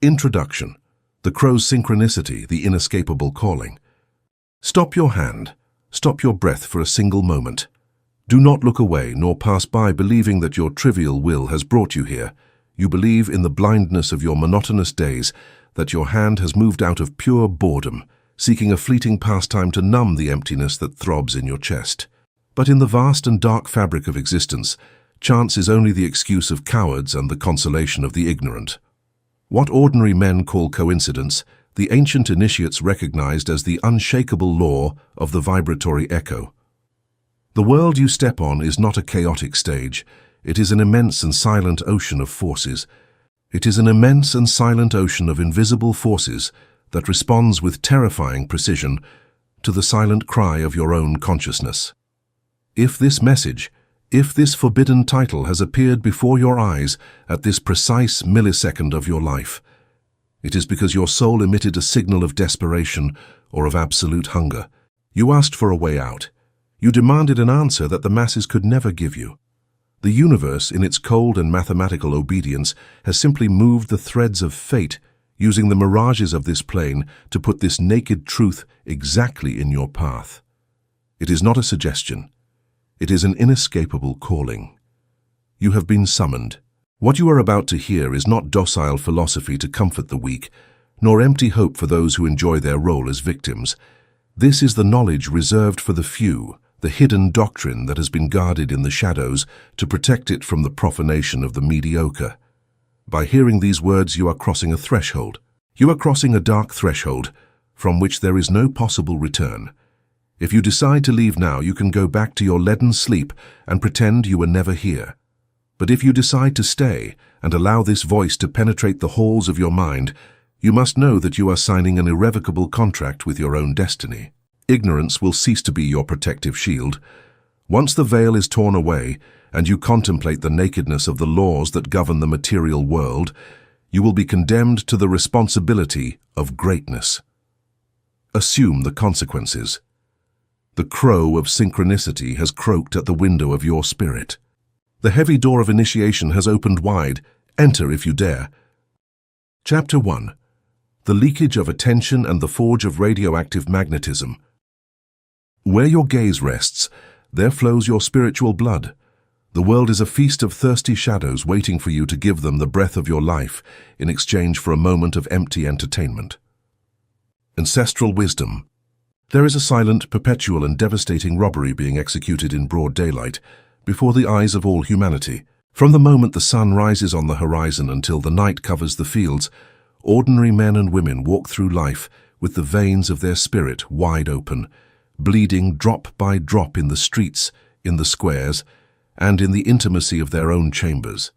Introduction. The crow's synchronicity, the inescapable calling. Stop your hand. Stop your breath for a single moment. Do not look away nor pass by believing that your trivial will has brought you here. You believe in the blindness of your monotonous days, that your hand has moved out of pure boredom, seeking a fleeting pastime to numb the emptiness that throbs in your chest. But in the vast and dark fabric of existence, chance is only the excuse of cowards and the consolation of the ignorant. What ordinary men call coincidence, the ancient initiates recognized as the unshakable law of the vibratory echo. The world you step on is not a chaotic stage. It is an immense and silent ocean of forces. It is an immense and silent ocean of invisible forces that responds with terrifying precision to the silent cry of your own consciousness. If this message, if this forbidden title has appeared before your eyes at this precise millisecond of your life, it is because your soul emitted a signal of desperation or of absolute hunger. You asked for a way out. You demanded an answer that the masses could never give you. The universe, in its cold and mathematical obedience, has simply moved the threads of fate, using the mirages of this plane to put this naked truth exactly in your path. It is not a suggestion. It is an inescapable calling. You have been summoned. What you are about to hear is not docile philosophy to comfort the weak, nor empty hope for those who enjoy their role as victims. This is the knowledge reserved for the few, the hidden doctrine that has been guarded in the shadows to protect it from the profanation of the mediocre. By hearing these words, you are crossing a threshold. You are crossing a dark threshold from which there is no possible return. If you decide to leave now, you can go back to your leaden sleep and pretend you were never here. But if you decide to stay and allow this voice to penetrate the halls of your mind, you must know that you are signing an irrevocable contract with your own destiny. Ignorance will cease to be your protective shield. Once the veil is torn away and you contemplate the nakedness of the laws that govern the material world, you will be condemned to the responsibility of greatness. Assume the consequences. The crow of synchronicity has croaked at the window of your spirit. The heavy door of initiation has opened wide. Enter if you dare. Chapter 1. The leakage of attention and the forge of radioactive magnetism. Where your gaze rests, there flows your spiritual blood. The world is a feast of thirsty shadows waiting for you to give them the breath of your life in exchange for a moment of empty entertainment. Ancestral wisdom. There is a silent, perpetual and devastating robbery being executed in broad daylight, before the eyes of all humanity. From the moment the sun rises on the horizon until the night covers the fields, ordinary men and women walk through life with the veins of their spirit wide open, bleeding drop by drop in the streets, in the squares, and in the intimacy of their own chambers.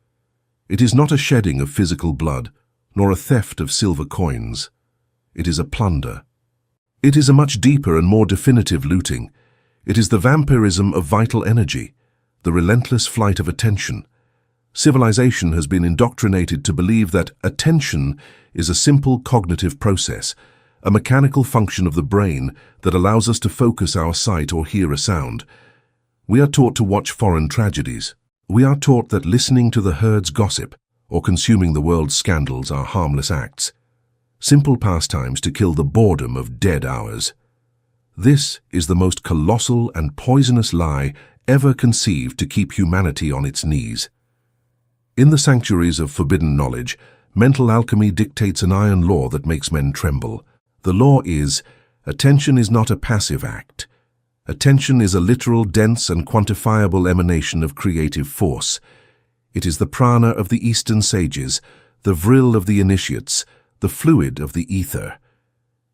It is not a shedding of physical blood, nor a theft of silver coins. It is a plunder. It is a much deeper and more definitive looting. It is the vampirism of vital energy, the relentless flight of attention. Civilization has been indoctrinated to believe that attention is a simple cognitive process, a mechanical function of the brain that allows us to focus our sight or hear a sound. We are taught to watch foreign tragedies. We are taught that listening to the herd's gossip or consuming the world's scandals are harmless acts, simple pastimes to kill the boredom of dead hours. This is the most colossal and poisonous lie ever conceived to keep humanity on its knees. In the sanctuaries of forbidden knowledge, mental alchemy dictates an iron law that makes men tremble. The law is, attention is not a passive act. Attention is a literal, dense and quantifiable emanation of creative force. It is the prana of the Eastern sages, the vril of the initiates, the fluid of the ether.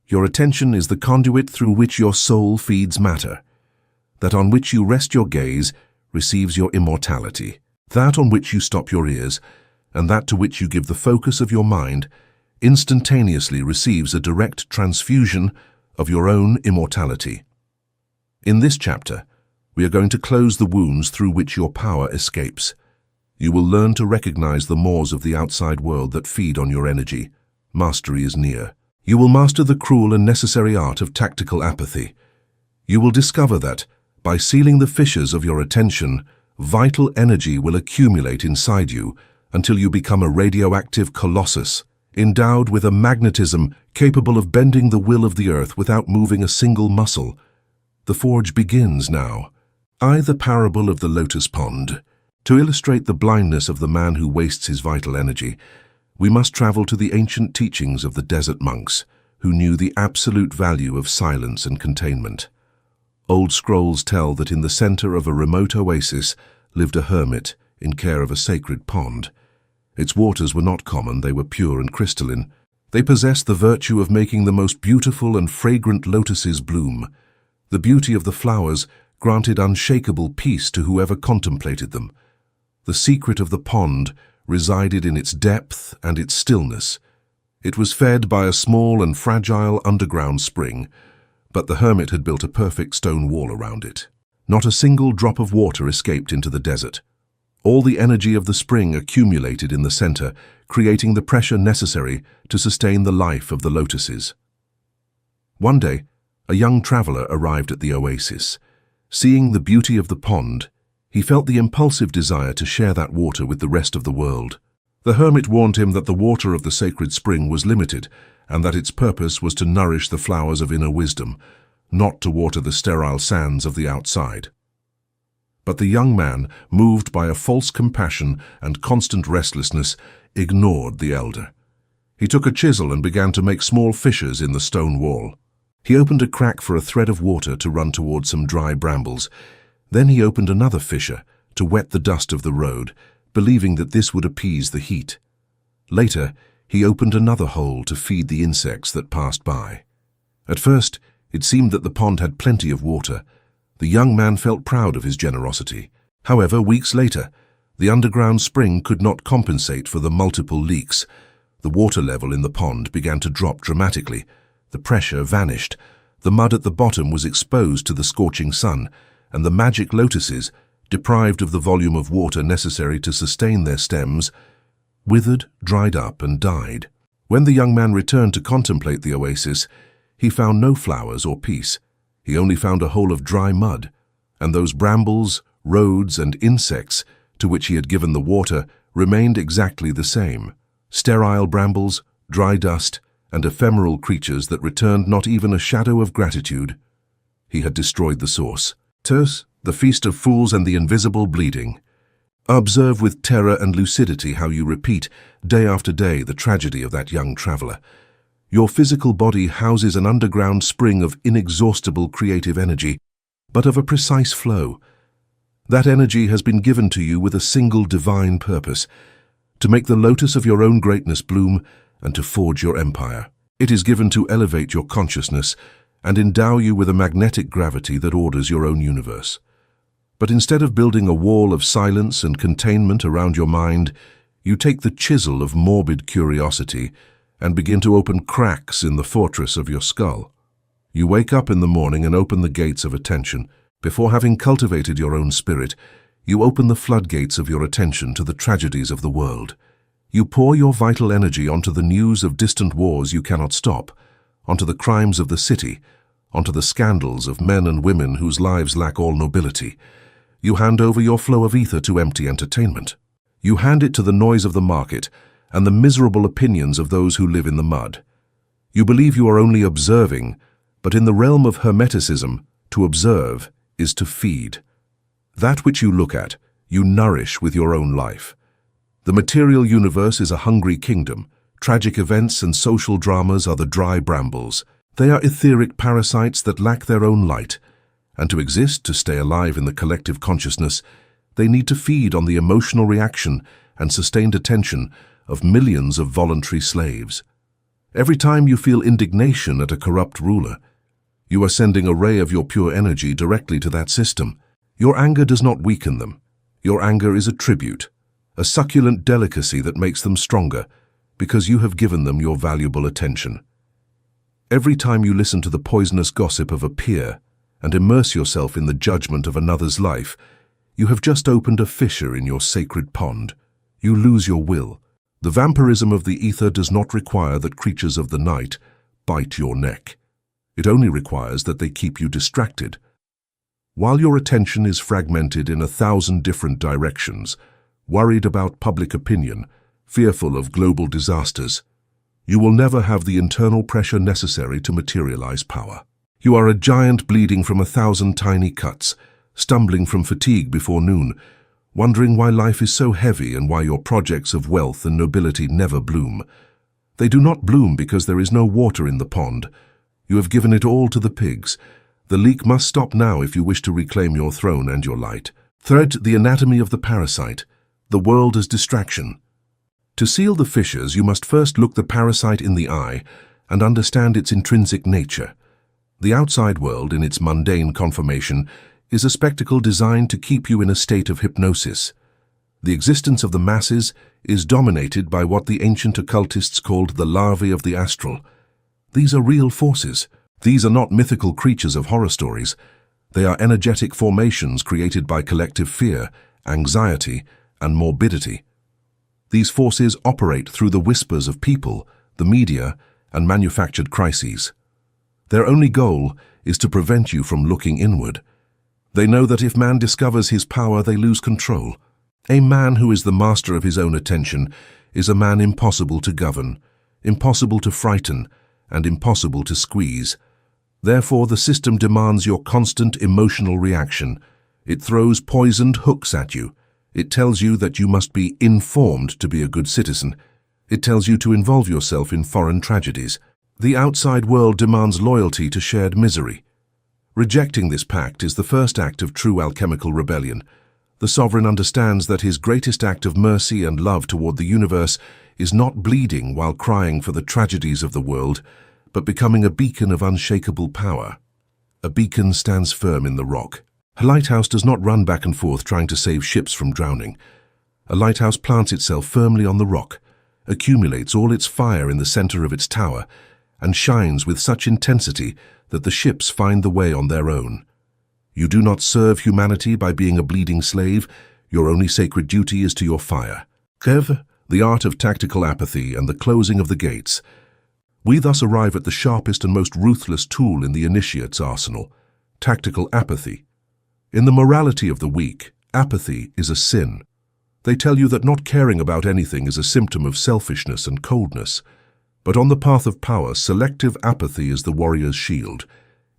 Your attention is the conduit through which your soul feeds matter. That on which you rest your gaze receives your immortality. That on which you stop your ears, and that to which you give the focus of your mind, instantaneously receives a direct transfusion of your own immortality. In this chapter, we are going to close the wounds through which your power escapes. You will learn to recognize the maws of the outside world that feed on your energy. Mastery is near. You will master the cruel and necessary art of tactical apathy. You will discover that, by sealing the fissures of your attention, vital energy will accumulate inside you until you become a radioactive colossus, endowed with a magnetism capable of bending the will of the earth without moving a single muscle. The forge begins now. The parable of the lotus pond. To illustrate the blindness of the man who wastes his vital energy, we must travel to the ancient teachings of the desert monks, who knew the absolute value of silence and containment. Old scrolls tell that in the center of a remote oasis lived a hermit in care of a sacred pond. Its waters were not common, they were pure and crystalline. They possessed the virtue of making the most beautiful and fragrant lotuses bloom. The beauty of the flowers granted unshakable peace to whoever contemplated them. The secret of the pond resided in its depth and its stillness. It was fed by a small and fragile underground spring, but the hermit had built a perfect stone wall around it. Not a single drop of water escaped into the desert. All the energy of the spring accumulated in the center, creating the pressure necessary to sustain the life of the lotuses. One day, a young traveler arrived at the oasis. Seeing the beauty of the pond, he felt the impulsive desire to share that water with the rest of the world. The hermit warned him that the water of the sacred spring was limited, and that its purpose was to nourish the flowers of inner wisdom, not to water the sterile sands of the outside. But the young man, moved by a false compassion and constant restlessness, ignored the elder. He took a chisel and began to make small fissures in the stone wall. He opened a crack for a thread of water to run toward some dry brambles. Then he opened another fissure to wet the dust of the road, believing that this would appease the heat. Later, he opened another hole to feed the insects that passed by. At first, it seemed that the pond had plenty of water. The young man felt proud of his generosity. However, weeks later, the underground spring could not compensate for the multiple leaks. The water level in the pond began to drop dramatically. The pressure vanished. The mud at the bottom was exposed to the scorching sun, and the magic lotuses, deprived of the volume of water necessary to sustain their stems, withered, dried up, and died. When the young man returned to contemplate the oasis, he found no flowers or peace. He only found a hole of dry mud, and those brambles, roads, and insects to which he had given the water remained exactly the same. Sterile brambles, dry dust, and ephemeral creatures that returned not even a shadow of gratitude. He had destroyed the source. Terse, the feast of fools and the invisible bleeding. Observe with terror and lucidity how you repeat, day after day, the tragedy of that young traveler. Your physical body houses an underground spring of inexhaustible creative energy, but of a precise flow. That energy has been given to you with a single divine purpose, to make the lotus of your own greatness bloom and to forge your empire. It is given to elevate your consciousness and endow you with a magnetic gravity that orders your own universe. But instead of building a wall of silence and containment around your mind, you take the chisel of morbid curiosity and begin to open cracks in the fortress of your skull. You wake up in the morning and open the gates of attention. Before having cultivated your own spirit, you open the floodgates of your attention to the tragedies of the world. You pour your vital energy onto the news of distant wars you cannot stop, onto the crimes of the city, onto the scandals of men and women whose lives lack all nobility. You hand over your flow of ether to empty entertainment. You hand it to the noise of the market and the miserable opinions of those who live in the mud. You believe you are only observing, but in the realm of Hermeticism, to observe is to feed. That which you look at, you nourish with your own life. The material universe is a hungry kingdom. Tragic events and social dramas are the dry brambles. They are etheric parasites that lack their own light, and to exist, to stay alive in the collective consciousness, they need to feed on the emotional reaction and sustained attention of millions of voluntary slaves. Every time you feel indignation at a corrupt ruler, you are sending a ray of your pure energy directly to that system. Your anger does not weaken them. Your anger is a tribute, a succulent delicacy that makes them stronger, because you have given them your valuable attention. Every time you listen to the poisonous gossip of a peer and immerse yourself in the judgment of another's life, you have just opened a fissure in your sacred pond. You lose your will. The vampirism of the ether does not require that creatures of the night bite your neck. It only requires that they keep you distracted. While your attention is fragmented in 1,000 different directions, worried about public opinion, fearful of global disasters, You will never have the internal pressure necessary to materialize power. You are a giant bleeding from 1,000 tiny cuts, stumbling from fatigue before noon, wondering why life is so heavy and why your projects of wealth and nobility never bloom. They do not bloom because there is no water in the pond. You have given it all to the pigs. The leak must stop now if you wish to reclaim your throne and your light. Third, the anatomy of the parasite, the world as distraction. To seal the fissures, you must first look the parasite in the eye and understand its intrinsic nature. The outside world, in its mundane conformation, is a spectacle designed to keep you in a state of hypnosis. The existence of the masses is dominated by what the ancient occultists called the larvae of the astral. These are real forces. These are not mythical creatures of horror stories. They are energetic formations created by collective fear, anxiety, and morbidity. These forces operate through the whispers of people, the media, and manufactured crises. Their only goal is to prevent you from looking inward. They know that if man discovers his power, they lose control. A man who is the master of his own attention is a man impossible to govern, impossible to frighten, and impossible to squeeze. Therefore, the system demands your constant emotional reaction. It throws poisoned hooks at you. It tells you that you must be informed to be a good citizen. It tells you to involve yourself in foreign tragedies. The outside world demands loyalty to shared misery. Rejecting this pact is the first act of true alchemical rebellion. The sovereign understands that his greatest act of mercy and love toward the universe is not bleeding while crying for the tragedies of the world, but becoming a beacon of unshakable power. A beacon stands firm in the rock. A lighthouse does not run back and forth trying to save ships from drowning. A lighthouse plants itself firmly on the rock, accumulates all its fire in the center of its tower, and shines with such intensity that the ships find the way on their own. You do not serve humanity by being a bleeding slave. Your only sacred duty is to your fire. Kev, the art of tactical apathy and the closing of the gates. We thus arrive at the sharpest and most ruthless tool in the initiate's arsenal, tactical apathy. In the morality of the weak, apathy is a sin. They tell you that not caring about anything is a symptom of selfishness and coldness. But on the path of power, selective apathy is the warrior's shield.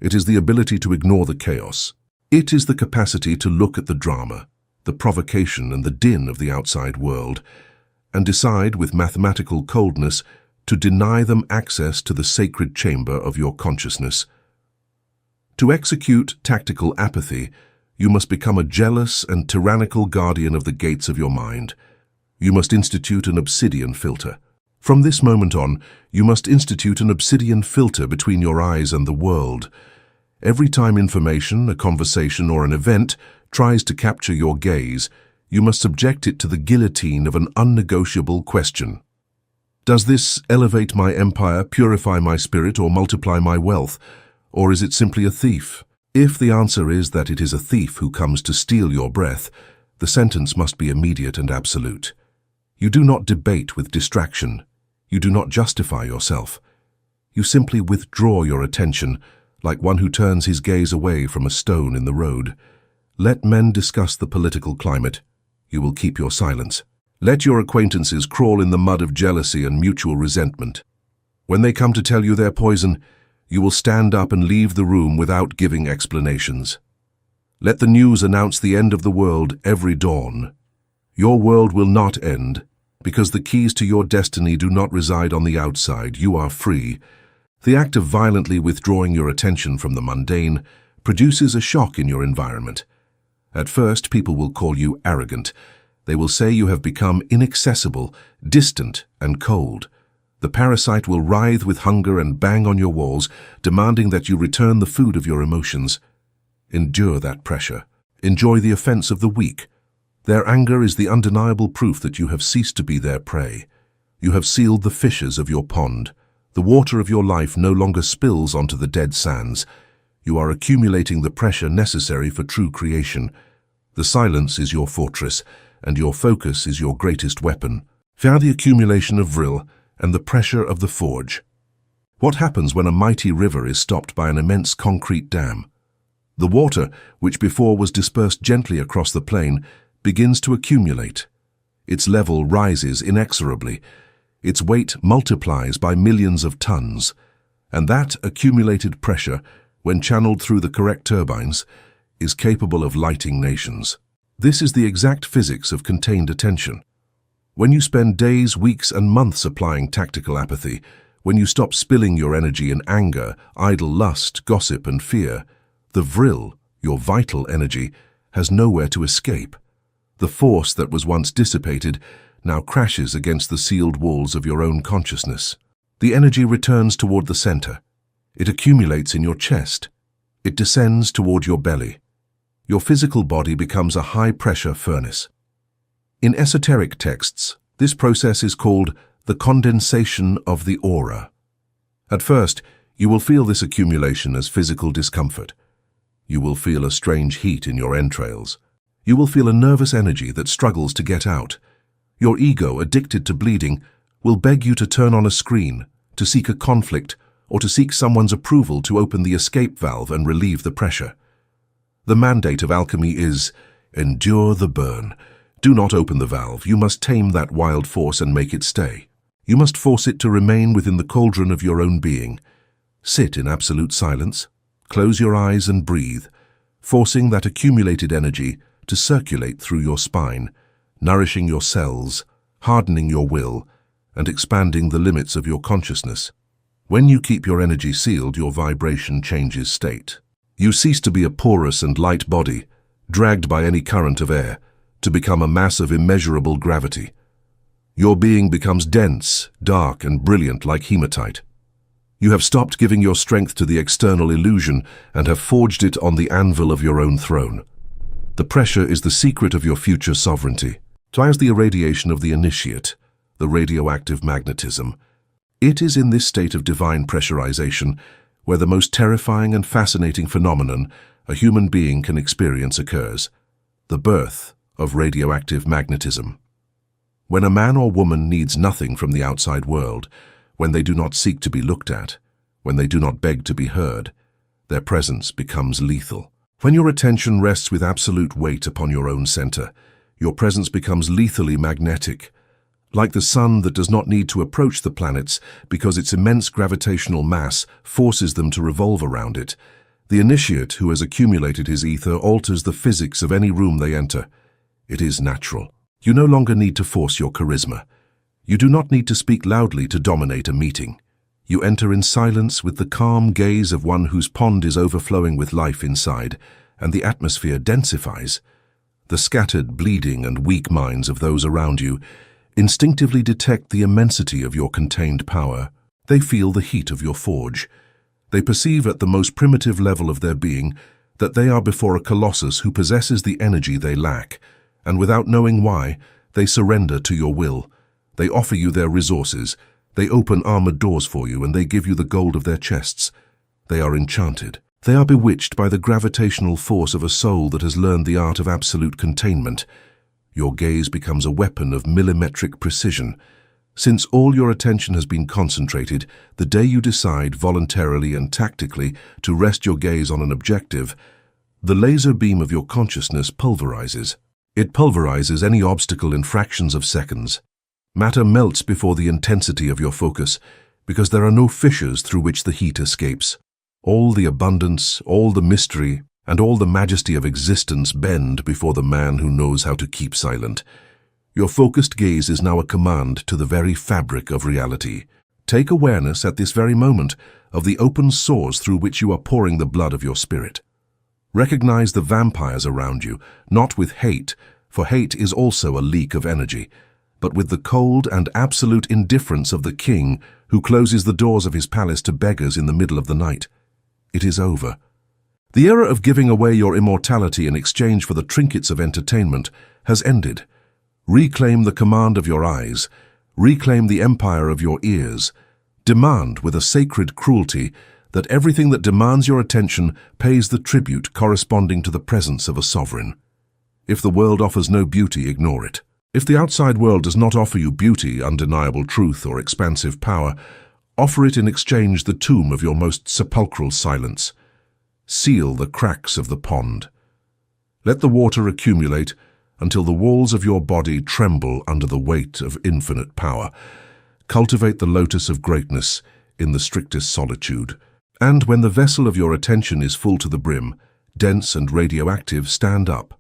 It is the ability to ignore the chaos. It is the capacity to look at the drama, the provocation and the din of the outside world, and decide with mathematical coldness to deny them access to the sacred chamber of your consciousness. To execute tactical apathy, you must become a jealous and tyrannical guardian of the gates of your mind. You must institute an obsidian filter. From this moment on, you must institute an obsidian filter between your eyes and the world. Every time information, a conversation, or an event tries to capture your gaze, you must subject it to the guillotine of an unnegotiable question. Does this elevate my empire, purify my spirit, or multiply my wealth? Or is it simply a thief? If the answer is that it is a thief who comes to steal your breath, the sentence must be immediate and absolute. You do not debate with distraction. You do not justify yourself. You simply withdraw your attention, like one who turns his gaze away from a stone in the road. Let men discuss the political climate. You will keep your silence. Let your acquaintances crawl in the mud of jealousy and mutual resentment. When they come to tell you their poison, you will stand up and leave the room without giving explanations. Let the news announce the end of the world every dawn. Your world will not end, because the keys to your destiny do not reside on the outside. You are free. The act of violently withdrawing your attention from the mundane produces a shock in your environment. At first, people will call you arrogant. They will say you have become inaccessible, distant, and cold. The parasite will writhe with hunger and bang on your walls, demanding that you return the food of your emotions. Endure that pressure. Enjoy the offense of the weak. Their anger is the undeniable proof that you have ceased to be their prey. You have sealed the fissures of your pond. The water of your life no longer spills onto the dead sands. You are accumulating the pressure necessary for true creation. The silence is your fortress, and your focus is your greatest weapon. Fear the accumulation of vril and the pressure of the forge. What happens when a mighty river is stopped by an immense concrete dam? The water, which before was dispersed gently across the plain, begins to accumulate. Its level rises inexorably. its weight multiplies by millions of tons, and that accumulated pressure, when channeled through the correct turbines, is capable of lighting nations. This is the exact physics of contained attention. When you spend days, weeks, and months applying tactical apathy, when you stop spilling your energy in anger, idle lust, gossip, and fear, the vril, your vital energy, has nowhere to escape. The force that was once dissipated now crashes against the sealed walls of your own consciousness. The energy returns toward the center. It accumulates in your chest. It descends toward your belly. Your physical body becomes a high-pressure furnace. In esoteric texts, this process is called the condensation of the aura. At first, you will feel this accumulation as physical discomfort. You will feel a strange heat in your entrails. You will feel a nervous energy that struggles to get out. Your ego, addicted to bleeding, will beg you to turn on a screen, to seek a conflict, or to seek someone's approval to open the escape valve and relieve the pressure. The mandate of alchemy is, endure the burn. Do not open the valve. You must tame that wild force and make it stay. You must force it to remain within the cauldron of your own being. Sit in absolute silence. Close your eyes and breathe, forcing that accumulated energy to circulate through your spine, nourishing your cells, hardening your will, and expanding the limits of your consciousness. When you keep your energy sealed, your vibration changes state. You cease to be a porous and light body, dragged by any current of air, to become a mass of immeasurable gravity. Your being becomes dense, dark, and brilliant like hematite. You have stopped giving your strength to the external illusion and have forged it on the anvil of your own throne. The pressure is the secret of your future sovereignty. As the irradiation of the initiate, the radioactive magnetism. It is in this state of divine pressurization where the most terrifying and fascinating phenomenon a human being can experience occurs, the birth of radioactive magnetism. When a man or woman needs nothing from the outside world, when they do not seek to be looked at, when they do not beg to be heard, their presence becomes lethal. When your attention rests with absolute weight upon your own center, your presence becomes lethally magnetic. Like the sun that does not need to approach the planets because its immense gravitational mass forces them to revolve around it, the initiate who has accumulated his ether alters the physics of any room they enter. It is natural. You no longer need to force your charisma. You do not need to speak loudly to dominate a meeting. You enter in silence with the calm gaze of one whose pond is overflowing with life inside, and the atmosphere densifies. The scattered, bleeding, and weak minds of those around you instinctively detect the immensity of your contained power. They feel the heat of your forge. They perceive at the most primitive level of their being that they are before a colossus who possesses the energy they lack, and without knowing why, they surrender to your will. They offer you their resources, they open armored doors for you, and they give you the gold of their chests. They are enchanted. They are bewitched by the gravitational force of a soul that has learned the art of absolute containment. Your gaze becomes a weapon of millimetric precision. Since all your attention has been concentrated, the day you decide voluntarily and tactically to rest your gaze on an objective, the laser beam of your consciousness pulverizes. It pulverizes any obstacle in fractions of seconds. Matter melts before the intensity of your focus, because there are no fissures through which the heat escapes. All the abundance, all the mystery, and all the majesty of existence bend before the man who knows how to keep silent. Your focused gaze is now a command to the very fabric of reality. Take awareness at this very moment of the open sores through which you are pouring the blood of your spirit. Recognize the vampires around you, not with hate, for hate is also a leak of energy, but with the cold and absolute indifference of the king who closes the doors of his palace to beggars in the middle of the night. It is over. The era of giving away your immortality in exchange for the trinkets of entertainment has ended. Reclaim the command of your eyes. Reclaim the empire of your ears. Demand with a sacred cruelty that everything that demands your attention pays the tribute corresponding to the presence of a sovereign. If the world offers no beauty, ignore it. If the outside world does not offer you beauty, undeniable truth, or expansive power, offer it in exchange the tomb of your most sepulchral silence. Seal the cracks of the pond. Let the water accumulate until the walls of your body tremble under the weight of infinite power. Cultivate the lotus of greatness in the strictest solitude. And when the vessel of your attention is full to the brim, dense and radioactive, stand up.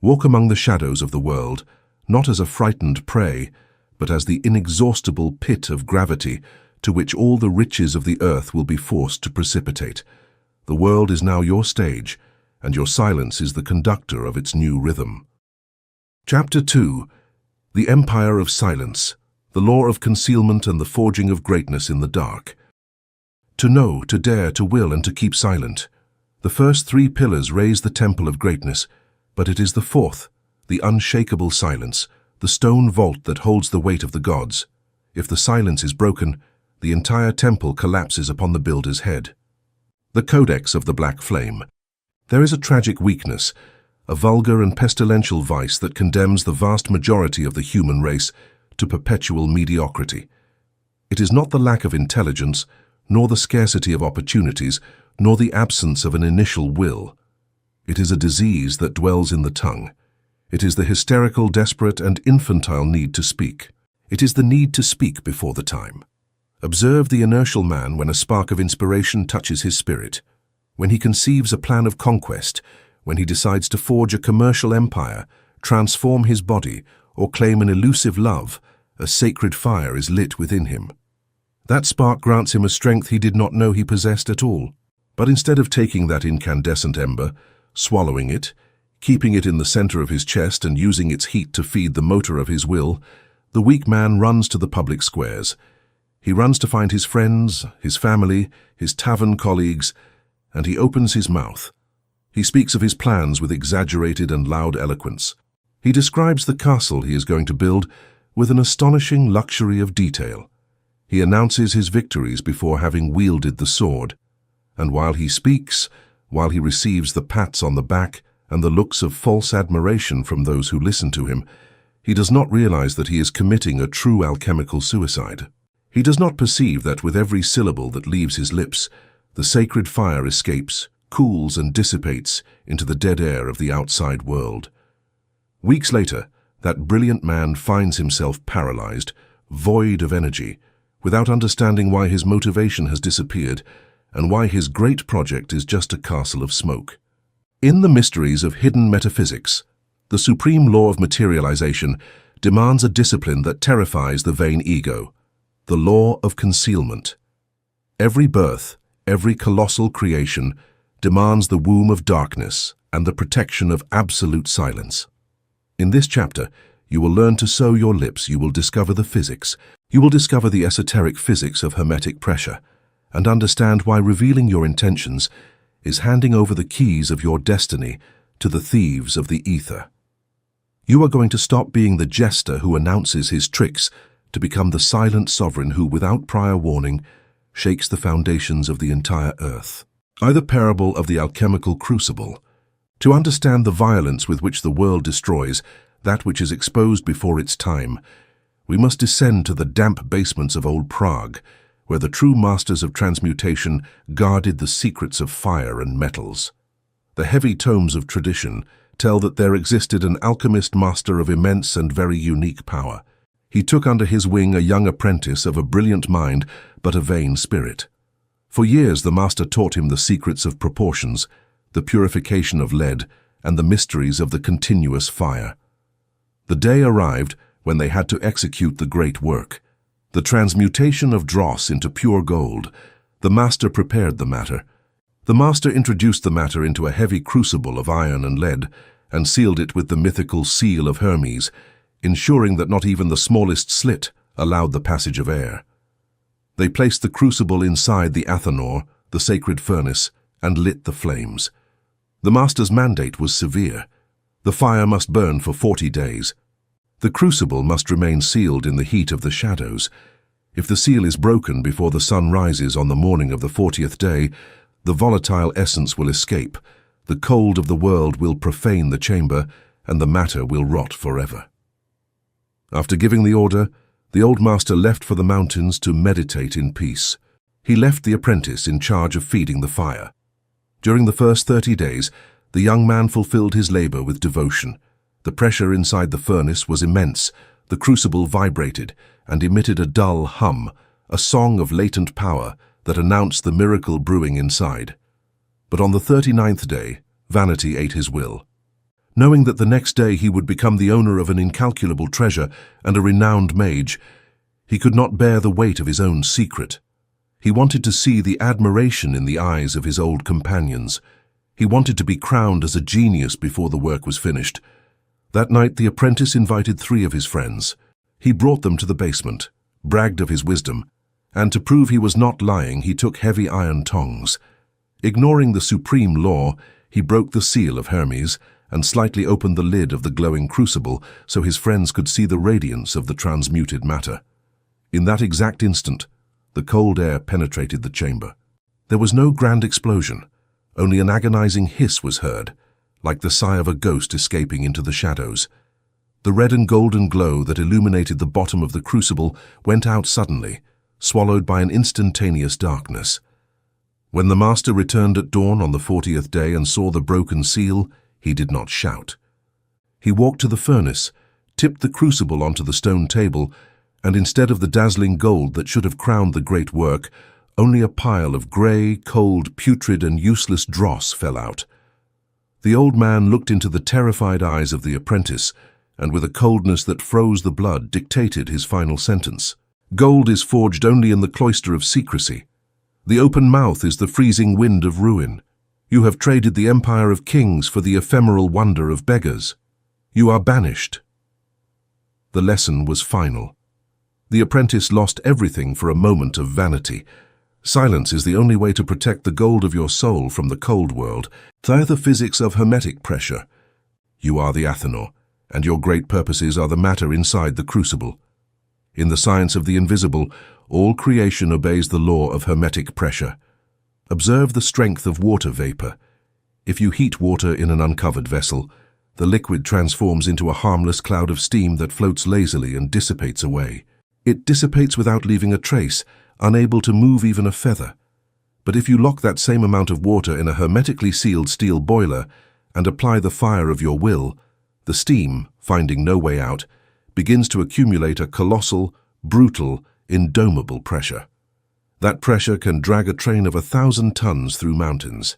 Walk among the shadows of the world, not as a frightened prey, but as the inexhaustible pit of gravity to which all the riches of the earth will be forced to precipitate. The world is now your stage, and your silence is the conductor of its new rhythm. Chapter 2. The Empire of Silence, the Law of Concealment and the Forging of Greatness in the Dark. To know, to dare, to will, and to keep silent. The first three pillars raise the temple of greatness, but it is the fourth, the unshakable silence, the stone vault that holds the weight of the gods. If the silence is broken, the entire temple collapses upon the builder's head. The Codex of the Black Flame. There is a tragic weakness, a vulgar and pestilential vice that condemns the vast majority of the human race to perpetual mediocrity. It is not the lack of intelligence, nor the scarcity of opportunities, nor the absence of an initial will. It is a disease that dwells in the tongue. It is the hysterical, desperate, and infantile need to speak. It is the need to speak before the time. Observe the inertial man when a spark of inspiration touches his spirit, when he conceives a plan of conquest, when he decides to forge a commercial empire, transform his body, or claim an elusive love. A sacred fire is lit within him. That spark grants him a strength he did not know he possessed at all. But instead of taking that incandescent ember, swallowing it, keeping it in the center of his chest and using its heat to feed the motor of his will, the weak man runs to the public squares. He runs to find his friends, his family, his tavern colleagues, and he opens his mouth. He speaks of his plans with exaggerated and loud eloquence. He describes the castle he is going to build with an astonishing luxury of detail. He announces his victories before having wielded the sword. And while he speaks, while he receives the pats on the back and the looks of false admiration from those who listen to him, he does not realize that he is committing a true alchemical suicide. He does not perceive that with every syllable that leaves his lips, the sacred fire escapes, cools and dissipates into the dead air of the outside world. Weeks later, that brilliant man finds himself paralyzed, void of energy, without understanding why his motivation has disappeared and why his great project is just a castle of smoke. In the mysteries of hidden metaphysics, the supreme law of materialization demands a discipline that terrifies the vain ego, the law of concealment. Every birth, every colossal creation demands the womb of darkness and the protection of absolute silence. In this chapter, you will learn to sew your lips, you will discover the physics, you will discover the esoteric physics of hermetic pressure, and understand why revealing your intentions is handing over the keys of your destiny to the thieves of the ether. You are going to stop being the jester who announces his tricks to become the silent sovereign who, without prior warning, shakes the foundations of the entire earth. The parable of the alchemical crucible. To understand the violence with which the world destroys that which is exposed before its time, we must descend to the damp basements of old Prague, where the true masters of transmutation guarded the secrets of fire and metals. The heavy tomes of tradition tell that there existed an alchemist master of immense and very unique power. He took under his wing a young apprentice of a brilliant mind but a vain spirit. For years the master taught him the secrets of proportions, the purification of lead, and the mysteries of the continuous fire. The day arrived when they had to execute the great work, the transmutation of dross into pure gold. The master prepared the matter. The master introduced the matter into a heavy crucible of iron and lead and sealed it with the mythical seal of Hermes, ensuring that not even the smallest slit allowed the passage of air. They placed the crucible inside the Athanor, the sacred furnace, and lit the flames. The master's mandate was severe. The fire must burn for 40 days. The crucible must remain sealed in the heat of the shadows. If the seal is broken before the sun rises on the morning of the 40th day, the volatile essence will escape, the cold of the world will profane the chamber, and the matter will rot forever. After giving the order, the old master left for the mountains to meditate in peace. He left the apprentice in charge of feeding the fire. During the first 30 days, the young man fulfilled his labor with devotion. The pressure inside the furnace was immense, the crucible vibrated, and emitted a dull hum, a song of latent power that announced the miracle brewing inside. But on the 39th day, vanity ate his will. Knowing that the next day he would become the owner of an incalculable treasure and a renowned mage, he could not bear the weight of his own secret. He wanted to see the admiration in the eyes of his old companions. He wanted to be crowned as a genius before the work was finished. That night the apprentice invited 3 of his friends. He brought them to the basement, bragged of his wisdom, and to prove he was not lying, he took heavy iron tongs. Ignoring the supreme law, he broke the seal of Hermes and slightly opened the lid of the glowing crucible so his friends could see the radiance of the transmuted matter. In that exact instant, the cold air penetrated the chamber. There was no grand explosion. Only an agonizing hiss was heard, like the sigh of a ghost escaping into the shadows. The red and golden glow that illuminated the bottom of the crucible went out suddenly, swallowed by an instantaneous darkness. When the master returned at dawn on the 40th day and saw the broken seal, he did not shout. He walked to the furnace, tipped the crucible onto the stone table, and instead of the dazzling gold that should have crowned the great work, only a pile of grey, cold, putrid and useless dross fell out. The old man looked into the terrified eyes of the apprentice, and with a coldness that froze the blood dictated his final sentence. Gold is forged only in the cloister of secrecy. The open mouth is the freezing wind of ruin. You have traded the empire of kings for the ephemeral wonder of beggars. You are banished. The lesson was final. The apprentice lost everything for a moment of vanity. Silence is the only way to protect the gold of your soul from the cold world. They're the physics of hermetic pressure. You are the Athenor, and your great purposes are the matter inside the crucible. In the science of the invisible, all creation obeys the law of hermetic pressure. Observe the strength of water vapor. If you heat water in an uncovered vessel, the liquid transforms into a harmless cloud of steam that floats lazily and dissipates away. It dissipates without leaving a trace, unable to move even a feather. But if you lock that same amount of water in a hermetically sealed steel boiler and apply the fire of your will, the steam, finding no way out, begins to accumulate a colossal, brutal, indomitable pressure. That pressure can drag a train of 1,000 tons through mountains.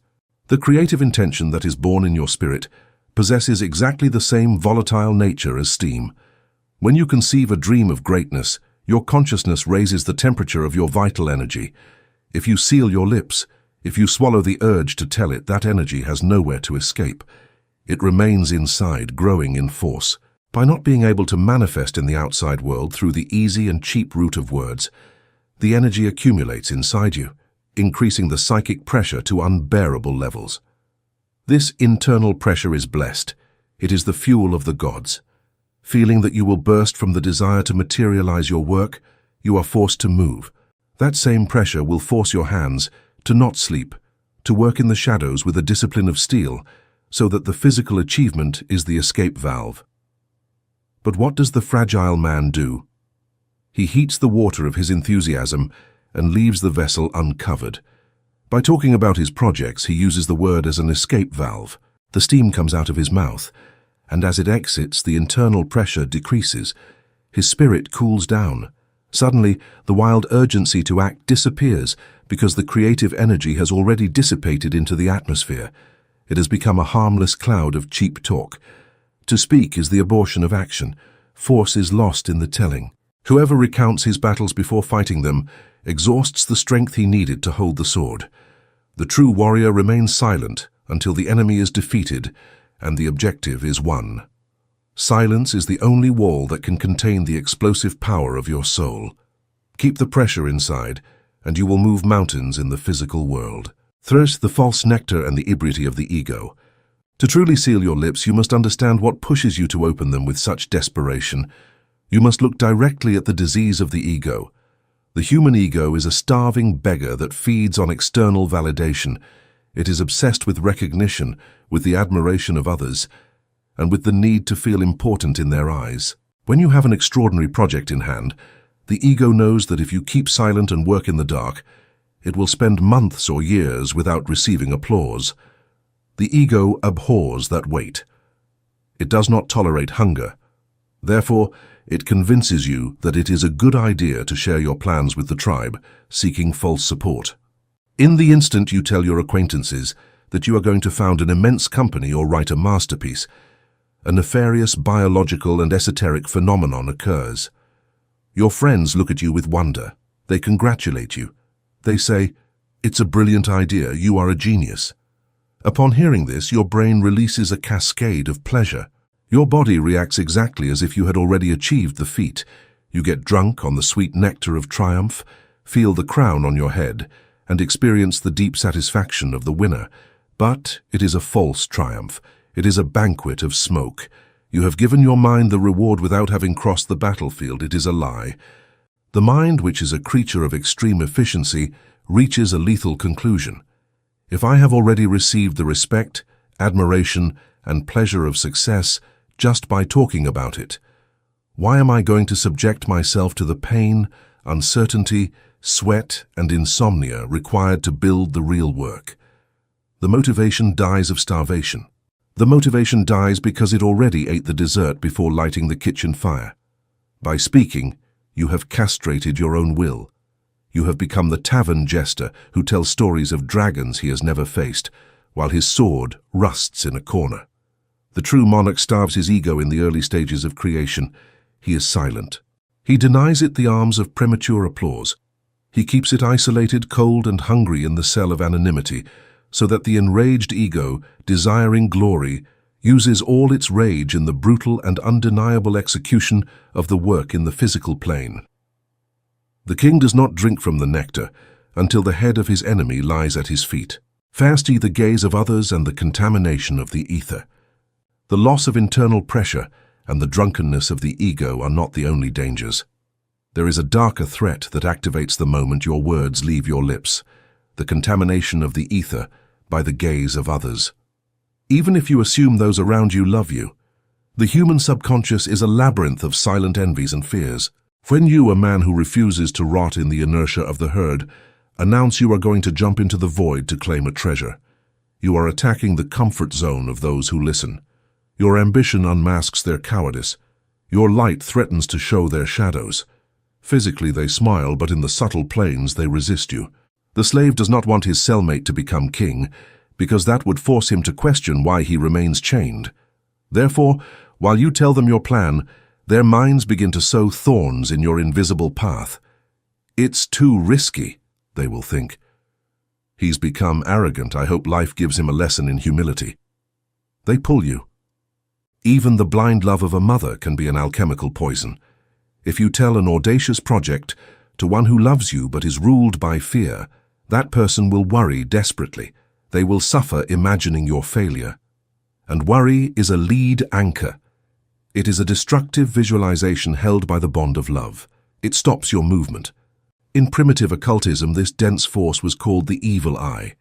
The creative intention that is born in your spirit possesses exactly the same volatile nature as steam. When you conceive a dream of greatness, your consciousness raises the temperature of your vital energy. If you seal your lips, if you swallow the urge to tell it, that energy has nowhere to escape. It remains inside, growing in force. By not being able to manifest in the outside world through the easy and cheap route of words, the energy accumulates inside you, increasing the psychic pressure to unbearable levels. This internal pressure is blessed. It is the fuel of the gods. Feeling that you will burst from the desire to materialize your work, you are forced to move. That same pressure will force your hands to not sleep, to work in the shadows with a discipline of steel, so that the physical achievement is the escape valve. But what does the fragile man do? He heats the water of his enthusiasm and leaves the vessel uncovered. By talking about his projects, he uses the word as an escape valve. The steam comes out of his mouth, and as it exits, the internal pressure decreases. His spirit cools down. Suddenly, the wild urgency to act disappears because the creative energy has already dissipated into the atmosphere. It has become a harmless cloud of cheap talk. To speak is the abortion of action. Force is lost in the telling. Whoever recounts his battles before fighting them exhausts the strength he needed to hold the sword. The true warrior remains silent until the enemy is defeated and the objective is won. Silence is the only wall that can contain the explosive power of your soul. Keep the pressure inside, and you will move mountains in the physical world. Thirst the false nectar and the ebriety of the ego. To truly seal your lips, you must understand what pushes you to open them with such desperation. You must look directly at the disease of the ego. The human ego is a starving beggar that feeds on external validation. It is obsessed with recognition, with the admiration of others, and with the need to feel important in their eyes. When you have an extraordinary project in hand, the ego knows that if you keep silent and work in the dark, it will spend months or years without receiving applause. The ego abhors that wait. It does not tolerate hunger. Therefore, it convinces you that it is a good idea to share your plans with the tribe, seeking false support. In the instant you tell your acquaintances that you are going to found an immense company or write a masterpiece, a nefarious biological and esoteric phenomenon occurs. Your friends look at you with wonder. They congratulate you. They say, "It's a brilliant idea, you are a genius." Upon hearing this, your brain releases a cascade of pleasure. Your body reacts exactly as if you had already achieved the feat. You get drunk on the sweet nectar of triumph, feel the crown on your head, and experience the deep satisfaction of the winner. But it is a false triumph. It is a banquet of smoke. You have given your mind the reward without having crossed the battlefield. It is a lie. The mind, which is a creature of extreme efficiency, reaches a lethal conclusion. If I have already received the respect, admiration, and pleasure of success just by talking about it, why am I going to subject myself to the pain, uncertainty, sweat, and insomnia required to build the real work? The motivation dies of starvation. The motivation dies because it already ate the dessert before lighting the kitchen fire. By speaking, you have castrated your own will. You have become the tavern jester who tells stories of dragons he has never faced, while his sword rusts in a corner. The true monarch starves his ego in the early stages of creation. He is silent. He denies it the arms of premature applause. He keeps it isolated, cold, and hungry in the cell of anonymity, so that the enraged ego, desiring glory, uses all its rage in the brutal and undeniable execution of the work in the physical plane. The king does not drink from the nectar until the head of his enemy lies at his feet. Fasty the gaze of others and the contamination of the ether. The loss of internal pressure and the drunkenness of the ego are not the only dangers. There is a darker threat that activates the moment your words leave your lips, the contamination of the ether by the gaze of others. Even if you assume those around you love you, the human subconscious is a labyrinth of silent envies and fears. When you, a man who refuses to rot in the inertia of the herd, announce you are going to jump into the void to claim a treasure, you are attacking the comfort zone of those who listen. Your ambition unmasks their cowardice. Your light threatens to show their shadows. Physically they smile, but in the subtle planes they resist you. The slave does not want his cellmate to become king, because that would force him to question why he remains chained. Therefore, while you tell them your plan, their minds begin to sow thorns in your invisible path. It's too risky, they will think. He's become arrogant. I hope life gives him a lesson in humility. They pull you. Even the blind love of a mother can be an alchemical poison. If you tell an audacious project to one who loves you but is ruled by fear, that person will worry desperately. They will suffer imagining your failure. And worry is a lead anchor. It is a destructive visualization held by the bond of love. It stops your movement. In primitive occultism, this dense force was called the evil eye.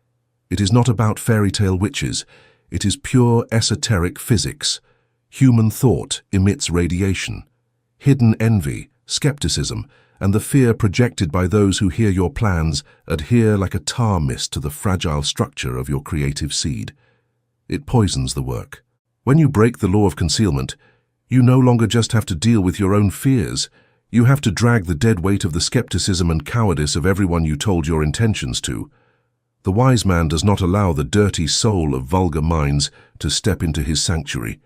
It is not about fairy tale witches. It is pure esoteric physics. Human thought emits radiation. Hidden envy, skepticism, and the fear projected by those who hear your plans adhere like a tar mist to the fragile structure of your creative seed. It poisons the work. When you break the law of concealment, you no longer just have to deal with your own fears. You have to drag the dead weight of the skepticism and cowardice of everyone you told your intentions to. The wise man does not allow the dirty soul of vulgar minds to step into his sanctuary.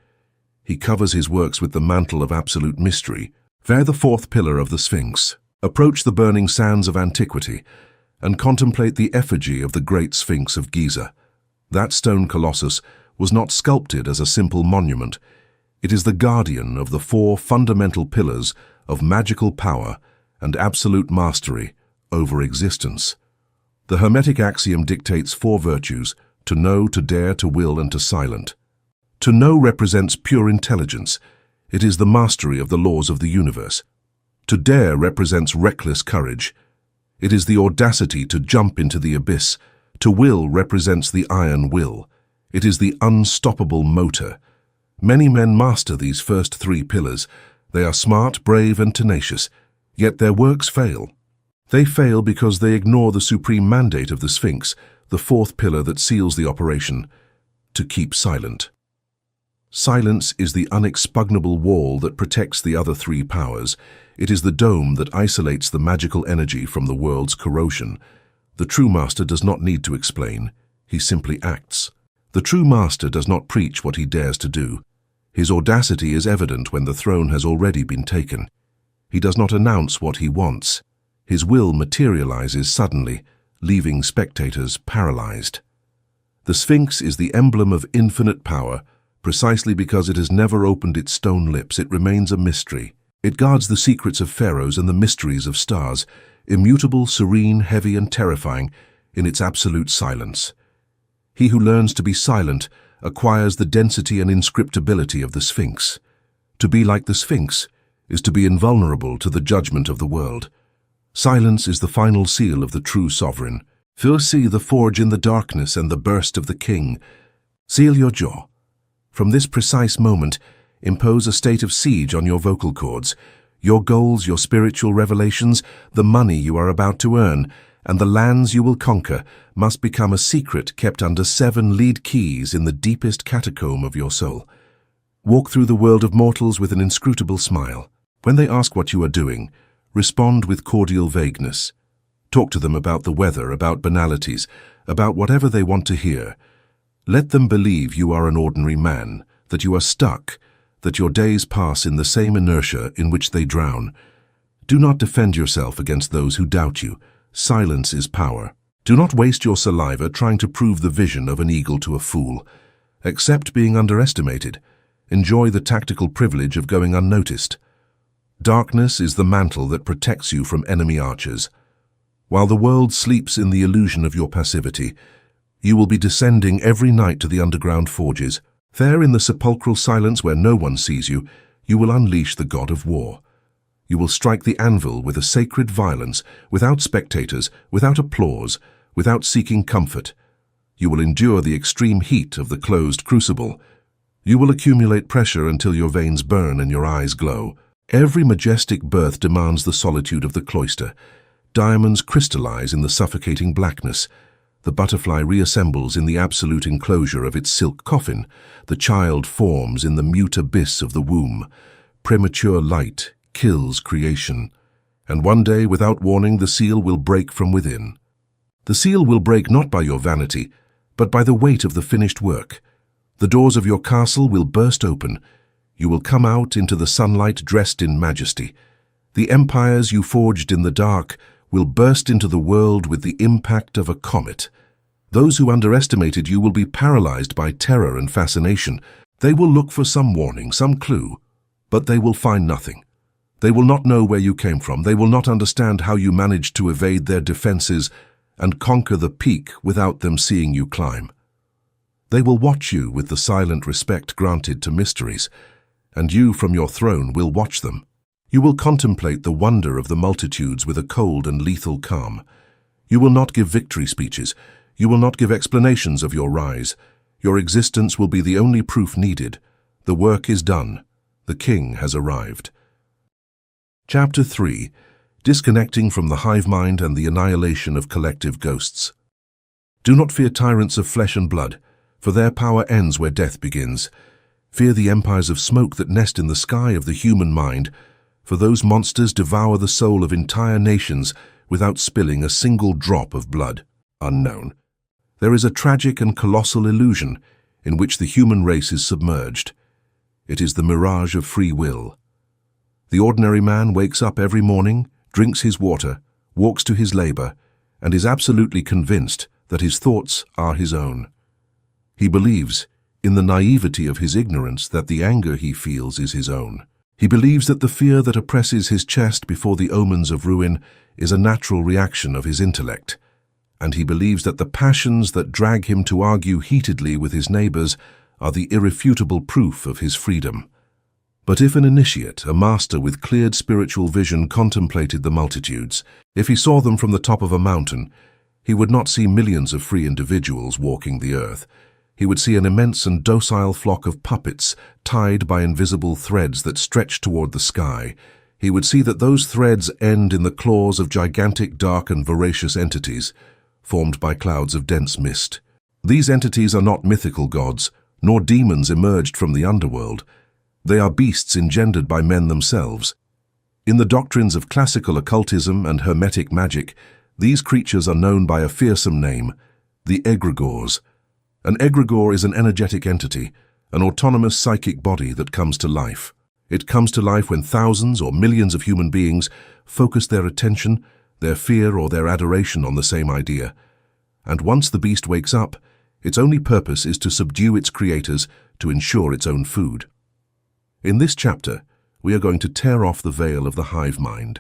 He covers his works with the mantle of absolute mystery. Bear the fourth pillar of the Sphinx. Approach the burning sands of antiquity and contemplate the effigy of the great Sphinx of Giza. That stone colossus was not sculpted as a simple monument. It is the guardian of the four fundamental pillars of magical power and absolute mastery over existence. The Hermetic axiom dictates four virtues: to know, to dare, to will, and to silent. To know represents pure intelligence. It is the mastery of the laws of the universe. To dare represents reckless courage. It is the audacity to jump into the abyss. To will represents the iron will. It is the unstoppable motor. Many men master these first three pillars. They are smart, brave, and tenacious, yet their works fail. They fail because they ignore the supreme mandate of the Sphinx, the fourth pillar that seals the operation: to keep silent. Silence is the unexpugnable wall that protects the other three powers. It is the dome that isolates the magical energy from the world's corrosion. The true master does not need to explain. He simply acts. The true master does not preach what he dares to do. His audacity is evident when the throne has already been taken. He does not announce what he wants. His will materializes suddenly, leaving spectators paralyzed. The Sphinx is the emblem of infinite power. Precisely because it has never opened its stone lips, it remains a mystery. It guards the secrets of pharaohs and the mysteries of stars, immutable, serene, heavy, and terrifying in its absolute silence. He who learns to be silent acquires the density and inscriptability of the Sphinx. To be like the Sphinx is to be invulnerable to the judgment of the world. Silence is the final seal of the true sovereign. First see the forge in the darkness and the burst of the king. Seal your jaw. From this precise moment, impose a state of siege on your vocal cords, your goals, your spiritual revelations, the money you are about to earn, and the lands you will conquer must become a secret kept under 7 lead keys in the deepest catacomb of your soul. Walk through the world of mortals with an inscrutable smile. When they ask what you are doing, respond with cordial vagueness. Talk to them about the weather, about banalities, about whatever they want to hear. Let them believe you are an ordinary man, that you are stuck, that your days pass in the same inertia in which they drown. Do not defend yourself against those who doubt you. Silence is power. Do not waste your saliva trying to prove the vision of an eagle to a fool. Accept being underestimated. Enjoy the tactical privilege of going unnoticed. Darkness is the mantle that protects you from enemy archers. While the world sleeps in the illusion of your passivity, you will be descending every night to the underground forges. There, in the sepulchral silence where no one sees you, you will unleash the god of war. You will strike the anvil with a sacred violence, without spectators, without applause, without seeking comfort. You will endure the extreme heat of the closed crucible. You will accumulate pressure until your veins burn and your eyes glow. Every majestic birth demands the solitude of the cloister. Diamonds crystallize in the suffocating blackness. The butterfly reassembles in the absolute enclosure of its silk coffin. The child forms in the mute abyss of the womb. Premature light kills creation. And one day, without warning, the seal will break from within. The seal will break not by your vanity, but by the weight of the finished work. The doors of your castle will burst open. You will come out into the sunlight dressed in majesty. The empires you forged in the dark will burst into the world with the impact of a comet. Those who underestimated you will be paralyzed by terror and fascination. They will look for some warning, some clue, but they will find nothing. They will not know where you came from. They will not understand how you managed to evade their defenses and conquer the peak without them seeing you climb. They will watch you with the silent respect granted to mysteries, and you from your throne will watch them. You will contemplate the wonder of the multitudes with a cold and lethal calm. You will not give victory speeches. You will not give explanations of your rise. Your existence will be the only proof needed. The work is done. The king has arrived. Chapter 3. Disconnecting from the hive mind and the annihilation of collective ghosts. Do not fear tyrants of flesh and blood, for their power ends where death begins. Fear the empires of smoke that nest in the sky of the human mind, for those monsters devour the soul of entire nations without spilling a single drop of blood. Unknown. There is a tragic and colossal illusion in which the human race is submerged. It is the mirage of free will. The ordinary man wakes up every morning, drinks his water, walks to his labor, and is absolutely convinced that his thoughts are his own. He believes, in the naivety of his ignorance, that the anger he feels is his own. He believes that the fear that oppresses his chest before the omens of ruin is a natural reaction of his intellect, and he believes that the passions that drag him to argue heatedly with his neighbors are the irrefutable proof of his freedom. But if an initiate, a master with cleared spiritual vision, contemplated the multitudes, if he saw them from the top of a mountain, he would not see millions of free individuals walking the earth. He would see an immense and docile flock of puppets tied by invisible threads that stretch toward the sky. He would see that those threads end in the claws of gigantic, dark and voracious entities, formed by clouds of dense mist. These entities are not mythical gods, nor demons emerged from the underworld. They are beasts engendered by men themselves. In the doctrines of classical occultism and hermetic magic, these creatures are known by a fearsome name, the egregores. An egregore is an energetic entity, an autonomous psychic body that comes to life. It comes to life when thousands or millions of human beings focus their attention, their fear or their adoration on the same idea. And once the beast wakes up, its only purpose is to subdue its creators to ensure its own food. In this chapter, we are going to tear off the veil of the hive mind.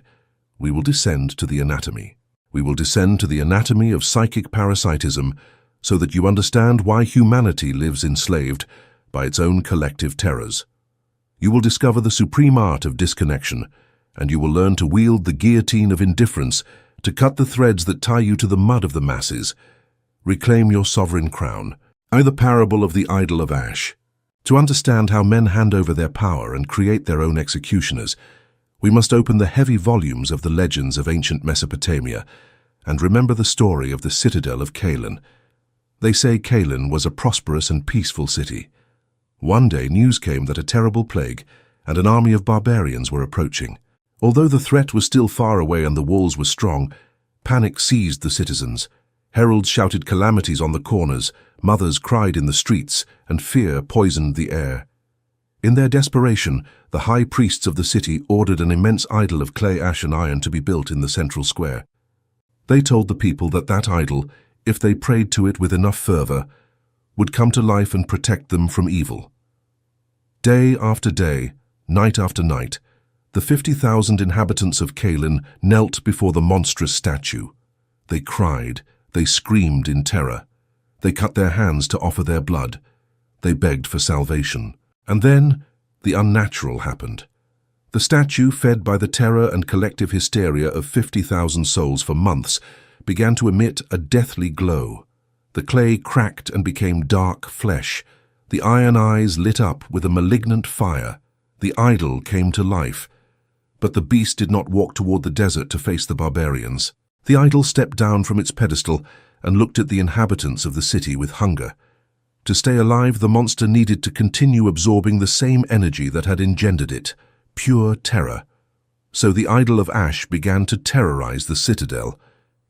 We will descend to the anatomy. We will descend to the anatomy of psychic parasitism so that you understand why humanity lives enslaved by its own collective terrors. You will discover the supreme art of disconnection, and you will learn to wield the guillotine of indifference to cut the threads that tie you to the mud of the masses. Reclaim your sovereign crown. The parable of the idol of ash. To understand how men hand over their power and create their own executioners, we must open the heavy volumes of the legends of ancient Mesopotamia and remember the story of the citadel of Calin. They say Calin was a prosperous and peaceful city. One day news came that a terrible plague and an army of barbarians were approaching. Although the threat was still far away and the walls were strong, panic seized the citizens. Heralds shouted calamities on the corners, mothers cried in the streets, and fear poisoned the air. In their desperation, the high priests of the city ordered an immense idol of clay, ash, and iron to be built in the central square. They told the people that that idol, if they prayed to it with enough fervor, would come to life and protect them from evil. Day after day, night after night, the 50,000 inhabitants of Calin knelt before the monstrous statue. They cried, they screamed in terror. They cut their hands to offer their blood. They begged for salvation. And then, the unnatural happened. The statue, fed by the terror and collective hysteria of 50,000 souls for months, began to emit a deathly glow. The clay cracked and became dark flesh. The iron eyes lit up with a malignant fire. The idol came to life. But the beast did not walk toward the desert to face the barbarians. The idol stepped down from its pedestal and looked at the inhabitants of the city with hunger. To stay alive, the monster needed to continue absorbing the same energy that had engendered it, pure terror. So the idol of ash began to terrorize the citadel.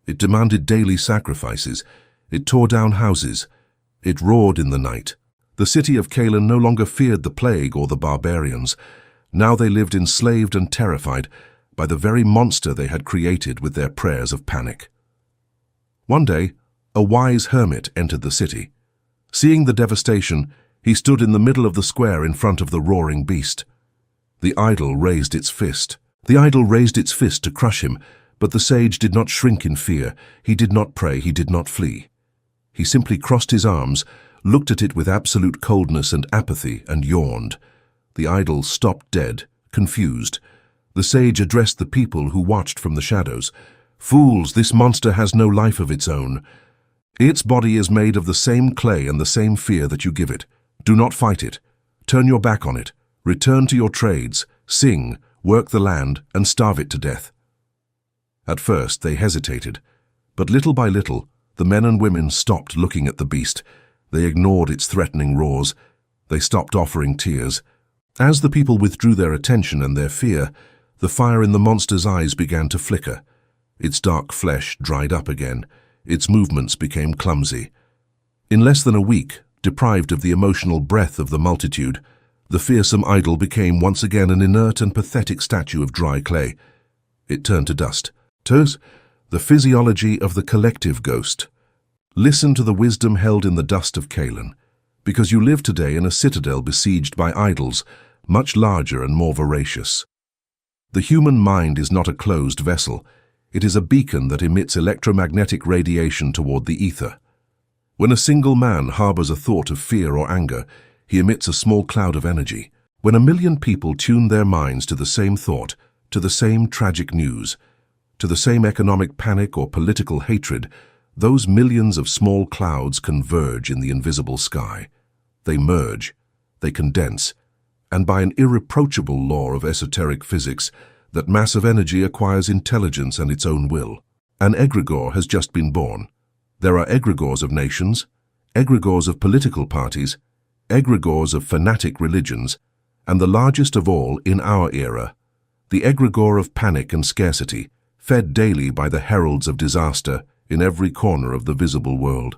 It demanded daily sacrifices. It tore down houses. It roared in the night. The city of Calin no longer feared the plague or the barbarians. Now they lived enslaved and terrified by the very monster they had created with their prayers of panic. One day, a wise hermit entered the city. Seeing the devastation, he stood in the middle of the square in front of the roaring beast. The idol raised its fist. The idol raised its fist to crush him, but the sage did not shrink in fear. He did not pray. He did not flee. He simply crossed his arms, looked at it with absolute coldness and apathy, and yawned. The idol stopped dead, confused. The sage addressed the people who watched from the shadows. "Fools, this monster has no life of its own. Its body is made of the same clay and the same fear that you give it. Do not fight it. Turn your back on it. Return to your trades, sing, work the land, and starve it to death." At first they hesitated, but little by little, the men and women stopped looking at the beast. They ignored its threatening roars. They stopped offering tears. As the people withdrew their attention and their fear, the fire in the monster's eyes began to flicker. Its dark flesh dried up again. Its movements became clumsy. In less than a week, deprived of the emotional breath of the multitude, the fearsome idol became once again an inert and pathetic statue of dry clay. It turned to dust. The physiology of the collective ghost. Listen to the wisdom held in the dust of Calin, because you live today in a citadel besieged by idols, much larger and more voracious. The human mind is not a closed vessel. It is a beacon that emits electromagnetic radiation toward the ether. When a single man harbors a thought of fear or anger, he emits a small cloud of energy. When a million people tune their minds to the same thought, to the same tragic news, to the same economic panic or political hatred, those millions of small clouds converge in the invisible sky. They merge, they condense, and by an irreproachable law of esoteric physics, that massive energy acquires intelligence and its own will. An egregore has just been born. There are egregores of nations, egregores of political parties, egregores of fanatic religions, and the largest of all in our era, the egregore of panic and scarcity, fed daily by the heralds of disaster in every corner of the visible world.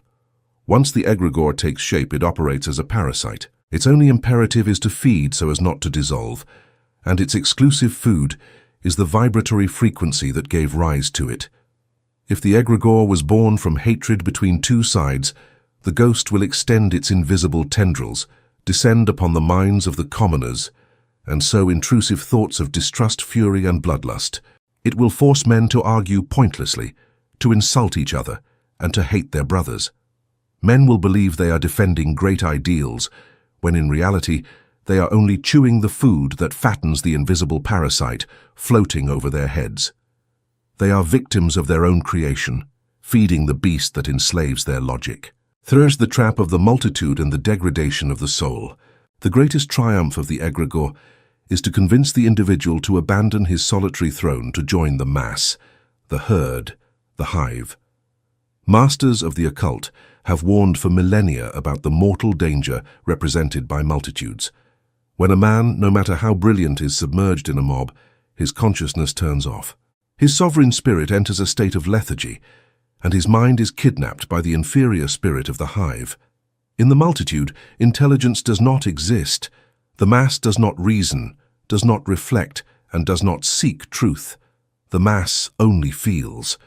Once the egregore takes shape, it operates as a parasite. Its only imperative is to feed so as not to dissolve, and its exclusive food is the vibratory frequency that gave rise to it. If the egregore was born from hatred between two sides, the ghost will extend its invisible tendrils, descend upon the minds of the commoners, and sow intrusive thoughts of distrust, fury, and bloodlust. It will force men to argue pointlessly, to insult each other, and to hate their brothers. Men will believe they are defending great ideals, when in reality they are only chewing the food that fattens the invisible parasite floating over their heads. They are victims of their own creation, feeding the beast that enslaves their logic. There's the trap of the multitude and the degradation of the soul. The greatest triumph of the egregore is to convince the individual to abandon his solitary throne to join the mass, the herd, the hive. Masters of the occult have warned for millennia about the mortal danger represented by multitudes. When a man, no matter how brilliant, is submerged in a mob, his consciousness turns off. His sovereign spirit enters a state of lethargy, and his mind is kidnapped by the inferior spirit of the hive. In the multitude, intelligence does not exist. The mass does not reason, does not reflect, and does not seek truth. The mass only feels,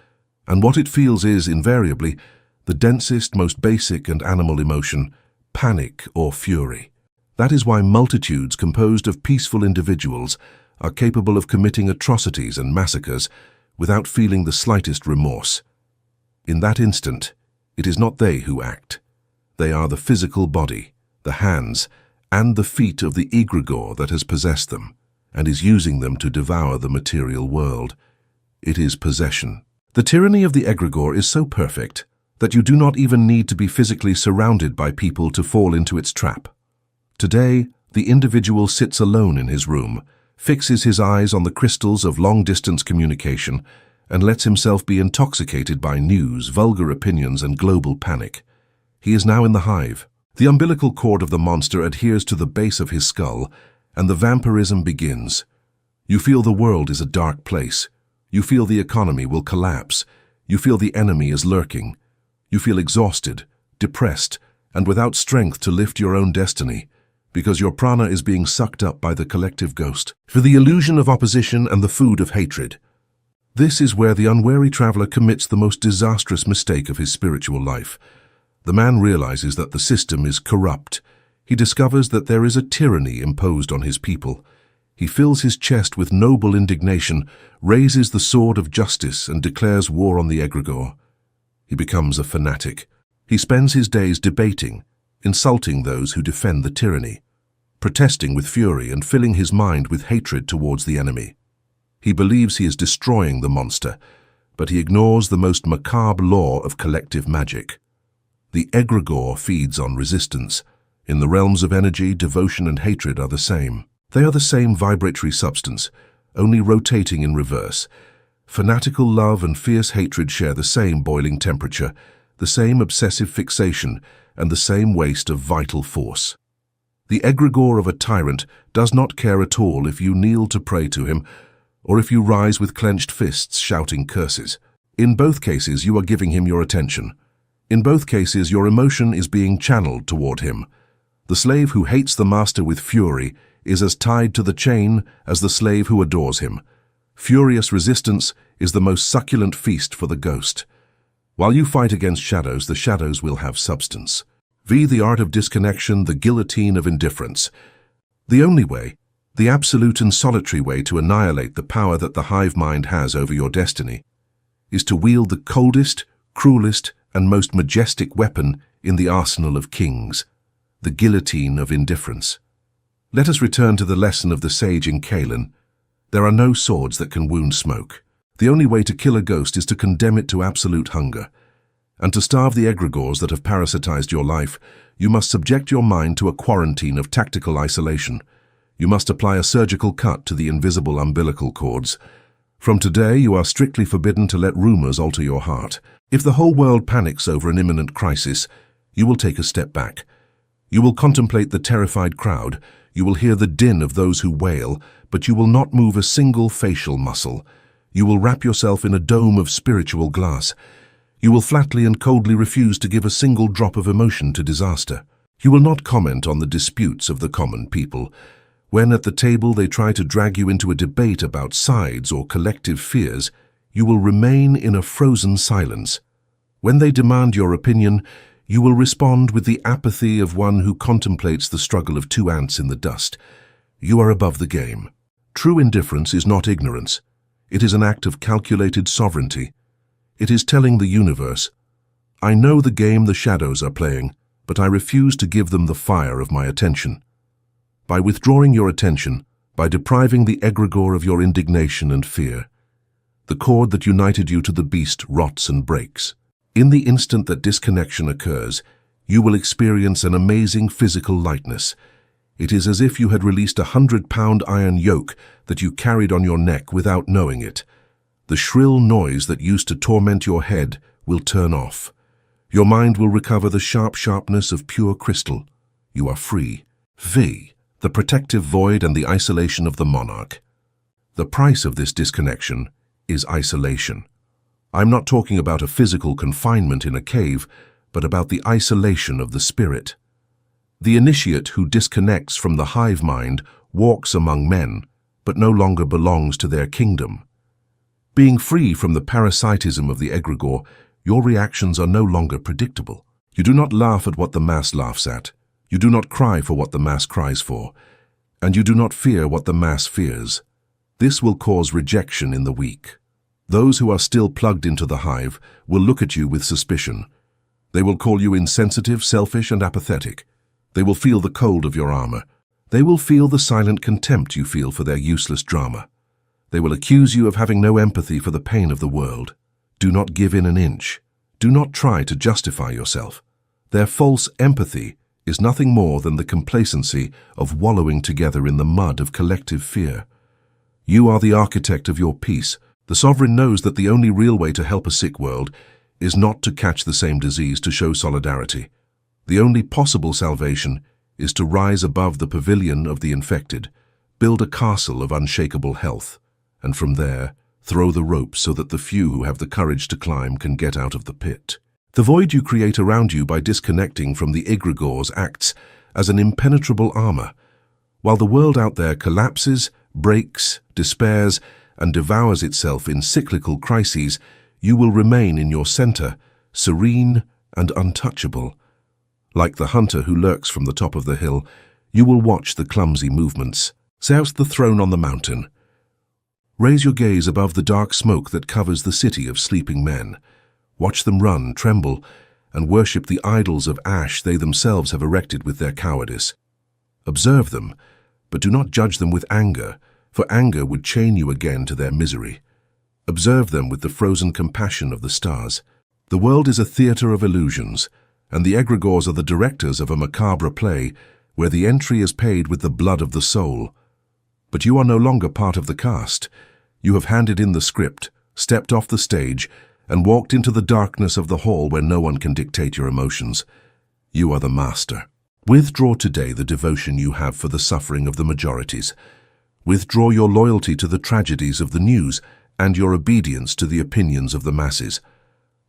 and what it feels is, invariably, the densest, most basic and animal emotion, panic or fury. That is why multitudes composed of peaceful individuals are capable of committing atrocities and massacres without feeling the slightest remorse. In that instant, it is not they who act. They are the physical body, the hands, and the feet of the egregore that has possessed them, and is using them to devour the material world. It is possession. The tyranny of the egregore is so perfect that you do not even need to be physically surrounded by people to fall into its trap. Today, the individual sits alone in his room, fixes his eyes on the crystals of long-distance communication, and lets himself be intoxicated by news, vulgar opinions, and global panic. He is now in the hive. The umbilical cord of the monster adheres to the base of his skull, and the vampirism begins. You feel the world is a dark place. You feel the economy will collapse. You feel the enemy is lurking. You feel exhausted, depressed, and without strength to lift your own destiny, because your prana is being sucked up by the collective ghost, for the illusion of opposition and the food of hatred. This is where the unwary traveler commits the most disastrous mistake of his spiritual life. The man realizes that the system is corrupt. He discovers that there is a tyranny imposed on his people. He fills his chest with noble indignation, raises the sword of justice, and declares war on the egregore. He becomes a fanatic. He spends his days debating, insulting those who defend the tyranny, protesting with fury and filling his mind with hatred towards the enemy. He believes he is destroying the monster, but he ignores the most macabre law of collective magic. The egregore feeds on resistance. In the realms of energy, devotion and hatred are the same. They are the same vibratory substance, only rotating in reverse. Fanatical love and fierce hatred share the same boiling temperature, the same obsessive fixation, and the same waste of vital force. The egregore of a tyrant does not care at all if you kneel to pray to him, or if you rise with clenched fists shouting curses. In both cases, you are giving him your attention. In both cases, your emotion is being channeled toward him. The slave who hates the master with fury is as tied to the chain as the slave who adores him. Furious resistance is the most succulent feast for the ghost. While you fight against shadows, the shadows will have substance. The art of disconnection, the guillotine of indifference. The only way, the absolute and solitary way to annihilate the power that the hive mind has over your destiny, is to wield the coldest, cruelest, and most majestic weapon in the arsenal of kings, the guillotine of indifference. Let us return to the lesson of the sage in Kalen. There are no swords that can wound smoke. The only way to kill a ghost is to condemn it to absolute hunger. And to starve the egregores that have parasitized your life, you must subject your mind to a quarantine of tactical isolation. You must apply a surgical cut to the invisible umbilical cords. From today, you are strictly forbidden to let rumors alter your heart. If the whole world panics over an imminent crisis, you will take a step back. You will contemplate the terrified crowd, you will hear the din of those who wail, but you will not move a single facial muscle. You will wrap yourself in a dome of spiritual glass. You will flatly and coldly refuse to give a single drop of emotion to disaster. You will not comment on the disputes of the common people. When at the table they try to drag you into a debate about sides or collective fears, you will remain in a frozen silence. When they demand your opinion, you will respond with the apathy of one who contemplates the struggle of two ants in the dust. You are above the game. True indifference is not ignorance. It is an act of calculated sovereignty. It is telling the universe, I know the game the shadows are playing, but I refuse to give them the fire of my attention. By withdrawing your attention, by depriving the egregore of your indignation and fear, the cord that united you to the beast rots and breaks. In the instant that disconnection occurs, you will experience an amazing physical lightness. It is as if you had released a 100-pound iron yoke that you carried on your neck without knowing it. The shrill noise that used to torment your head will turn off. Your mind will recover the sharpness of pure crystal. You are free. V. The protective void and the isolation of the monarch. The price of this disconnection is isolation. I'm not talking about a physical confinement in a cave, but about the isolation of the spirit. The initiate who disconnects from the hive mind walks among men, but no longer belongs to their kingdom. Being free from the parasitism of the egregore, your reactions are no longer predictable. You do not laugh at what the mass laughs at. You do not cry for what the mass cries for. And you do not fear what the mass fears. This will cause rejection in the weak. Those who are still plugged into the hive will look at you with suspicion. They will call you insensitive, selfish, and apathetic. They will feel the cold of your armor. They will feel the silent contempt you feel for their useless drama. They will accuse you of having no empathy for the pain of the world. Do not give in an inch. Do not try to justify yourself. Their false empathy is nothing more than the complacency of wallowing together in the mud of collective fear. You are the architect of your peace. The sovereign knows that the only real way to help a sick world is not to catch the same disease to show solidarity. The only possible salvation is to rise above the pavilion of the infected, build a castle of unshakable health, and from there, throw the rope so that the few who have the courage to climb can get out of the pit. The void you create around you by disconnecting from the egregores acts as an impenetrable armor. While the world out there collapses, breaks, despairs, and devours itself in cyclical crises, you will remain in your center, serene and untouchable. Like the hunter who lurks from the top of the hill, you will watch the clumsy movements. Souse the throne on the mountain. Raise your gaze above the dark smoke that covers the city of sleeping men. Watch them run, tremble, and worship the idols of ash they themselves have erected with their cowardice. Observe them, but do not judge them with anger, for anger would chain you again to their misery. Observe them with the frozen compassion of the stars. The world is a theater of illusions, and the egregores are the directors of a macabre play where the entry is paid with the blood of the soul. But you are no longer part of the cast. You have handed in the script, stepped off the stage, and walked into the darkness of the hall where no one can dictate your emotions. You are the master. Withdraw today the devotion you have for the suffering of the majorities. Withdraw your loyalty to the tragedies of the news and your obedience to the opinions of the masses.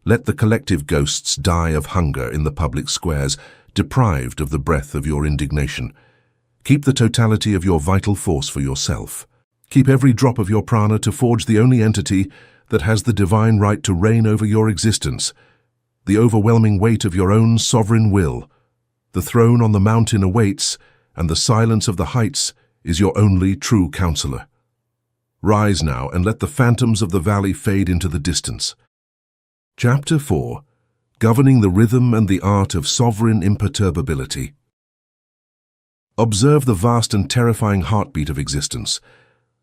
Let the collective ghosts die of hunger in the public squares, deprived of the breath of your indignation. Keep the totality of your vital force for yourself. Keep every drop of your prana to forge the only entity that has the divine right to reign over your existence, the overwhelming weight of your own sovereign will. The throne on the mountain awaits, and the silence of the heights is your only true counselor. Rise now and let the phantoms of the valley fade into the distance. Chapter 4. Governing the Rhythm and the Art of Sovereign Imperturbability. Observe the vast and terrifying heartbeat of existence.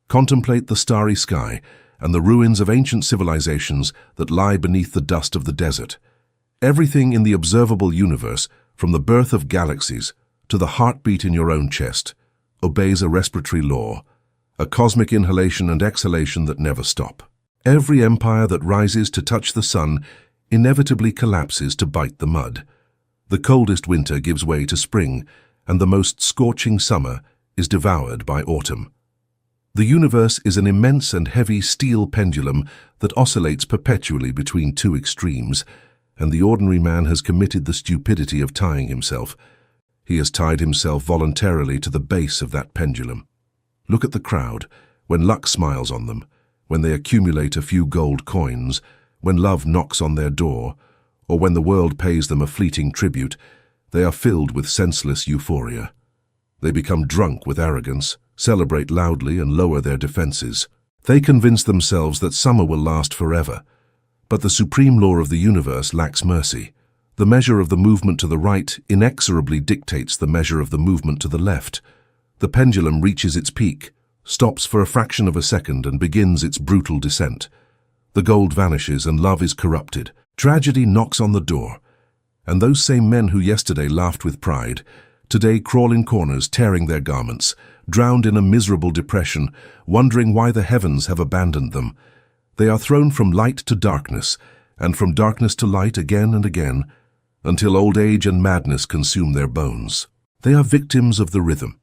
Contemplate the starry sky and the ruins of ancient civilizations that lie beneath the dust of the desert. Everything in the observable universe, from the birth of galaxies to the heartbeat in your own chest, obeys a respiratory law, a cosmic inhalation and exhalation that never stop. Every empire that rises to touch the sun inevitably collapses to bite the mud. The coldest winter gives way to spring, and the most scorching summer is devoured by autumn. The universe is an immense and heavy steel pendulum that oscillates perpetually between two extremes, and the ordinary man has committed the stupidity of tying himself. He has tied himself voluntarily to the base of that pendulum. Look at the crowd, when luck smiles on them, when they accumulate a few gold coins, when love knocks on their door, or when the world pays them a fleeting tribute. They are filled with senseless euphoria. They become drunk with arrogance, celebrate loudly and lower their defenses. They convince themselves that summer will last forever. But the supreme law of the universe lacks mercy. The measure of the movement to the right inexorably dictates the measure of the movement to the left. The pendulum reaches its peak, stops for a fraction of a second, and begins its brutal descent. The gold vanishes and love is corrupted. Tragedy knocks on the door, and those same men who yesterday laughed with pride, today crawl in corners tearing their garments, drowned in a miserable depression, wondering why the heavens have abandoned them. They are thrown from light to darkness, and from darkness to light again and again, until old age and madness consume their bones. They are victims of the rhythm.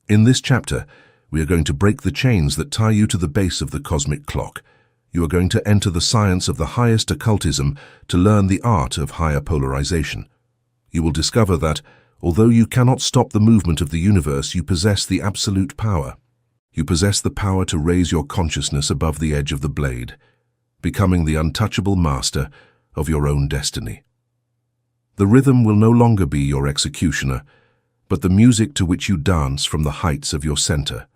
In this chapter, we are going to break the chains that tie you to the base of the cosmic clock. You are going to enter the science of the highest occultism to learn the art of higher polarization. You will discover that, although you cannot stop the movement of the universe, you possess the absolute power. You possess the power to raise your consciousness above the edge of the blade, becoming the untouchable master of your own destiny. The rhythm will no longer be your executioner, but the music to which you dance from the heights of your center.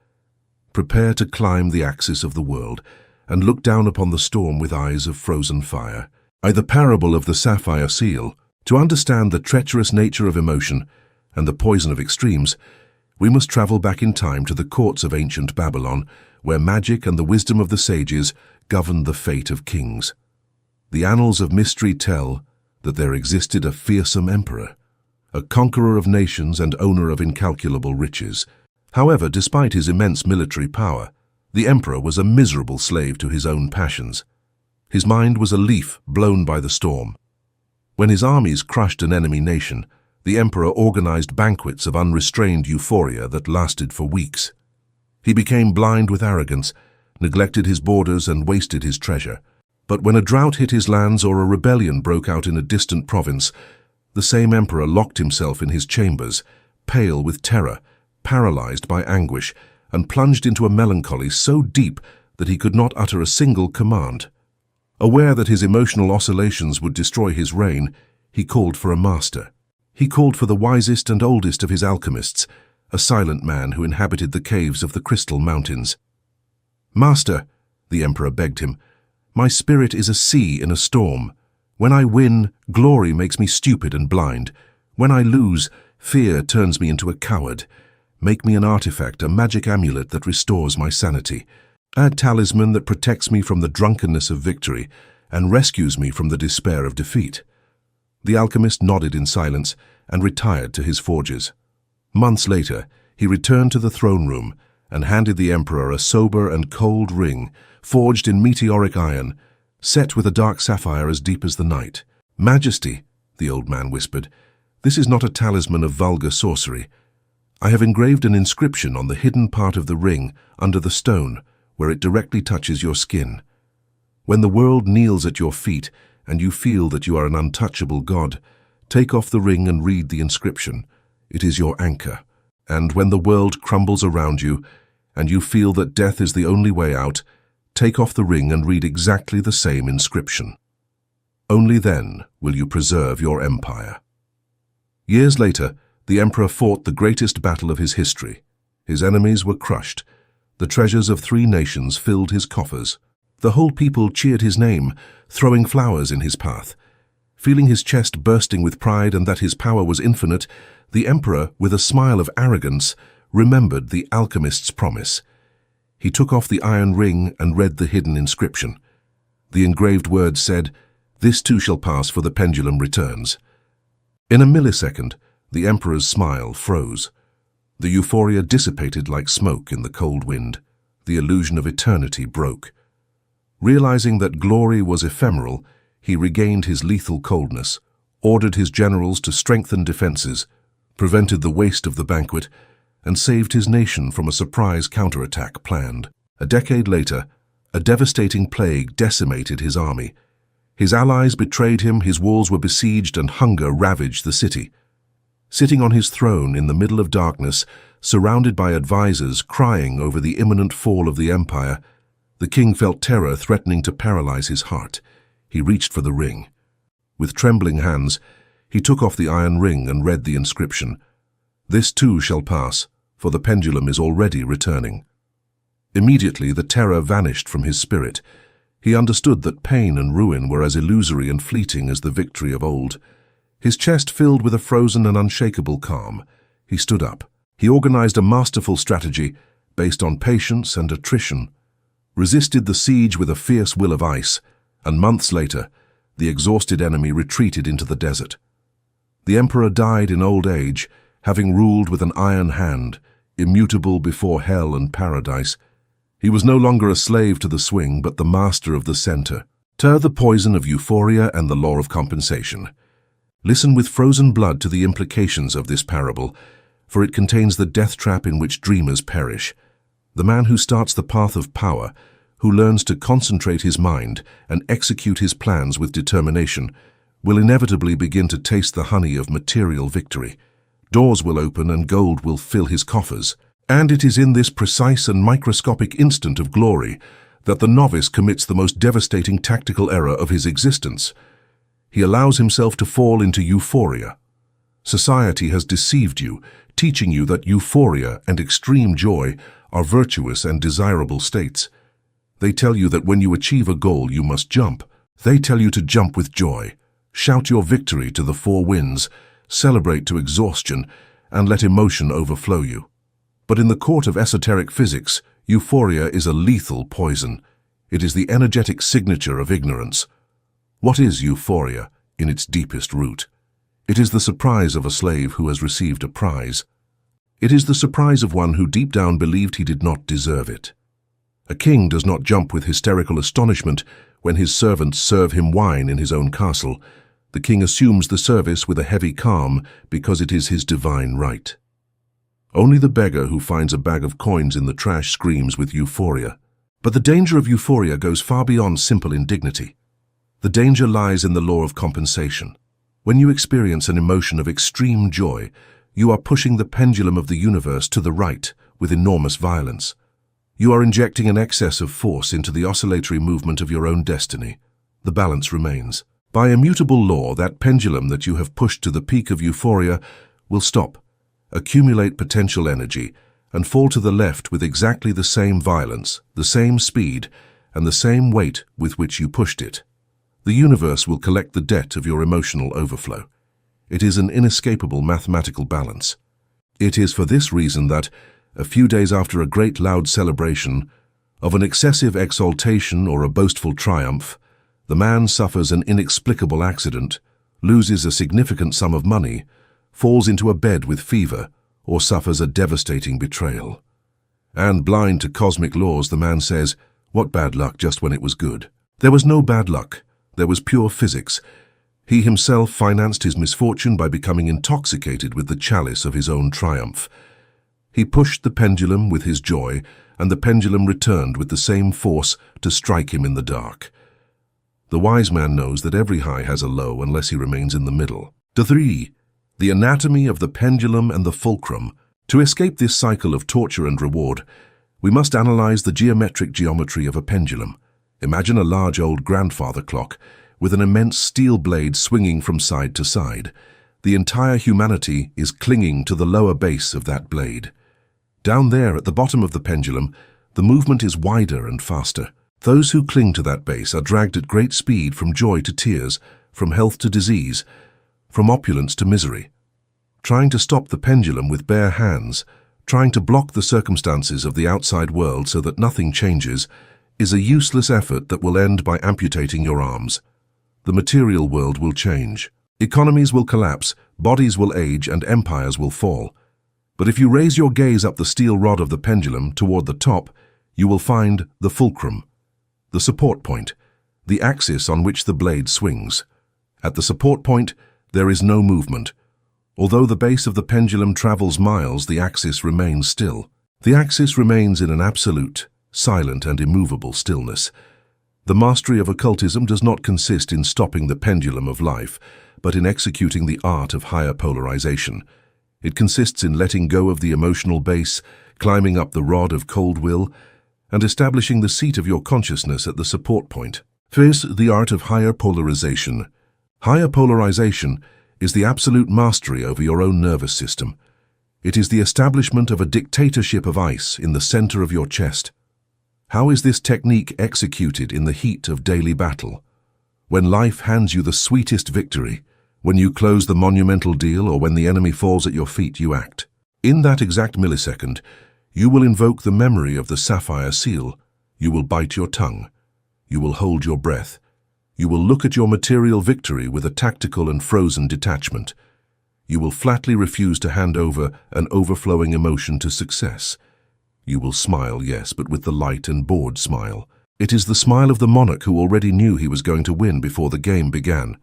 Prepare to climb the axis of the world, and look down upon the storm with eyes of frozen fire. The parable of the sapphire seal. To understand the treacherous nature of emotion and the poison of extremes, we must travel back in time to the courts of ancient Babylon, where magic and the wisdom of the sages governed the fate of kings. The annals of mystery tell that there existed a fearsome emperor, a conqueror of nations and owner of incalculable riches. However, despite his immense military power, the emperor was a miserable slave to his own passions. His mind was a leaf blown by the storm. When his armies crushed an enemy nation, the emperor organized banquets of unrestrained euphoria that lasted for weeks. He became blind with arrogance, neglected his borders, and wasted his treasure. But when a drought hit his lands or a rebellion broke out in a distant province, the same emperor locked himself in his chambers, pale with terror, paralyzed by anguish, and plunged into a melancholy so deep that he could not utter a single command. Aware that his emotional oscillations would destroy his reign, he called for a master. He called for the wisest and oldest of his alchemists, a silent man who inhabited the caves of the Crystal Mountains. "Master," the emperor begged him, "my spirit is a sea in a storm. When I win, glory makes me stupid and blind. When I lose, fear turns me into a coward. Make me an artifact, a magic amulet that restores my sanity. A talisman that protects me from the drunkenness of victory and rescues me from the despair of defeat." The alchemist nodded in silence and retired to his forges. Months later, he returned to the throne room and handed the emperor a sober and cold ring, forged in meteoric iron, set with a dark sapphire as deep as the night. "Majesty," the old man whispered, "this is not a talisman of vulgar sorcery. I have engraved an inscription on the hidden part of the ring under the stone, where it directly touches your skin. When the world kneels at your feet and you feel that you are an untouchable god, take off the ring and read the inscription. It is your anchor. And when the world crumbles around you and you feel that death is the only way out, take off the ring and read exactly the same inscription. Only then will you preserve your empire." Years later, the emperor fought the greatest battle of his history. His enemies were crushed. The treasures of 3 nations filled his coffers. The whole people cheered his name, throwing flowers in his path. Feeling his chest bursting with pride and that his power was infinite, the emperor, with a smile of arrogance, remembered the alchemist's promise. He took off the iron ring and read the hidden inscription. The engraved words said, "This too shall pass, for the pendulum returns." In a millisecond, the emperor's smile froze. The euphoria dissipated like smoke in the cold wind. The illusion of eternity broke. Realizing that glory was ephemeral, he regained his lethal coldness. ordered his generals to strengthen defenses, prevented the waste of the banquet, and saved his nation from a surprise counterattack planned. A decade later, a devastating plague decimated his army. His allies betrayed him, his walls were besieged, and hunger ravaged the city. Sitting on his throne in the middle of darkness, surrounded by advisors crying over the imminent fall of the empire, the king felt terror threatening to paralyze his heart. He reached for the ring. With trembling hands, he took off the iron ring and read the inscription, "This too shall pass, for the pendulum is already returning." Immediately the terror vanished from his spirit. He understood that pain and ruin were as illusory and fleeting as the victory of old. His chest filled with a frozen and unshakable calm. He stood up. He organized a masterful strategy based on patience and attrition, resisted the siege with a fierce will of ice, and months later, the exhausted enemy retreated into the desert. The emperor died in old age, having ruled with an iron hand, immutable before hell and paradise. He was no longer a slave to the swing, but the master of the center. Stir the poison of euphoria and the law of compensation. Listen with frozen blood to the implications of this parable, for it contains the death trap in which dreamers perish. The man who starts the path of power, who learns to concentrate his mind and execute his plans with determination, will inevitably begin to taste the honey of material victory. Doors will open and gold will fill his coffers. And it is in this precise and microscopic instant of glory that the novice commits the most devastating tactical error of his existence. He allows himself to fall into euphoria. Society has deceived you, teaching you that euphoria and extreme joy are virtuous and desirable states. They tell you that when you achieve a goal, you must jump. They tell you to jump with joy. Shout your victory to the four winds, celebrate to exhaustion, and let emotion overflow you. But in the court of esoteric physics, euphoria is a lethal poison. It is the energetic signature of ignorance. What is euphoria in its deepest root? It is the surprise of a slave who has received a prize. It is the surprise of one who deep down believed he did not deserve it. A king does not jump with hysterical astonishment when his servants serve him wine in his own castle. The king assumes the service with a heavy calm because it is his divine right. Only the beggar who finds a bag of coins in the trash screams with euphoria. But the danger of euphoria goes far beyond simple indignity. The danger lies in the law of compensation. When you experience an emotion of extreme joy, you are pushing the pendulum of the universe to the right with enormous violence. You are injecting an excess of force into the oscillatory movement of your own destiny. The balance remains. By immutable law, that pendulum that you have pushed to the peak of euphoria will stop, accumulate potential energy, and fall to the left with exactly the same violence, the same speed, and the same weight with which you pushed it. The universe will collect the debt of your emotional overflow. It is an inescapable mathematical balance. It is for this reason that, a few days after a great loud celebration, of an excessive exaltation or a boastful triumph, the man suffers an inexplicable accident, loses a significant sum of money, falls into a bed with fever, or suffers a devastating betrayal. And blind to cosmic laws, the man says, "What bad luck just when it was good." There was no bad luck. There was pure physics. He himself financed his misfortune by becoming intoxicated with the chalice of his own triumph. He pushed the pendulum with his joy, and the pendulum returned with the same force to strike him in the dark. The wise man knows that every high has a low unless he remains in the middle. 3. The anatomy of the pendulum and the fulcrum. To escape this cycle of torture and reward, we must analyze the geometric geometry of a pendulum. Imagine a large old grandfather clock with an immense steel blade swinging from side to side. The entire humanity is clinging to the lower base of that blade. Down there at the bottom of the pendulum, the movement is wider and faster. Those who cling to that base are dragged at great speed from joy to tears, from health to disease, from opulence to misery. Trying to stop the pendulum with bare hands, trying to block the circumstances of the outside world so that nothing changes, is a useless effort that will end by amputating your arms. The material world will change. Economies will collapse, bodies will age, and empires will fall. But if you raise your gaze up the steel rod of the pendulum toward the top, you will find the fulcrum, the support point, the axis on which the blade swings. At the support point, There is no movement. Although the base of the pendulum travels miles, the axis remains still. The axis remains in an absolute, silent and immovable stillness. The mastery of occultism does not consist in stopping the pendulum of life, but in executing the art of higher polarization. It consists in letting go of the emotional base, climbing up the rod of cold will, and establishing the seat of your consciousness at the support point. First, the art of higher polarization. Higher polarization is the absolute mastery over your own nervous system. It is the establishment of a dictatorship of ice in the center of your chest. How is this technique executed in the heat of daily battle? When life hands you the sweetest victory, when you close the monumental deal, or when the enemy falls at your feet, you act. In that exact millisecond, you will invoke the memory of the sapphire seal. You will bite your tongue. You will hold your breath. You will look at your material victory with a tactical and frozen detachment. You will flatly refuse to hand over an overflowing emotion to success. You will smile, yes, but with the light and bored smile. It is the smile of the monarch who already knew he was going to win before the game began.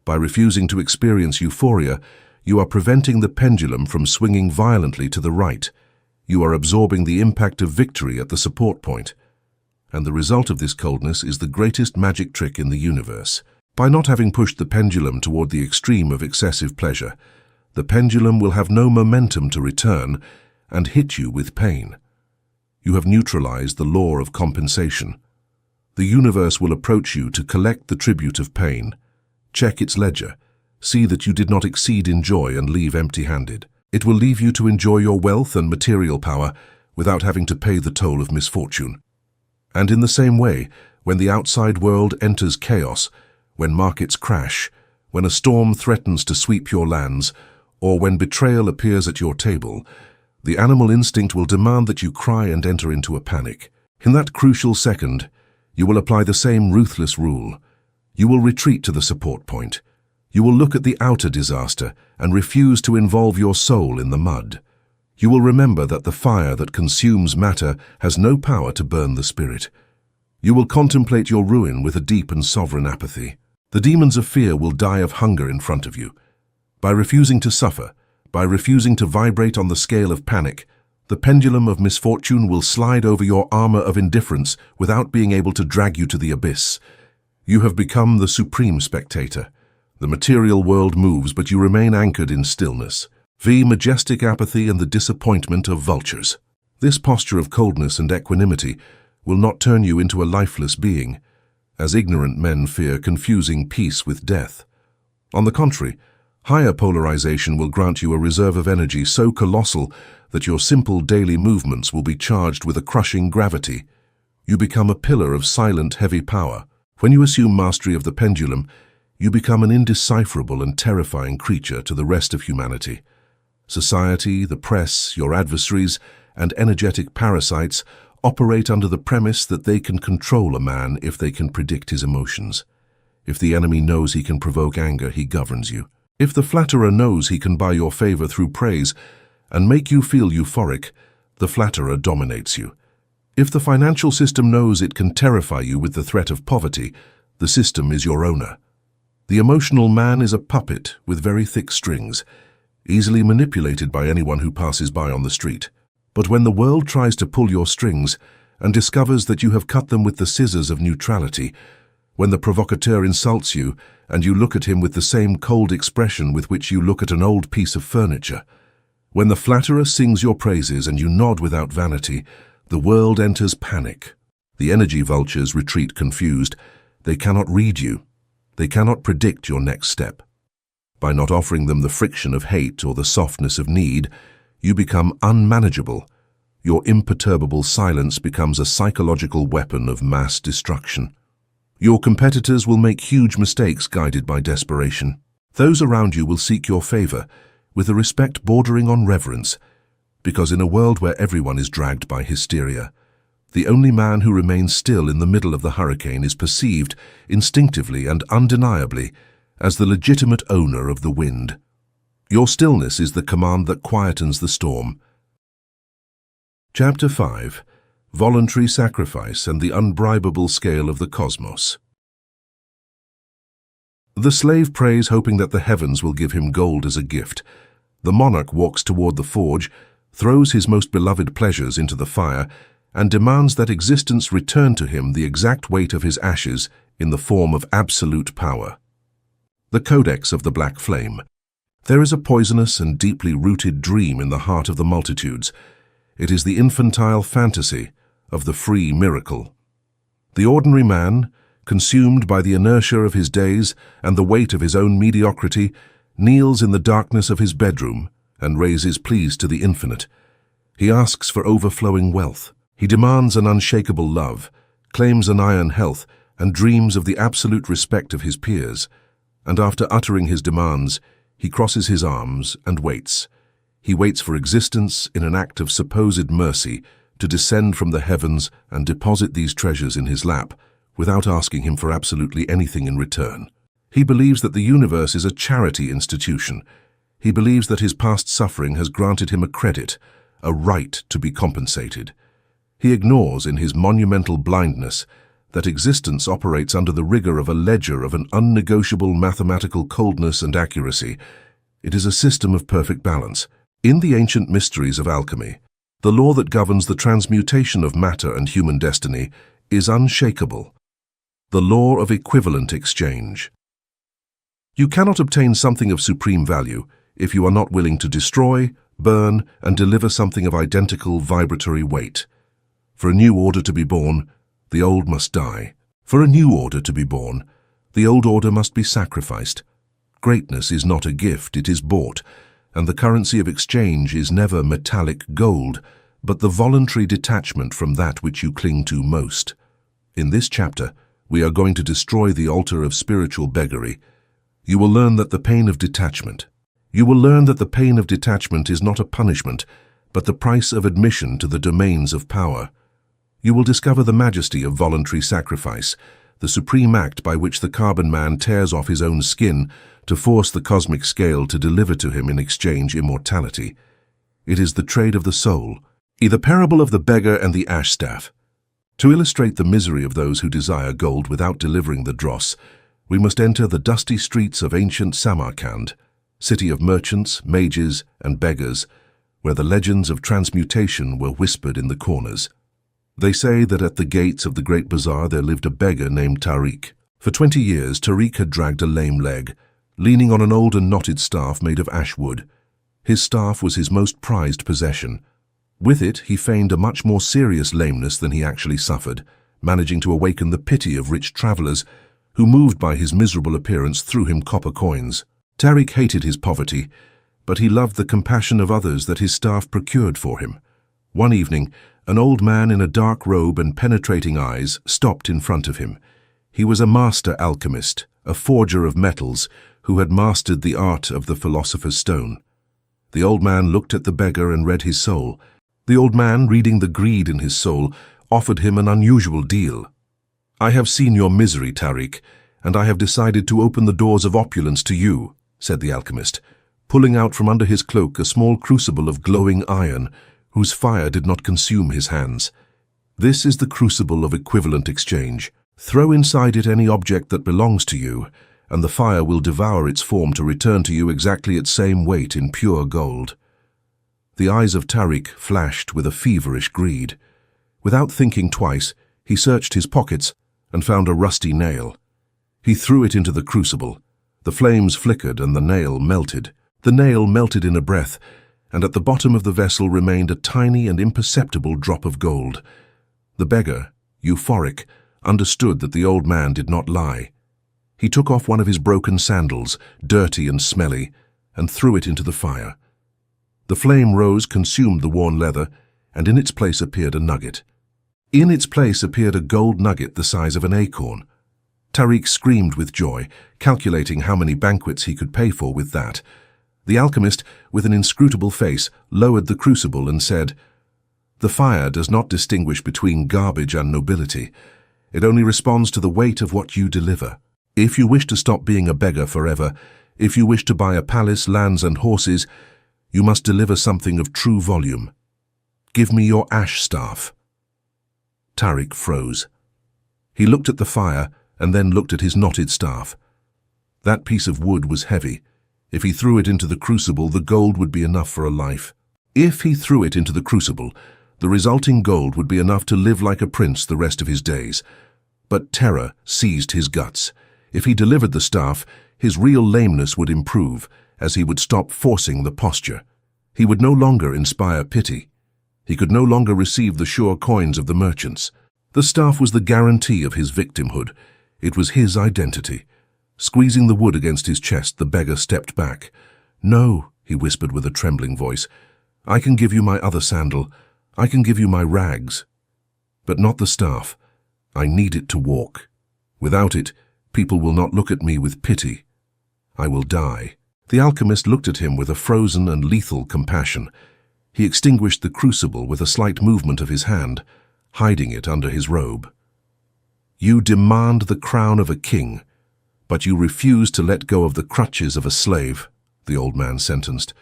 By refusing to experience euphoria, you are preventing the pendulum from swinging violently to the right. You are absorbing the impact of victory at the support point. And the result of this coldness is the greatest magic trick in the universe. By not having pushed the pendulum toward the extreme of excessive pleasure, the pendulum will have no momentum to return and hit you with pain. You have neutralized the law of compensation. The universe will approach you to collect the tribute of pain. Check its ledger. See that you did not exceed in joy and leave empty-handed. It will leave you to enjoy your wealth and material power without having to pay the toll of misfortune. And in the same way, when the outside world enters chaos, when markets crash, when a storm threatens to sweep your lands, or when betrayal appears at your table, the animal instinct will demand that you cry and enter into a panic. In that crucial second, you will apply the same ruthless rule. You will retreat to the support point. You will look at the outer disaster and refuse to involve your soul in the mud. You will remember that the fire that consumes matter has no power to burn the spirit. You will contemplate your ruin with a deep and sovereign apathy. The demons of fear will die of hunger in front of you. By refusing to suffer, by refusing to vibrate on the scale of panic, the pendulum of misfortune will slide over your armor of indifference without being able to drag you to the abyss. You have become the supreme spectator. The material world moves, but you remain anchored in stillness. Majestic apathy and the disappointment of vultures. This posture of coldness and equanimity will not turn you into a lifeless being, as ignorant men fear confusing peace with death. On the contrary, higher polarization will grant you a reserve of energy so colossal that your simple daily movements will be charged with a crushing gravity. You become a pillar of silent, heavy power. When you assume mastery of the pendulum, you become an indecipherable and terrifying creature to the rest of humanity. Society, the press, your adversaries, and energetic parasites operate under the premise that they can control a man if they can predict his emotions. If the enemy knows he can provoke anger, he governs you. If the flatterer knows he can buy your favor through praise and make you feel euphoric, the flatterer dominates you. If the financial system knows it can terrify you with the threat of poverty, the system is your owner. The emotional man is a puppet with very thick strings, easily manipulated by anyone who passes by on the street. But when the world tries to pull your strings and discovers that you have cut them with the scissors of neutrality, when the provocateur insults you and you look at him with the same cold expression with which you look at an old piece of furniture, when the flatterer sings your praises and you nod without vanity, the world enters panic. The energy vultures retreat confused. They cannot read you. They cannot predict your next step. By not offering them the friction of hate or the softness of need, you become unmanageable. Your imperturbable silence becomes a psychological weapon of mass destruction. Your competitors will make huge mistakes guided by desperation. Those around you will seek your favor with a respect bordering on reverence, because in a world where everyone is dragged by hysteria, the only man who remains still in the middle of the hurricane is perceived, instinctively and undeniably, as the legitimate owner of the wind. Your stillness is the command that quietens the storm. Chapter 5. Voluntary Sacrifice and the Unbribable Scale of the Cosmos. The slave prays, hoping that the heavens will give him gold as a gift. The monarch walks toward the forge, throws his most beloved pleasures into the fire, and demands that existence return to him the exact weight of his ashes in the form of absolute power. The Codex of the Black Flame. There is a poisonous and deeply rooted dream in the heart of the multitudes. It is the infantile fantasy of the free miracle. The ordinary man, consumed by the inertia of his days and the weight of his own mediocrity, kneels in the darkness of his bedroom and raises pleas to the infinite. He asks for overflowing wealth. He demands an unshakable love, claims an iron health, and dreams of the absolute respect of his peers. And after uttering his demands, he crosses his arms and waits. He waits for existence in an act of supposed mercy to descend from the heavens and deposit these treasures in his lap, without asking him for absolutely anything in return. He believes that the universe is a charity institution. He believes that his past suffering has granted him a credit, a right to be compensated. He ignores in his monumental blindness that existence operates under the rigor of a ledger of an unnegotiable mathematical coldness and accuracy. It is a system of perfect balance. In the ancient mysteries of alchemy, the law that governs the transmutation of matter and human destiny is unshakable. The law of equivalent exchange. You cannot obtain something of supreme value if you are not willing to destroy, burn, and deliver something of identical vibratory weight. For a new order to be born, the old must die. For a new order to be born, the old order must be sacrificed. Greatness is not a gift, it is bought, and the currency of exchange is never metallic gold, but the voluntary detachment from that which you cling to most. In this chapter, we are going to destroy the altar of spiritual beggary. You will learn that the pain of detachment. You will learn that the pain of detachment is not a punishment, but the price of admission to the domains of power. You will discover the majesty of voluntary sacrifice, the supreme act by which the carbon man tears off his own skin to force the cosmic scale to deliver to him in exchange immortality. It is the trade of the soul, the parable of the beggar and the ash staff. To illustrate the misery of those who desire gold without delivering the dross, we must enter the dusty streets of ancient Samarkand, city of merchants, mages, and beggars, where the legends of transmutation were whispered in the corners. They say that at the gates of the great bazaar there lived a beggar named Tariq. For 20 years, Tariq had dragged a lame leg, leaning on an old and knotted staff made of ash wood. His staff was his most prized possession. With it, he feigned a much more serious lameness than he actually suffered, managing to awaken the pity of rich travelers who, moved by his miserable appearance, threw him copper coins. Tariq hated his poverty, but he loved the compassion of others that his staff procured for him. One evening, an old man in a dark robe and penetrating eyes stopped in front of him. He was a master alchemist, a forger of metals, who had mastered the art of the philosopher's stone. The old man looked at the beggar and read his soul. The old man, reading the greed in his soul, offered him an unusual deal. "I have seen your misery, Tariq, and I have decided to open the doors of opulence to you," said the alchemist, pulling out from under his cloak a small crucible of glowing iron, whose fire did not consume his hands. "This is the crucible of equivalent exchange. Throw inside it any object that belongs to you, and the fire will devour its form to return to you exactly its same weight in pure gold." The eyes of Tariq flashed with a feverish greed. Without thinking twice, he searched his pockets and found a rusty nail. He threw it into the crucible. The flames flickered and the nail melted. The nail melted in a breath, and at the bottom of the vessel remained a tiny and imperceptible drop of gold. The beggar, euphoric, understood that the old man did not lie. He took off one of his broken sandals, dirty and smelly, and threw it into the fire. The flame rose, consumed the worn leather, and in its place appeared a nugget. In its place appeared a gold nugget the size of an acorn. Tariq screamed with joy, calculating how many banquets he could pay for with that. The alchemist, with an inscrutable face, lowered the crucible and said, "The fire does not distinguish between garbage and nobility. It only responds to the weight of what you deliver. If you wish to stop being a beggar forever, if you wish to buy a palace, lands, and horses, you must deliver something of true volume. Give me your ash staff." Tariq froze. He looked at the fire and then looked at his knotted staff. That piece of wood was heavy. If he threw it into the crucible, the gold would be enough for a life. If he threw it into the crucible, the resulting gold would be enough to live like a prince the rest of his days. But terror seized his guts. If he delivered the staff, his real lameness would improve, as he would stop forcing the posture. He would no longer inspire pity. He could no longer receive the sure coins of the merchants. The staff was the guarantee of his victimhood. It was his identity. Squeezing the wood against his chest, the beggar stepped back. "No," he whispered with a trembling voice. "I can give you my other sandal. I can give you my rags. But not the staff. I need it to walk. Without it, people will not look at me with pity. I will die." The alchemist looked at him with a frozen and lethal compassion. He extinguished the crucible with a slight movement of his hand, hiding it under his robe. "You demand the crown of a king, but you refuse to let go of the crutches of a slave," the old man sentenced.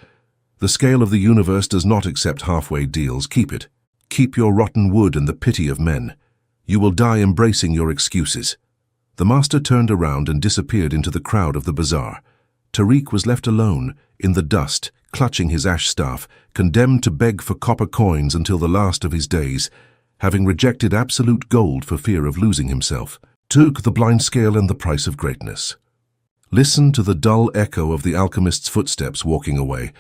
"The scale of the universe does not accept halfway deals. Keep it. Keep your rotten wood and the pity of men. You will die embracing your excuses." The master turned around and disappeared into the crowd of the bazaar. Tariq was left alone, in the dust, clutching his ash staff, condemned to beg for copper coins until the last of his days, having rejected absolute gold for fear of losing himself. Took the blind scale and the price of greatness. Listen to the dull echo of the alchemist's footsteps walking away,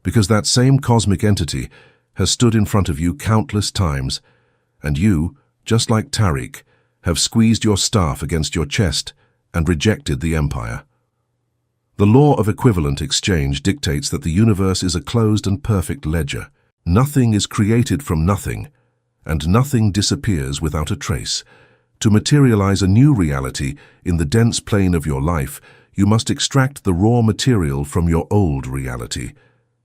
because that same cosmic entity has stood in front of you countless times, and you, just like Tariq, have squeezed your staff against your chest and rejected the empire. The law of equivalent exchange dictates that the universe is a closed and perfect ledger. Nothing is created from nothing, and nothing disappears without a trace. To materialize a new reality in the dense plane of your life, you must extract the raw material from your old reality.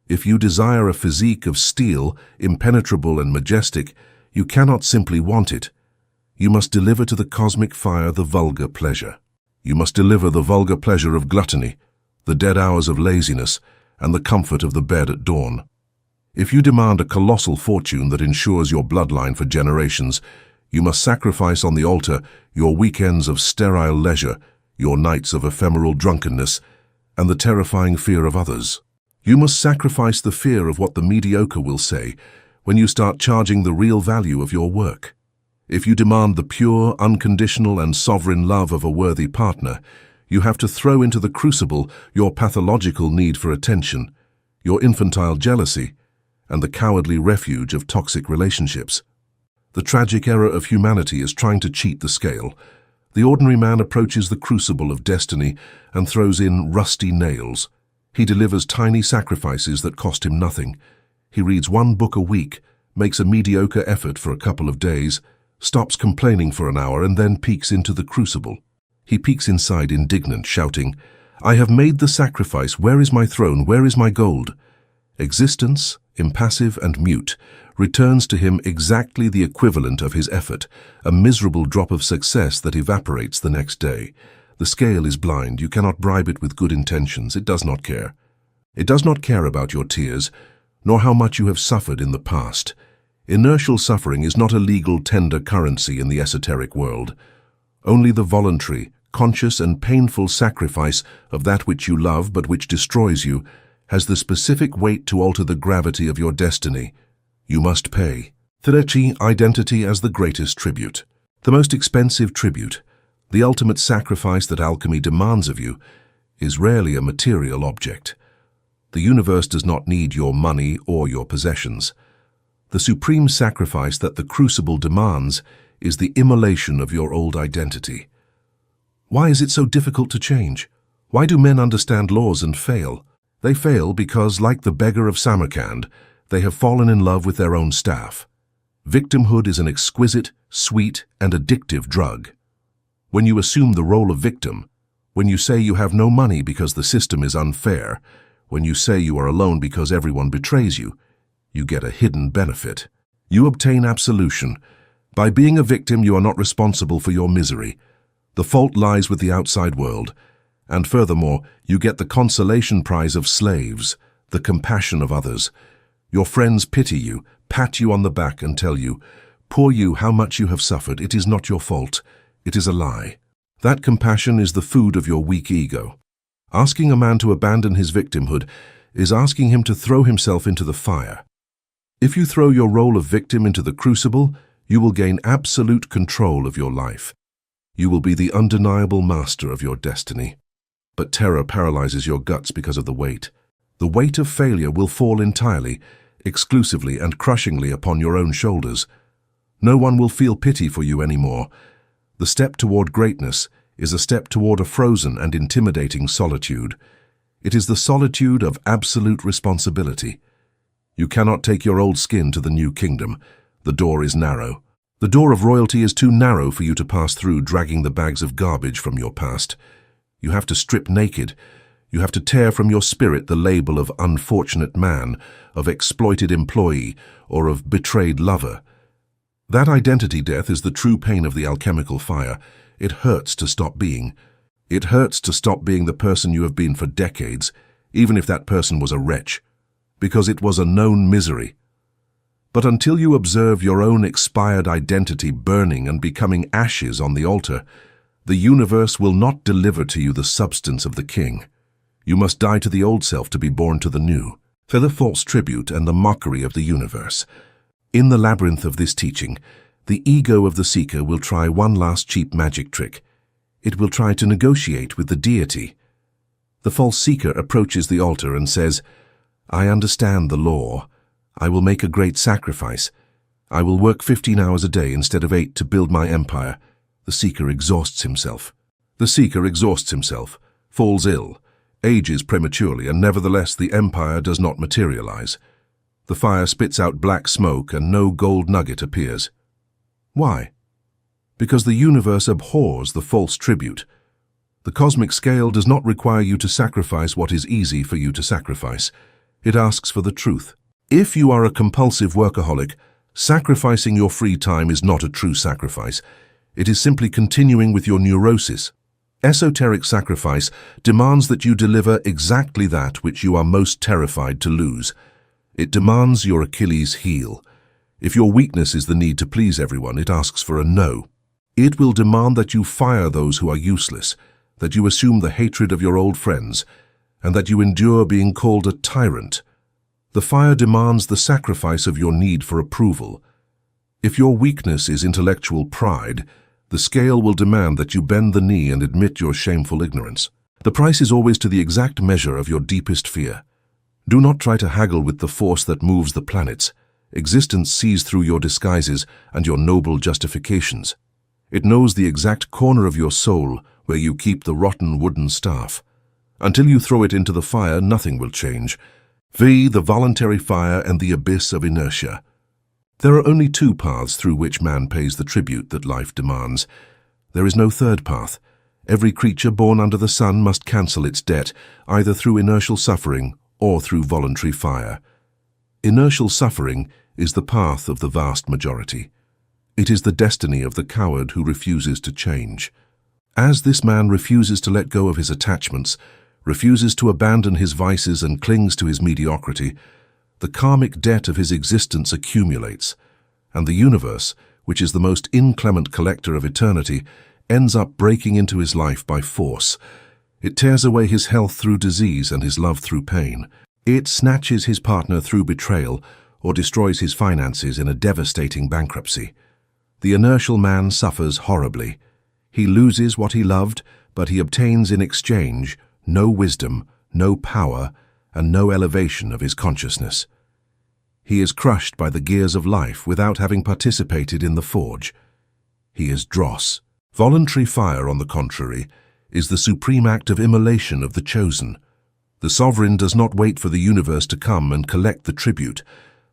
If you desire a physique of steel, impenetrable and majestic, you cannot simply want it. You must deliver to the cosmic fire the vulgar pleasure. You must deliver the vulgar pleasure of gluttony, the dead hours of laziness, and the comfort of the bed at dawn. If you demand a colossal fortune that ensures your bloodline for generations, you must sacrifice on the altar your weekends of sterile leisure, your nights of ephemeral drunkenness, and the terrifying fear of others. You must sacrifice the fear of what the mediocre will say when you start charging the real value of your work. If you demand the pure, unconditional, and sovereign love of a worthy partner, you have to throw into the crucible your pathological need for attention, your infantile jealousy, and the cowardly refuge of toxic relationships. The tragic error of humanity is trying to cheat the scale. The ordinary man approaches the crucible of destiny and throws in rusty nails. He delivers tiny sacrifices that cost him nothing. He reads one book a week, makes a mediocre effort for a couple of days, stops complaining for an hour, and then peeks into the crucible. He peeks inside indignant, shouting, "I have made the sacrifice. Where is my throne? Where is my gold?" Existence, impassive and mute, returns to him exactly the equivalent of his effort, a miserable drop of success that evaporates the next day. The scale is blind. You cannot bribe it with good intentions. It does not care. It does not care about your tears, nor how much you have suffered in the past. Inertial suffering is not a legal tender currency in the esoteric world. Only the voluntary, conscious and painful sacrifice of that which you love but which destroys you has the specific weight to alter the gravity of your destiny. You must pay. Thirty, identity as the greatest tribute. The most expensive tribute, the ultimate sacrifice that alchemy demands of you, is rarely a material object. The universe does not need your money or your possessions. The supreme sacrifice that the crucible demands is the immolation of your old identity. Why is it so difficult to change? Why do men understand laws and fail? They fail because, like the beggar of Samarkand, they have fallen in love with their own staff. Victimhood is an exquisite, sweet, and addictive drug. When you assume the role of victim, when you say you have no money because the system is unfair, when you say you are alone because everyone betrays you, you get a hidden benefit. You obtain absolution. By being a victim, you are not responsible for your misery. The fault lies with the outside world. And furthermore, you get the consolation prize of slaves, the compassion of others. Your friends pity you, pat you on the back and tell you, "Poor you, how much you have suffered. It is not your fault. It is a lie." That compassion is the food of your weak ego. Asking a man to abandon his victimhood is asking him to throw himself into the fire. If you throw your role of victim into the crucible, you will gain absolute control of your life. You will be the undeniable master of your destiny. But terror paralyzes your guts because of the weight. The weight of failure will fall entirely, exclusively and crushingly upon your own shoulders. No one will feel pity for you anymore. The step toward greatness is a step toward a frozen and intimidating solitude. It is the solitude of absolute responsibility. You cannot take your old skin to the new kingdom. The door is narrow. The door of royalty is too narrow for you to pass through, dragging the bags of garbage from your past. You have to strip naked. You have to tear from your spirit the label of unfortunate man, of exploited employee, or of betrayed lover. That identity death is the true pain of the alchemical fire. It hurts to stop being. It hurts to stop being the person you have been for decades, even if that person was a wretch, because it was a known misery. But until you observe your own expired identity burning and becoming ashes on the altar, the universe will not deliver to you the substance of the king. You must die to the old self to be born to the new, for the false tribute and the mockery of the universe. In the labyrinth of this teaching, the ego of the seeker will try one last cheap magic trick. It will try to negotiate with the deity. The false seeker approaches the altar and says, "I understand the law. I will make a great sacrifice. I will work 15 hours a day instead of 8 to build my empire." The seeker exhausts himself. The seeker exhausts himself, falls ill, ages prematurely, and nevertheless the empire does not materialize. The fire spits out black smoke and no gold nugget appears. Why? Because the universe abhors the false tribute. The cosmic scale does not require you to sacrifice what is easy for you to sacrifice. It asks for the truth. If you are a compulsive workaholic, sacrificing your free time is not a true sacrifice. It is simply continuing with your neurosis. Esoteric sacrifice demands that you deliver exactly that which you are most terrified to lose. It demands your Achilles heel. If your weakness is the need to please everyone, it asks for a no. It will demand that you fire those who are useless, that you assume the hatred of your old friends, and that you endure being called a tyrant. The fire demands the sacrifice of your need for approval. If your weakness is intellectual pride, the scale will demand that you bend the knee and admit your shameful ignorance. The price is always to the exact measure of your deepest fear. Do not try to haggle with the force that moves the planets. Existence sees through your disguises and your noble justifications. It knows the exact corner of your soul where you keep the rotten wooden staff. Until you throw it into the fire, nothing will change. The voluntary fire and the abyss of inertia. There are only two paths through which man pays the tribute that life demands. There is no third path. Every creature born under the sun must cancel its debt, either through inertial suffering or through voluntary fire. Inertial suffering is the path of the vast majority. It is the destiny of the coward who refuses to change. As this man refuses to let go of his attachments, refuses to abandon his vices and clings to his mediocrity, the karmic debt of his existence accumulates, and the universe, which is the most inclement collector of eternity, ends up breaking into his life by force. It tears away his health through disease and his love through pain. It snatches his partner through betrayal or destroys his finances in a devastating bankruptcy. The inertial man suffers horribly. He loses what he loved, but he obtains in exchange no wisdom, no power, and no elevation of his consciousness. He is crushed by the gears of life without having participated in the forge. He is dross. Voluntary fire, on the contrary, is the supreme act of immolation of the chosen. The sovereign does not wait for the universe to come and collect the tribute.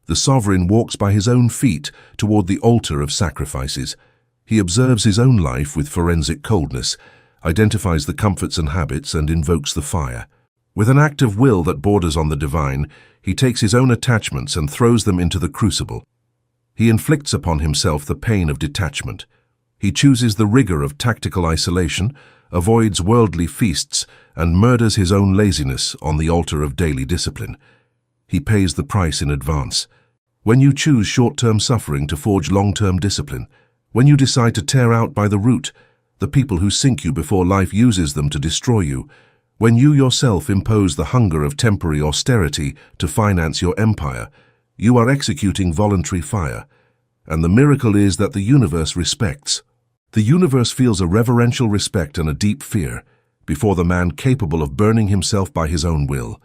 The sovereign walks by his own feet toward the altar of sacrifices. He observes his own life with forensic coldness, identifies the comforts and habits, and invokes the fire. With an act of will that borders on the divine, he takes his own attachments and throws them into the crucible. He inflicts upon himself the pain of detachment. He chooses the rigor of tactical isolation, avoids worldly feasts, and murders his own laziness on the altar of daily discipline. He pays the price in advance. When you choose short-term suffering to forge long-term discipline, when you decide to tear out by the root the people who sink you before life uses them to destroy you, When you yourself impose the hunger of temporary austerity to finance your empire, you are executing voluntary fire, and the miracle is that the universe respects. The universe feels a reverential respect and a deep fear before the man capable of burning himself by his own will.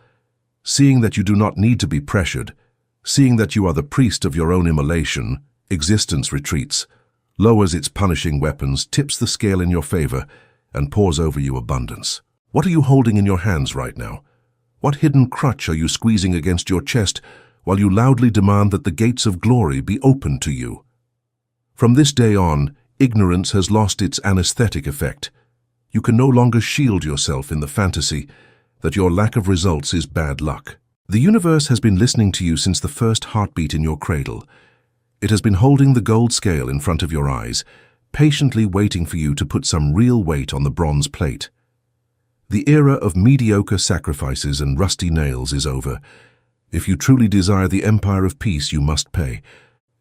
Seeing that you do not need to be pressured, seeing that you are the priest of your own immolation, existence retreats, lowers its punishing weapons, tips the scale in your favor, and pours over you abundance. What are you holding in your hands right now? What hidden crutch are you squeezing against your chest while you loudly demand that the gates of glory be opened to you? From this day on, ignorance has lost its anesthetic effect. You can no longer shield yourself in the fantasy that your lack of results is bad luck. The universe has been listening to you since the first heartbeat in your cradle. It has been holding the gold scale in front of your eyes, patiently waiting for you to put some real weight on the bronze plate. The era of mediocre sacrifices and rusty nails is over. If you truly desire the empire of peace, you must pay.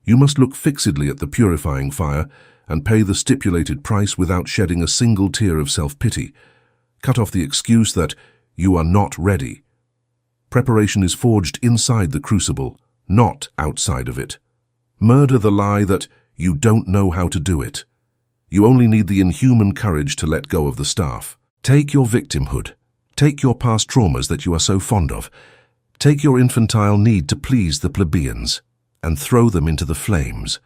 You must look fixedly at the purifying fire and pay the stipulated price without shedding a single tear of self-pity. Cut off the excuse that you are not ready. Preparation is forged inside the crucible, not outside of it. Murder the lie that you don't know how to do it. You only need the inhuman courage to let go of the staff. Take your victimhood. Take your past traumas that you are so fond of. Take your infantile need to please the plebeians and throw them into the flames.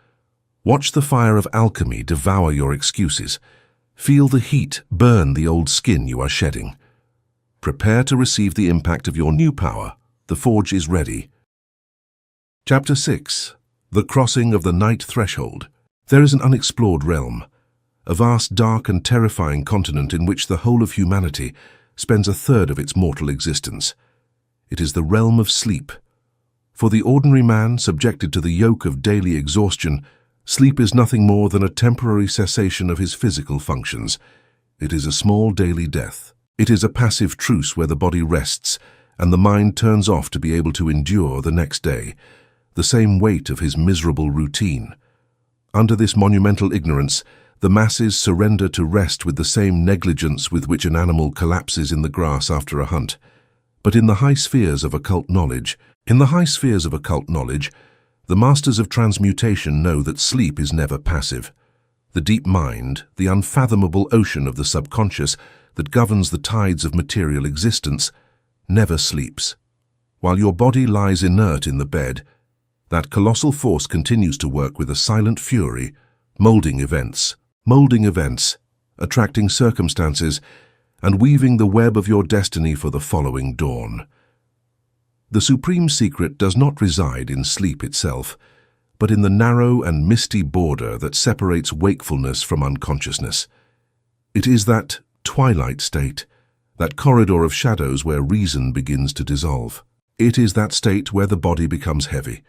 Watch the fire of alchemy devour your excuses. Feel the heat burn the old skin you are shedding. Prepare to receive the impact of your new power. The forge is ready. Chapter 6. The Crossing of the Night Threshold. There is an unexplored realm, a vast, dark and terrifying continent in which the whole of humanity spends a third of its mortal existence. It is the realm of sleep. For the ordinary man subjected to the yoke of daily exhaustion, sleep is nothing more than a temporary cessation of his physical functions. It is a small daily death. It is a passive truce where the body rests and the mind turns off to be able to endure the next day, the same weight of his miserable routine. Under this monumental ignorance, the masses surrender to rest with the same negligence with which an animal collapses in the grass after a hunt. But in the high spheres of occult knowledge, the masters of transmutation know that sleep is never passive. The deep mind, the unfathomable ocean of the subconscious that governs the tides of material existence, never sleeps. While your body lies inert in the bed, that colossal force continues to work with a silent fury, molding events, attracting circumstances, and weaving the web of your destiny for the following dawn. The supreme secret does not reside in sleep itself, but in the narrow and misty border that separates wakefulness from unconsciousness. It is that twilight state, that corridor of shadows where reason begins to dissolve. It is that state where the body becomes heavy.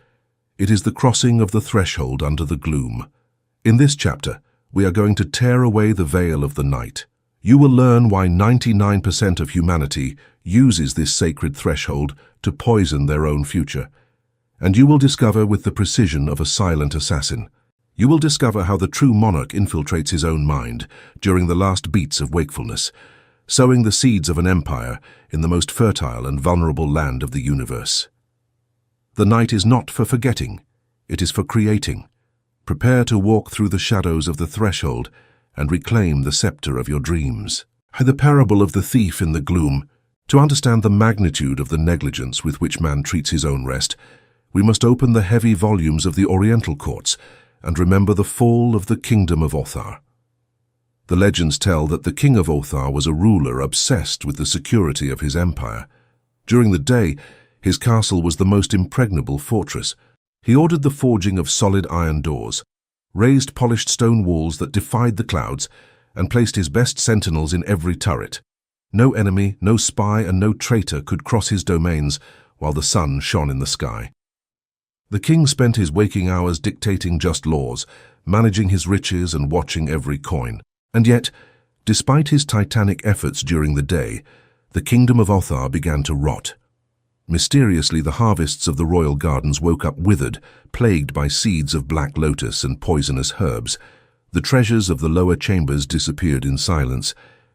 It is the crossing of the threshold under the gloom. In this chapter, we are going to tear away the veil of the night. You will learn why 99% of humanity uses this sacred threshold to poison their own future. And you will discover with the precision of a silent assassin. You will discover how the true monarch infiltrates his own mind during the last beats of wakefulness, sowing the seeds of an empire in the most fertile and vulnerable land of the universe. The night is not for forgetting, it is for creating. Prepare to walk through the shadows of the threshold and reclaim the scepter of your dreams. The parable of the thief in the gloom. To understand the magnitude of the negligence with which man treats his own rest, we must open the heavy volumes of the Oriental courts and remember the fall of the kingdom of Othar. The legends tell that the king of Othar was a ruler obsessed with the security of his empire. During the day, his castle was the most impregnable fortress. He ordered the forging of solid iron doors, raised polished stone walls that defied the clouds, and placed his best sentinels in every turret. No enemy, no spy, and no traitor could cross his domains while the sun shone in the sky. The king spent his waking hours dictating just laws, managing his riches and watching every coin. And yet, despite his titanic efforts during the day, the kingdom of Othar began to rot. Mysteriously, the harvests of the royal gardens woke up withered, plagued by seeds of black lotus and poisonous herbs. The treasures of the lower chambers disappeared in silence,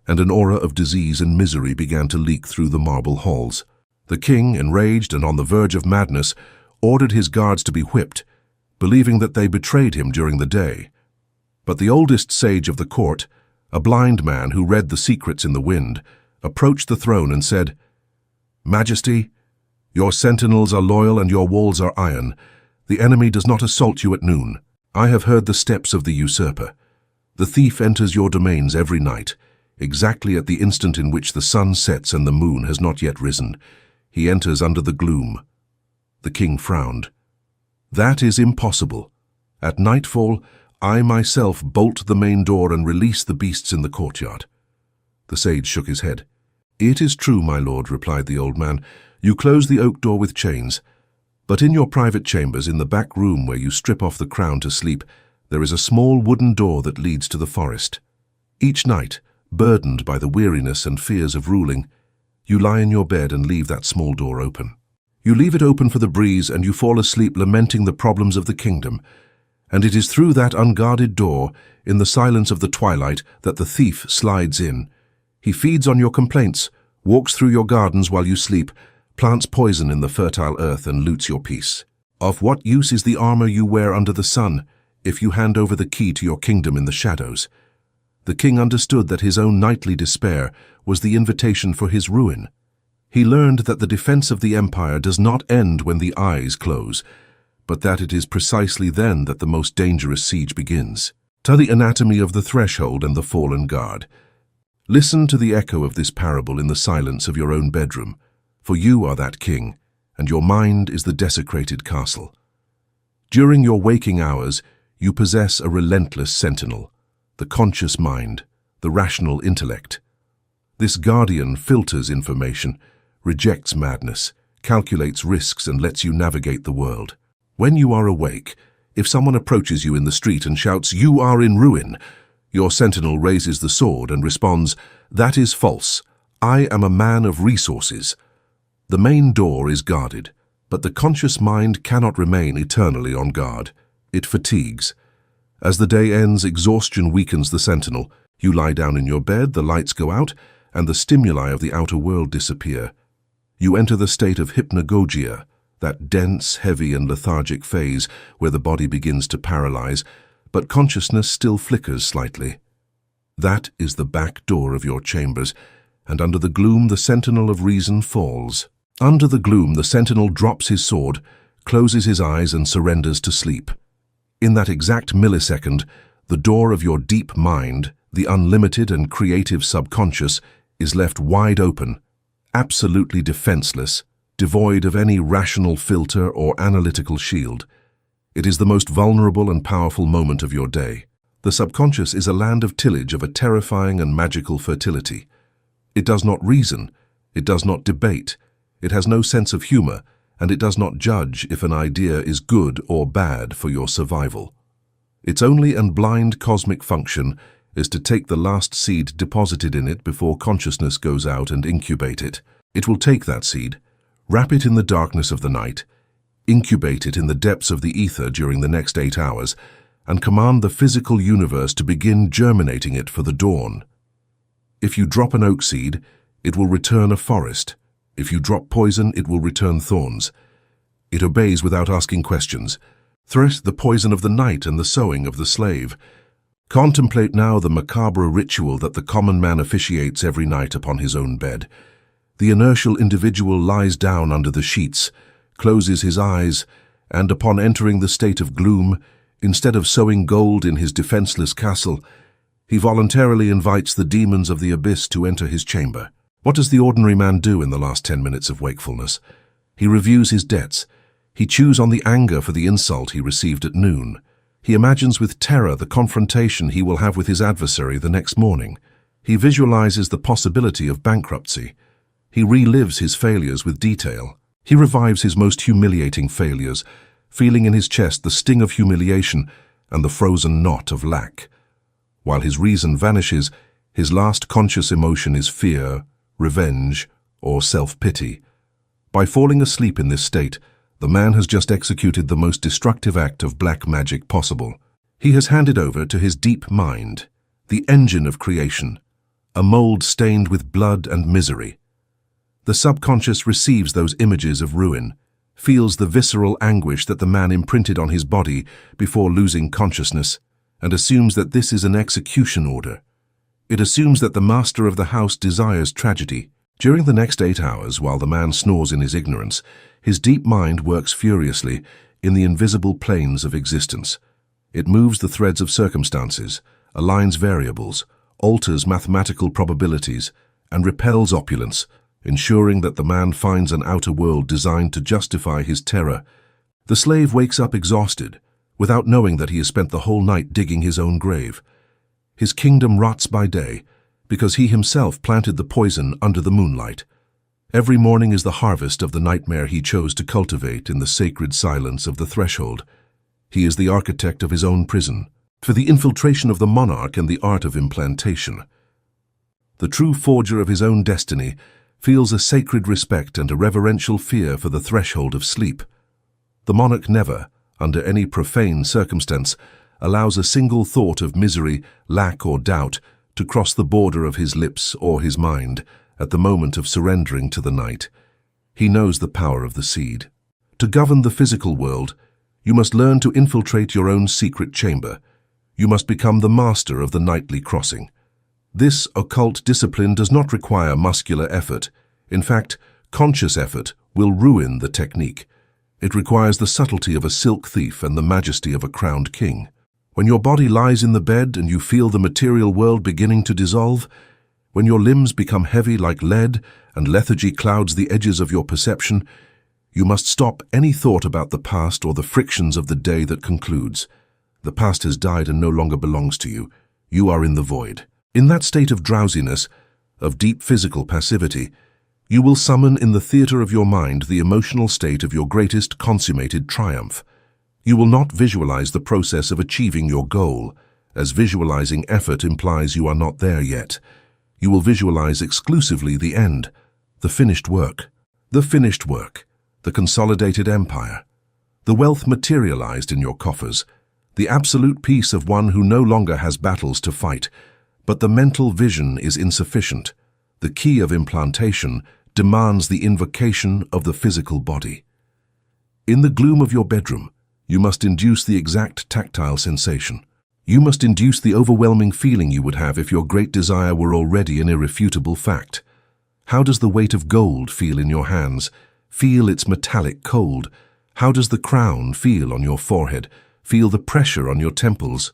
and an aura of disease and misery began to leak through the marble halls. The king, enraged and on the verge of madness, ordered his guards to be whipped, believing that they betrayed him during the day. But the oldest sage of the court, a blind man who read the secrets in the wind, approached the throne and said, "Majesty, your sentinels are loyal and your walls are iron. The enemy does not assault you at noon. I have heard the steps of the usurper. The thief enters your domains every night, exactly at the instant in which the sun sets and the moon has not yet risen. He enters under the gloom." The king frowned. "That is impossible. At nightfall, I myself bolt the main door and release the beasts in the courtyard." The sage shook his head. "It is true, my lord," replied the old man. "You close the oak door with chains. But in your private chambers, in the back room where you strip off the crown to sleep, there is a small wooden door that leads to the forest. Each night, burdened by the weariness and fears of ruling, you lie in your bed and leave that small door open. You leave it open for the breeze and you fall asleep lamenting the problems of the kingdom. And it is through that unguarded door, in the silence of the twilight, that the thief slides in. He feeds on your complaints, walks through your gardens while you sleep, plants poison in the fertile earth and loots your peace. Of what use is the armor you wear under the sun, if you hand over the key to your kingdom in the shadows?" The king understood that his own nightly despair was the invitation for his ruin. He learned that the defense of the empire does not end when the eyes close, but that it is precisely then that the most dangerous siege begins. To the anatomy of the threshold and the fallen guard. Listen to the echo of this parable in the silence of your own bedroom, for you are that king, and your mind is the desecrated castle. During your waking hours, you possess a relentless sentinel, the conscious mind, the rational intellect. This guardian filters information, rejects madness, calculates risks, and lets you navigate the world. When you are awake, if someone approaches you in the street and shouts, "You are in ruin," your sentinel raises the sword and responds, "That is false. I am a man of resources." The main door is guarded, but the conscious mind cannot remain eternally on guard. It fatigues. As the day ends, exhaustion weakens the sentinel. You lie down in your bed, the lights go out, and the stimuli of the outer world disappear. You enter the state of hypnagogia, that dense, heavy, and lethargic phase where the body begins to paralyze, but consciousness still flickers slightly. That is the back door of your chambers, and under the gloom the sentinel of reason falls. Under the gloom the sentinel drops his sword, closes his eyes, and surrenders to sleep. In that exact millisecond, the door of your deep mind, the unlimited and creative subconscious, is left wide open, absolutely defenseless, devoid of any rational filter or analytical shield. It is the most vulnerable and powerful moment of your day. The subconscious is a land of tillage of a terrifying and magical fertility. It does not reason, it does not debate, it has no sense of humor, and it does not judge if an idea is good or bad for your survival. Its only and blind cosmic function is to take the last seed deposited in it before consciousness goes out and incubate it. It will take that seed, wrap it in the darkness of the night, incubate it in the depths of the ether during the next 8 hours, and command the physical universe to begin germinating it for the dawn. If you drop an oak seed, it will return a forest. If you drop poison, it will return thorns. It obeys without asking questions. Threat the poison of the night and the sowing of the slave. Contemplate now the macabre ritual that the common man officiates every night upon his own bed. The inertial individual lies down under the sheets, closes his eyes, and upon entering the state of gloom, instead of sowing gold in his defenseless castle, he voluntarily invites the demons of the abyss to enter his chamber. What does the ordinary man do in the last 10 minutes of wakefulness? He reviews his debts. He chews on the anger for the insult he received at noon. He imagines with terror the confrontation he will have with his adversary the next morning. He visualizes the possibility of bankruptcy. He relives his failures with detail. He revives his most humiliating failures, feeling in his chest the sting of humiliation and the frozen knot of lack. While his reason vanishes, his last conscious emotion is fear, revenge, or self-pity. By falling asleep in this state, the man has just executed the most destructive act of black magic possible. He has handed over to his deep mind, the engine of creation, a mold stained with blood and misery. The subconscious receives those images of ruin, feels the visceral anguish that the man imprinted on his body before losing consciousness, and assumes that this is an execution order. It assumes that the master of the house desires tragedy. During the next 8 hours, while the man snores in his ignorance, his deep mind works furiously in the invisible planes of existence. It moves the threads of circumstances, aligns variables, alters mathematical probabilities, and repels opulence, ensuring that the man finds an outer world designed to justify his terror. The slave wakes up exhausted, without knowing that he has spent the whole night digging his own grave. His kingdom rots by day, because he himself planted the poison under the moonlight. Every morning is the harvest of the nightmare he chose to cultivate in the sacred silence of the threshold. He is the architect of his own prison, for the infiltration of the monarch and the art of implantation. The true forger of his own destiny feels a sacred respect and a reverential fear for the threshold of sleep. The monarch never, under any profane circumstance, allows a single thought of misery, lack, or doubt to cross the border of his lips or his mind at the moment of surrendering to the night. He knows the power of the seed. To govern the physical world, you must learn to infiltrate your own secret chamber. You must become the master of the nightly crossing. This occult discipline does not require muscular effort. In fact, conscious effort will ruin the technique. It requires the subtlety of a silk thief and the majesty of a crowned king. When your body lies in the bed and you feel the material world beginning to dissolve, when your limbs become heavy like lead and lethargy clouds the edges of your perception, you must stop any thought about the past or the frictions of the day that concludes. The past has died and no longer belongs to you. You are in the void. In that state of drowsiness, of deep physical passivity, you will summon in the theater of your mind the emotional state of your greatest consummated triumph. You will not visualize the process of achieving your goal, as visualizing effort implies you are not there yet. You will visualize exclusively the end, the finished work. The finished work, the consolidated empire, the wealth materialized in your coffers, the absolute peace of one who no longer has battles to fight. But the mental vision is insufficient. The key of implantation demands the invocation of the physical body. In the gloom of your bedroom, you must induce the exact tactile sensation. You must induce the overwhelming feeling you would have if your great desire were already an irrefutable fact. How does the weight of gold feel in your hands? Feel its metallic cold. How does the crown feel on your forehead? Feel the pressure on your temples.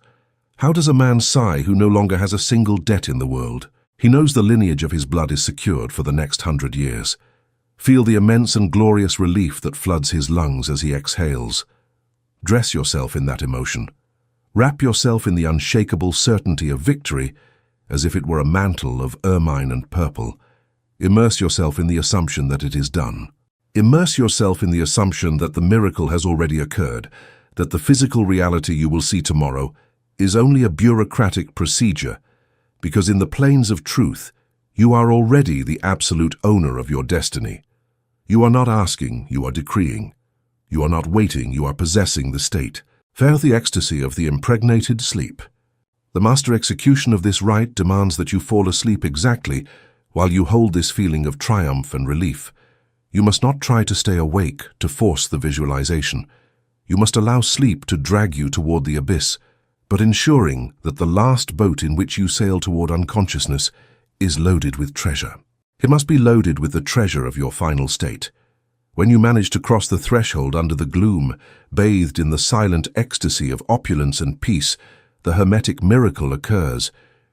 How does a man sigh who no longer has a single debt in the world? He knows the lineage of his blood is secured for the next 100 years. Feel the immense and glorious relief that floods his lungs as he exhales. Dress yourself in that emotion. Wrap yourself in the unshakable certainty of victory as if it were a mantle of ermine and purple. Immerse yourself in the assumption that it is done. Immerse yourself in the assumption that the miracle has already occurred, that the physical reality you will see tomorrow is only a bureaucratic procedure, because in the planes of truth, you are already the absolute owner of your destiny. You are not asking, you are decreeing. You are not waiting, you are possessing the state. Feel the ecstasy of the impregnated sleep. The master execution of this rite demands that you fall asleep exactly while you hold this feeling of triumph and relief. You must not try to stay awake to force the visualization. You must allow sleep to drag you toward the abyss, but ensuring that the last boat in which you sail toward unconsciousness is loaded with treasure. It must be loaded with the treasure of your final state. When you manage to cross the threshold under the gloom, bathed in the silent ecstasy of opulence and peace, the hermetic miracle occurs.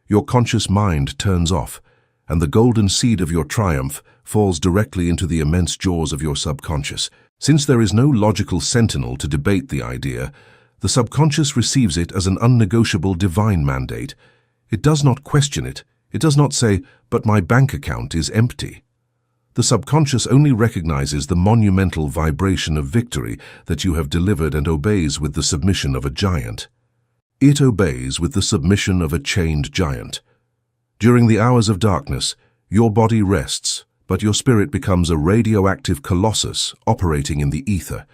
Your conscious mind turns off, and the golden seed of your triumph falls directly into the immense jaws of your subconscious. Since there is no logical sentinel to debate the idea, the subconscious receives it as an unnegotiable divine mandate. It does not question it. It does not say, "But my bank account is empty." The subconscious only recognizes the monumental vibration of victory that you have delivered and obeys with the submission of a giant. It obeys with the submission of a chained giant. During the hours of darkness, your body rests, but your spirit becomes a radioactive colossus operating in the ether.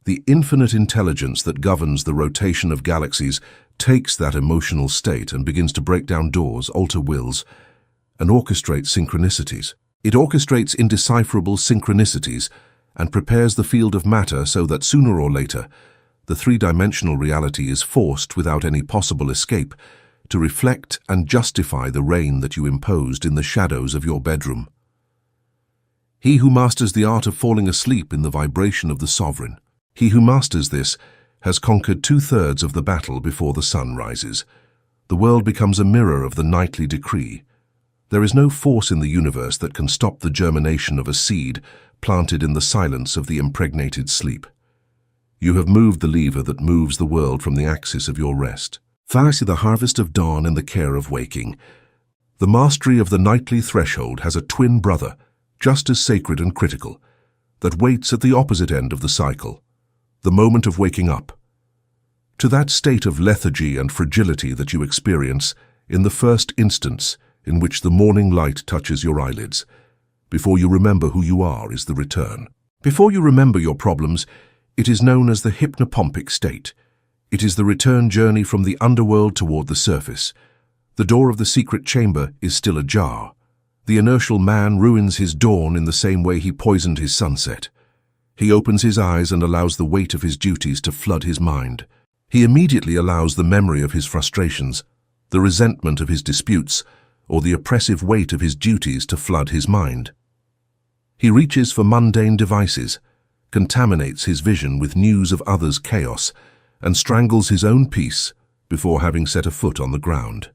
The infinite intelligence that governs the rotation of galaxies takes that emotional state and begins to break down doors, alter wills, and orchestrates synchronicities. It orchestrates indecipherable synchronicities and prepares the field of matter so that sooner or later, the three-dimensional reality is forced without any possible escape to reflect and justify the reign that you imposed in the shadows of your bedroom. He who masters the art of falling asleep in the vibration of the sovereign, he who masters this has conquered 2/3 of the battle before the sun rises. The world becomes a mirror of the nightly decree. There is no force in the universe that can stop the germination of a seed planted in the silence of the impregnated sleep. You have moved the lever that moves the world from the axis of your rest. Fancy the harvest of dawn and the care of waking. The mastery of the nightly threshold has a twin brother, just as sacred and critical, that waits at the opposite end of the cycle, the moment of waking up. To that state of lethargy and fragility that you experience in the first instance in which the morning light touches your eyelids, before you remember who you are, is the return. Before you remember your problems, it is known as the hypnopompic state. It is the return journey from the underworld toward the surface. The door of the secret chamber is still ajar. The inertial man ruins his dawn in the same way he poisoned his sunset. He opens his eyes and allows the weight of his duties to flood his mind. He immediately allows the memory of his frustrations, the resentment of his disputes, or the oppressive weight of his duties to flood his mind. He reaches for mundane devices, contaminates his vision with news of others' chaos, and strangles his own peace before having set a foot on the ground.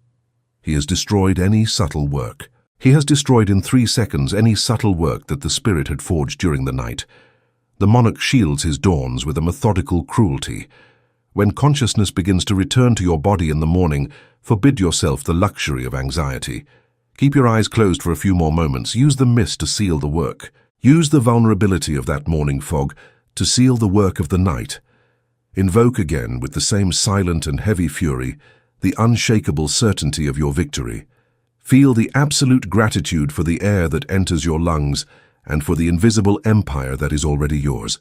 He has destroyed any subtle work. He has destroyed in 3 seconds any subtle work that the spirit had forged during the night. The monarch shields his dawns with a methodical cruelty. When consciousness begins to return to your body in the morning, forbid yourself the luxury of anxiety. Keep your eyes closed for a few more moments. Use the mist to seal the work. Use the vulnerability of that morning fog to seal the work of the night. Invoke again, with the same silent and heavy fury, the unshakable certainty of your victory. Feel the absolute gratitude for the air that enters your lungs and for the invisible empire that is already yours.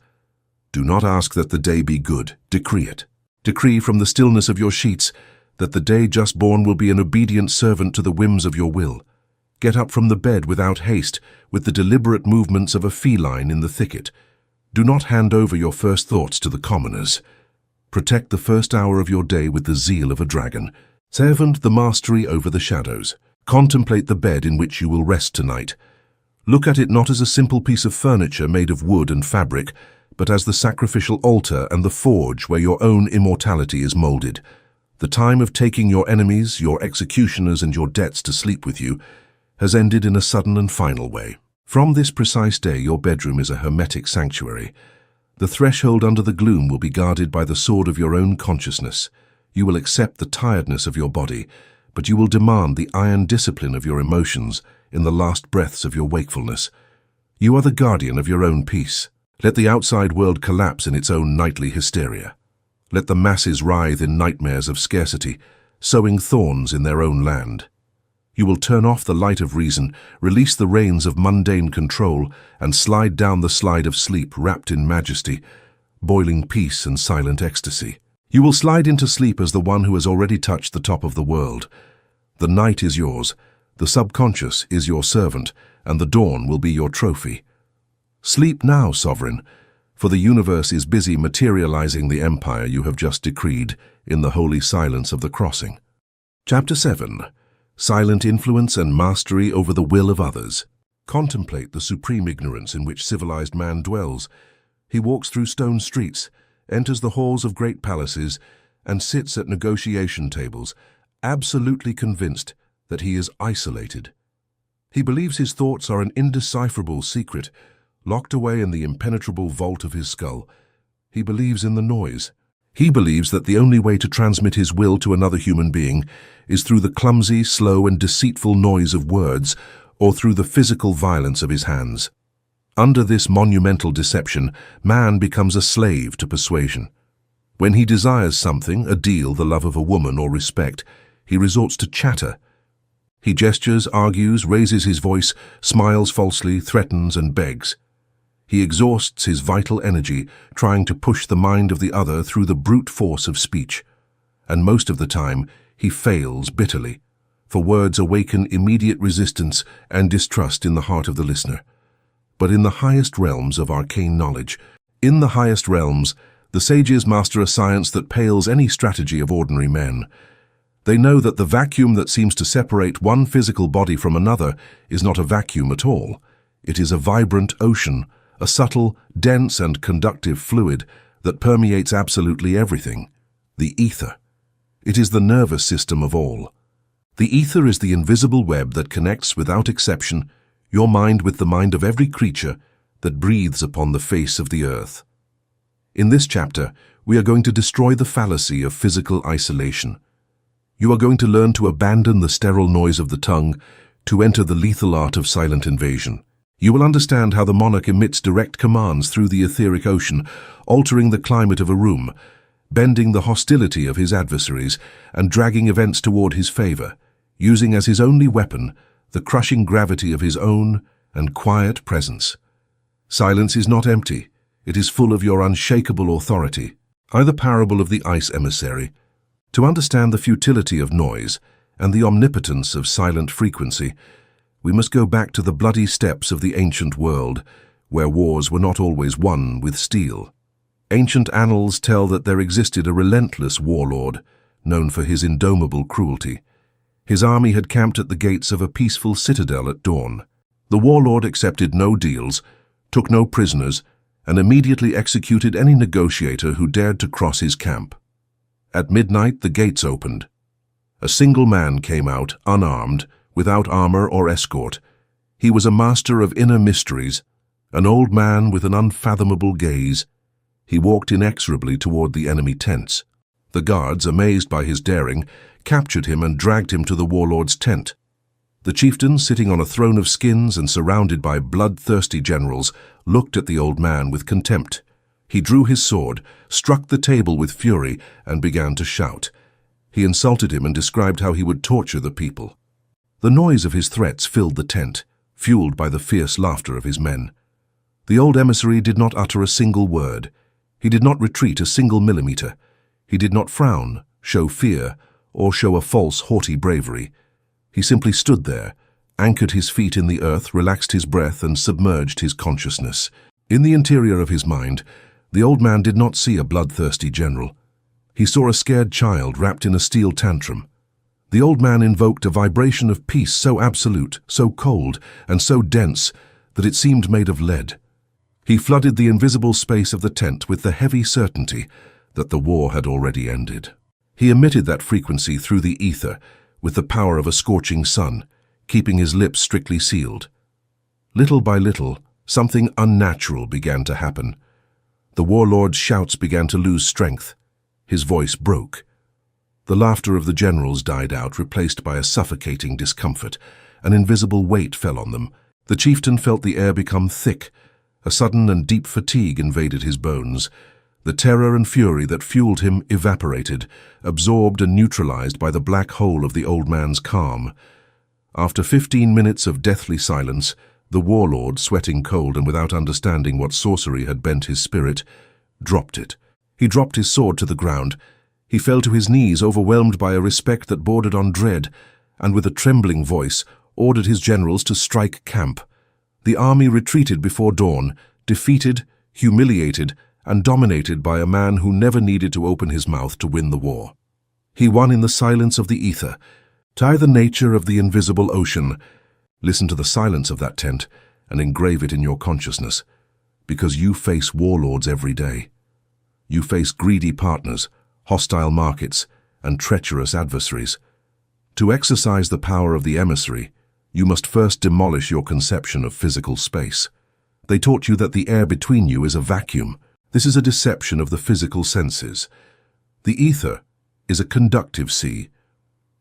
Do not ask that the day be good, decree it. Decree from the stillness of your sheets that the day just born will be an obedient servant to the whims of your will. Get up from the bed without haste, with the deliberate movements of a feline in the thicket. Do not hand over your first thoughts to the commoners. Protect the first hour of your day with the zeal of a dragon. Servant the mastery over the shadows. Contemplate the bed in which you will rest tonight. Look at it not as a simple piece of furniture made of wood and fabric, but as the sacrificial altar and the forge where your own immortality is molded. The time of taking your enemies, your executioners, and your debts to sleep with you has ended in a sudden and final way. From this precise day, your bedroom is a hermetic sanctuary. The threshold under the gloom will be guarded by the sword of your own consciousness. You will accept the tiredness of your body, but you will demand the iron discipline of your emotions in the last breaths of your wakefulness. You are the guardian of your own peace. Let the outside world collapse in its own nightly hysteria. Let the masses writhe in nightmares of scarcity, sowing thorns in their own land. You will turn off the light of reason, release the reins of mundane control, and slide down the slide of sleep wrapped in majesty, boiling peace and silent ecstasy. You will slide into sleep as the one who has already touched the top of the world. The night is yours, the subconscious is your servant, and the dawn will be your trophy. Sleep now, sovereign, for the universe is busy materializing the empire you have just decreed in the holy silence of the crossing. Chapter 7. Silent influence and mastery over the will of others. Contemplate the supreme ignorance in which civilized man dwells. He walks through stone streets, enters the halls of great palaces, and sits at negotiation tables, absolutely convinced that he is isolated. He believes his thoughts are an indecipherable secret, locked away in the impenetrable vault of his skull. He believes in the noise. He believes that the only way to transmit his will to another human being is through the clumsy, slow, and deceitful noise of words, or through the physical violence of his hands. Under this monumental deception, man becomes a slave to persuasion. When he desires something, a deal, the love of a woman, or respect, he resorts to chatter. He gestures, argues, raises his voice, smiles falsely, threatens, and begs. He exhausts his vital energy trying to push the mind of the other through the brute force of speech. And most of the time, he fails bitterly. for words awaken immediate resistance and distrust in the heart of the listener. But in the highest realms of arcane knowledge, in the highest realms, the sages master a science that pales any strategy of ordinary men. They know that the vacuum that seems to separate one physical body from another is not a vacuum at all. It is a vibrant ocean, a subtle, dense and conductive fluid that permeates absolutely everything. The ether. It is the nervous system of all. The ether is the invisible web that connects without exception your mind with the mind of every creature that breathes upon the face of the earth. In this chapter, we are going to destroy the fallacy of physical isolation. You are going to learn to abandon the sterile noise of the tongue, to enter the lethal art of silent invasion. You will understand how the monarch emits direct commands through the etheric ocean, altering the climate of a room, bending the hostility of his adversaries, and dragging events toward his favor, using as his only weapon the crushing gravity of his own and quiet presence. Silence is not empty. It is full of your unshakable authority. The parable of the ice emissary. To understand the futility of noise and the omnipotence of silent frequency, we must go back to the bloody steppes of the ancient world, where wars were not always won with steel. Ancient annals tell that there existed a relentless warlord, known for his indomitable cruelty. His army had camped at the gates of a peaceful citadel at dawn. The warlord accepted no deals, took no prisoners, and immediately executed any negotiator who dared to cross his camp. At midnight, the gates opened. A single man came out, unarmed, without armor or escort. He was a master of inner mysteries, an old man with an unfathomable gaze. He walked inexorably toward the enemy tents. The guards, amazed by his daring, captured him and dragged him to the warlord's tent. The chieftain, sitting on a throne of skins and surrounded by bloodthirsty generals, looked at the old man with contempt. He drew his sword, struck the table with fury, and began to shout. He insulted him and described how he would torture the people. The noise of his threats filled the tent, fueled by the fierce laughter of his men. The old emissary did not utter a single word. He did not retreat a single millimeter. He did not frown, show fear, or show a false, haughty bravery. He simply stood there, anchored his feet in the earth, relaxed his breath, and submerged his consciousness. In the interior of his mind, the old man did not see a bloodthirsty general. He saw a scared child wrapped in a steel tantrum. The old man invoked a vibration of peace so absolute, so cold, and so dense that it seemed made of lead. He flooded the invisible space of the tent with the heavy certainty that the war had already ended. He emitted that frequency through the ether with the power of a scorching sun, keeping his lips strictly sealed. Little by little, something unnatural began to happen. The warlord's shouts began to lose strength. His voice broke. The laughter of the generals died out, replaced by a suffocating discomfort. An invisible weight fell on them. The chieftain felt the air become thick. A sudden and deep fatigue invaded his bones. The terror and fury that fueled him evaporated, absorbed and neutralized by the black hole of the old man's calm. After 15 minutes of deathly silence, the warlord, sweating cold and without understanding what sorcery had bent his spirit, dropped it. He dropped his sword to the ground. He fell to his knees, overwhelmed by a respect that bordered on dread, and with a trembling voice ordered his generals to strike camp. The army retreated before dawn, defeated, humiliated, and dominated by a man who never needed to open his mouth to win the war. He won in the silence of the ether. Tie the nature of the invisible ocean. Listen to the silence of that tent and engrave it in your consciousness, because you face warlords every day. You face greedy partners, hostile markets, and treacherous adversaries. To exercise the power of the emissary, you must first demolish your conception of physical space. They taught you that the air between you is a vacuum. This is a deception of the physical senses. The ether is a conductive sea.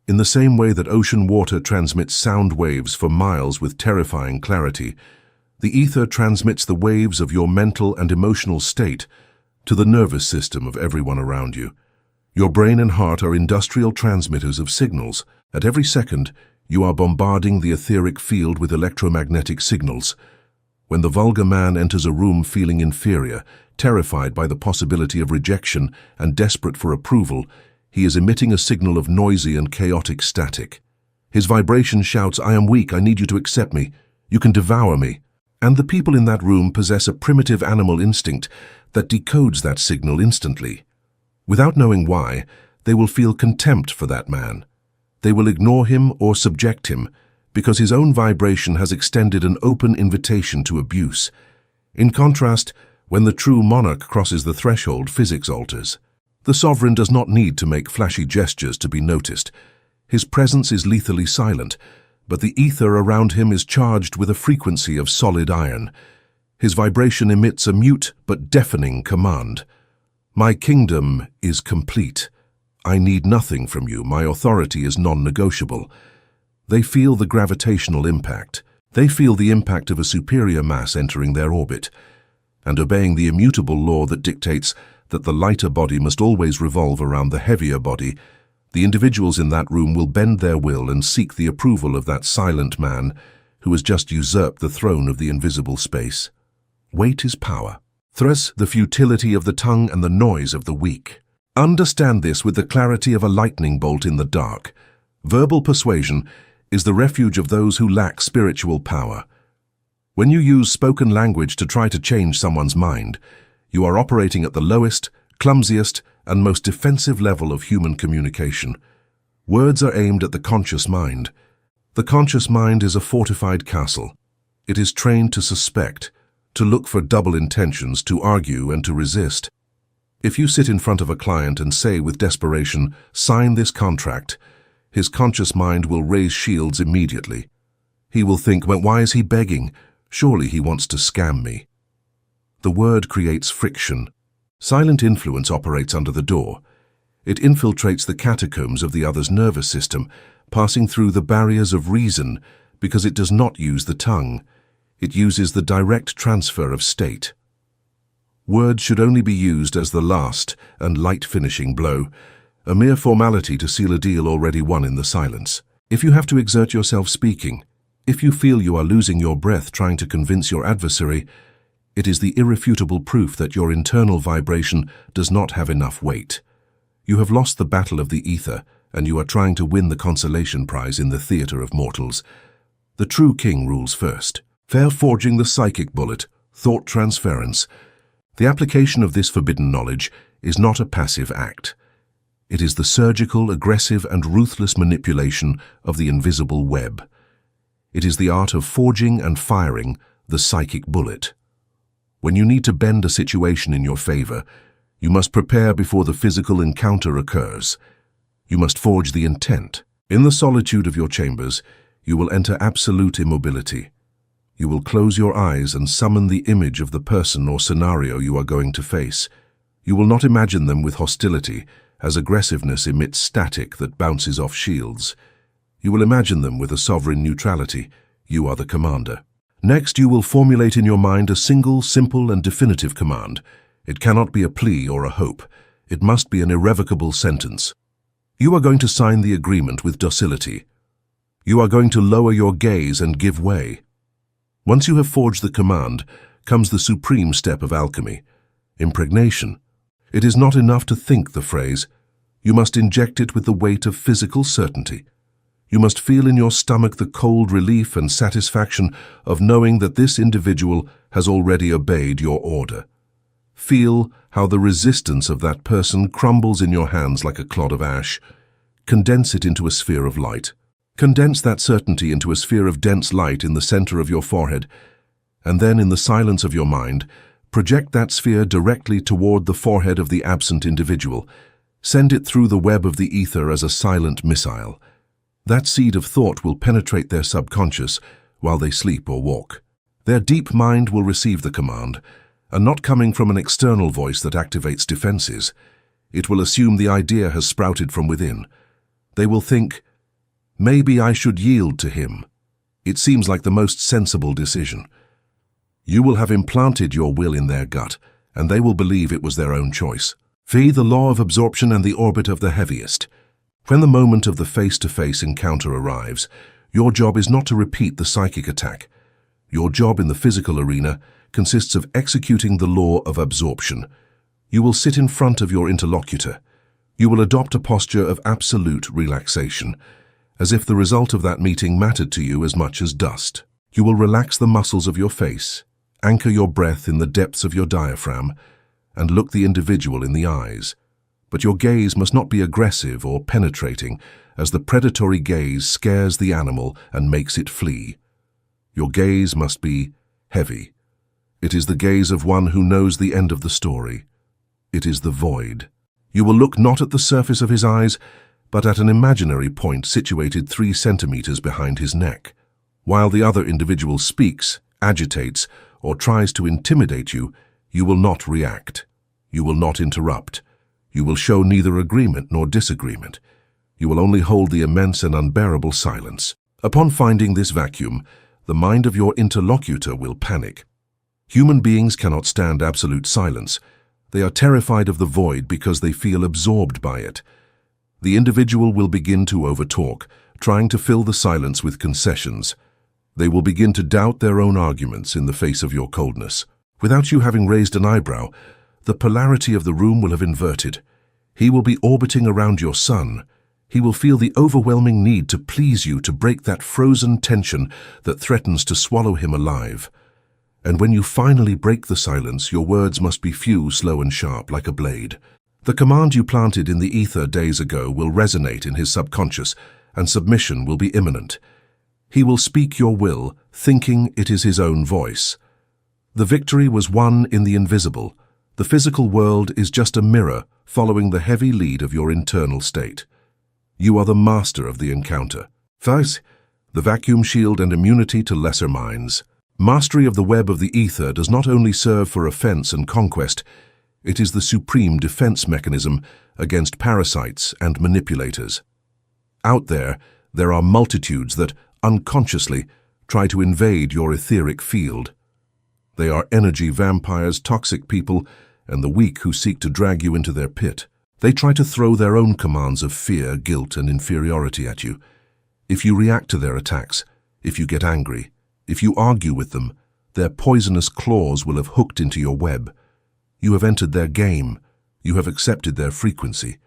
In the same way that ocean water transmits sound waves for miles with terrifying clarity, the ether transmits the waves of your mental and emotional state to the nervous system of everyone around you. Your brain and heart are industrial transmitters of signals. At every second, you are bombarding the etheric field with electromagnetic signals. When the vulgar man enters a room feeling inferior, terrified by the possibility of rejection and desperate for approval, he is emitting a signal of noisy and chaotic static. His vibration shouts, "I am weak, I need you to accept me. You can devour me." And the people in that room possess a primitive animal instinct that decodes that signal instantly. Without knowing why, they will feel contempt for that man. They will ignore him or subject him because his own vibration has extended an open invitation to abuse. In contrast, when the true monarch crosses the threshold, physics alters. The sovereign does not need to make flashy gestures to be noticed. His presence is lethally silent, but the ether around him is charged with a frequency of solid iron. His vibration emits a mute but deafening command. "My kingdom is complete. I need nothing from you. My authority is non-negotiable." They feel the gravitational impact. They feel the impact of a superior mass entering their orbit, and obeying the immutable law that dictates that the lighter body must always revolve around the heavier body. The individuals in that room will bend their will and seek the approval of that silent man who has just usurped the throne of the invisible space. Weight is power. Thus, the futility of the tongue and the noise of the weak. Understand this with the clarity of a lightning bolt in the dark. Verbal persuasion is the refuge of those who lack spiritual power. When you use spoken language to try to change someone's mind, you are operating at the lowest, clumsiest, and most defensive level of human communication. Words are aimed at the conscious mind. The conscious mind is a fortified castle. It is trained to suspect, to look for double intentions, to argue and to resist. If you sit in front of a client and say with desperation, "Sign this contract," his conscious mind will raise shields immediately. He will think, "Well, why is he begging? Surely he wants to scam me." The word creates friction. Silent influence operates under the door. It infiltrates the catacombs of the other's nervous system, passing through the barriers of reason because it does not use the tongue. It uses the direct transfer of state. Words should only be used as the last and light finishing blow, a mere formality to seal a deal already won in the silence. If you have to exert yourself speaking, if you feel you are losing your breath trying to convince your adversary, it is the irrefutable proof that your internal vibration does not have enough weight. You have lost the battle of the ether, and you are trying to win the consolation prize in the theater of mortals. The true king rules first. Fair forging the psychic bullet, thought transference. The application of this forbidden knowledge is not a passive act. It is the surgical, aggressive, and ruthless manipulation of the invisible web. It is the art of forging and firing the psychic bullet. When you need to bend a situation in your favor, you must prepare before the physical encounter occurs. You must forge the intent. In the solitude of your chambers, you will enter absolute immobility. You will close your eyes and summon the image of the person or scenario you are going to face. You will not imagine them with hostility, as aggressiveness emits static that bounces off shields. You will imagine them with a sovereign neutrality. You are the commander. Next, you will formulate in your mind a single, simple, and definitive command. It cannot be a plea or a hope. It must be an irrevocable sentence. You are going to sign the agreement with docility. You are going to lower your gaze and give way. Once you have forged the command, comes the supreme step of alchemy, impregnation. It is not enough to think the phrase. You must inject it with the weight of physical certainty. You must feel in your stomach the cold relief and satisfaction of knowing that this individual has already obeyed your order. Feel how the resistance of that person crumbles in your hands like a clod of ash. Condense it into a sphere of light. Condense that certainty into a sphere of dense light in the center of your forehead, and then in the silence of your mind, project that sphere directly toward the forehead of the absent individual. Send it through the web of the ether as a silent missile. That seed of thought will penetrate their subconscious while they sleep or walk. Their deep mind will receive the command, and not coming from an external voice that activates defenses. It will assume the idea has sprouted from within. They will think, maybe I should yield to him. It seems like the most sensible decision. You will have implanted your will in their gut, and they will believe it was their own choice. V. The law of absorption and the orbit of the heaviest. When the moment of the face-to-face encounter arrives, your job is not to repeat the psychic attack. Your job in the physical arena consists of executing the law of absorption. You will sit in front of your interlocutor. You will adopt a posture of absolute relaxation, as if the result of that meeting mattered to you as much as dust. You will relax the muscles of your face, anchor your breath in the depths of your diaphragm, and look the individual in the eyes. But your gaze must not be aggressive or penetrating, as the predatory gaze scares the animal and makes it flee. Your gaze must be heavy. It is the gaze of one who knows the end of the story. It is the void. You will look not at the surface of his eyes, but at an imaginary point situated 3 centimeters behind his neck. While the other individual speaks, agitates, or tries to intimidate you, you will not react. You will not interrupt. You will show neither agreement nor disagreement. You will only hold the immense and unbearable silence. Upon finding this vacuum, the mind of your interlocutor will panic. Human beings cannot stand absolute silence. They are terrified of the void because they feel absorbed by it. The individual will begin to overtalk, trying to fill the silence with concessions. They will begin to doubt their own arguments in the face of your coldness. Without you having raised an eyebrow, the polarity of the room will have inverted. He will be orbiting around your sun. He will feel the overwhelming need to please you, to break that frozen tension that threatens to swallow him alive. And when you finally break the silence, your words must be few, slow and sharp, like a blade. The command you planted in the ether days ago will resonate in his subconscious, and submission will be imminent. He will speak your will, thinking it is his own voice. The victory was won in the invisible. The physical world is just a mirror following the heavy lead of your internal state. You are the master of the encounter. Thus, the vacuum shield and immunity to lesser minds. Mastery of the web of the ether does not only serve for offense and conquest, it is the supreme defense mechanism against parasites and manipulators. Out there are multitudes that, unconsciously, try to invade your etheric field. They are energy vampires, toxic people, and the weak who seek to drag you into their pit. They try to throw their own commands of fear, guilt, and inferiority at you. If you react to their attacks, if you get angry, if you argue with them, their poisonous claws will have hooked into your web. You have entered their game. You have accepted their frequency.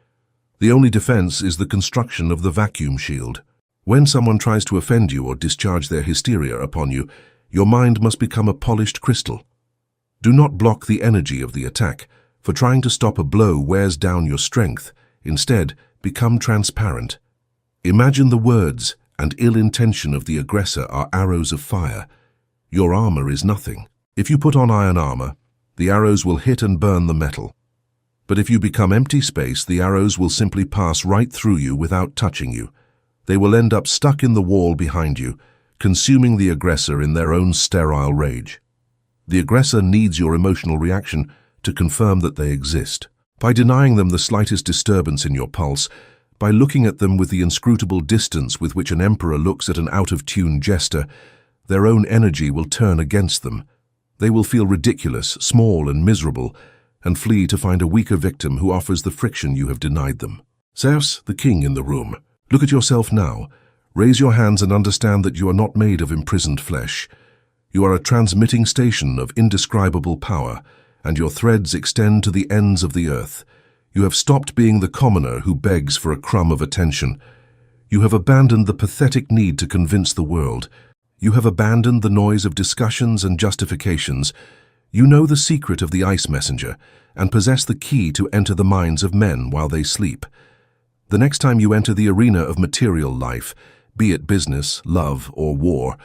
The only defense is the construction of the vacuum shield. When someone tries to offend you or discharge their hysteria upon you, your mind must become a polished crystal. Do not block the energy of the attack, for trying to stop a blow wears down your strength. Instead, become transparent. Imagine the words and ill intention of the aggressor are arrows of fire. Your armor is nothing. If you put on iron armor, the arrows will hit and burn the metal. But if you become empty space, the arrows will simply pass right through you without touching you. They will end up stuck in the wall behind you, consuming the aggressor in their own sterile rage. The aggressor needs your emotional reaction to confirm that they exist. By denying them the slightest disturbance in your pulse, by looking at them with the inscrutable distance with which an emperor looks at an out-of-tune jester, their own energy will turn against them. They will feel ridiculous, small and miserable, and flee to find a weaker victim who offers the friction you have denied them. Zeus, the king in the room, look at yourself now. Raise your hands and understand that you are not made of imprisoned flesh. You are a transmitting station of indescribable power, and your threads extend to the ends of the earth. You have stopped being the commoner who begs for a crumb of attention. You have abandoned the pathetic need to convince the world. You have abandoned the noise of discussions and justifications. You know the secret of the ice messenger and possess the key to enter the minds of men while they sleep. The next time you enter the arena of material life, be it business, love, or war,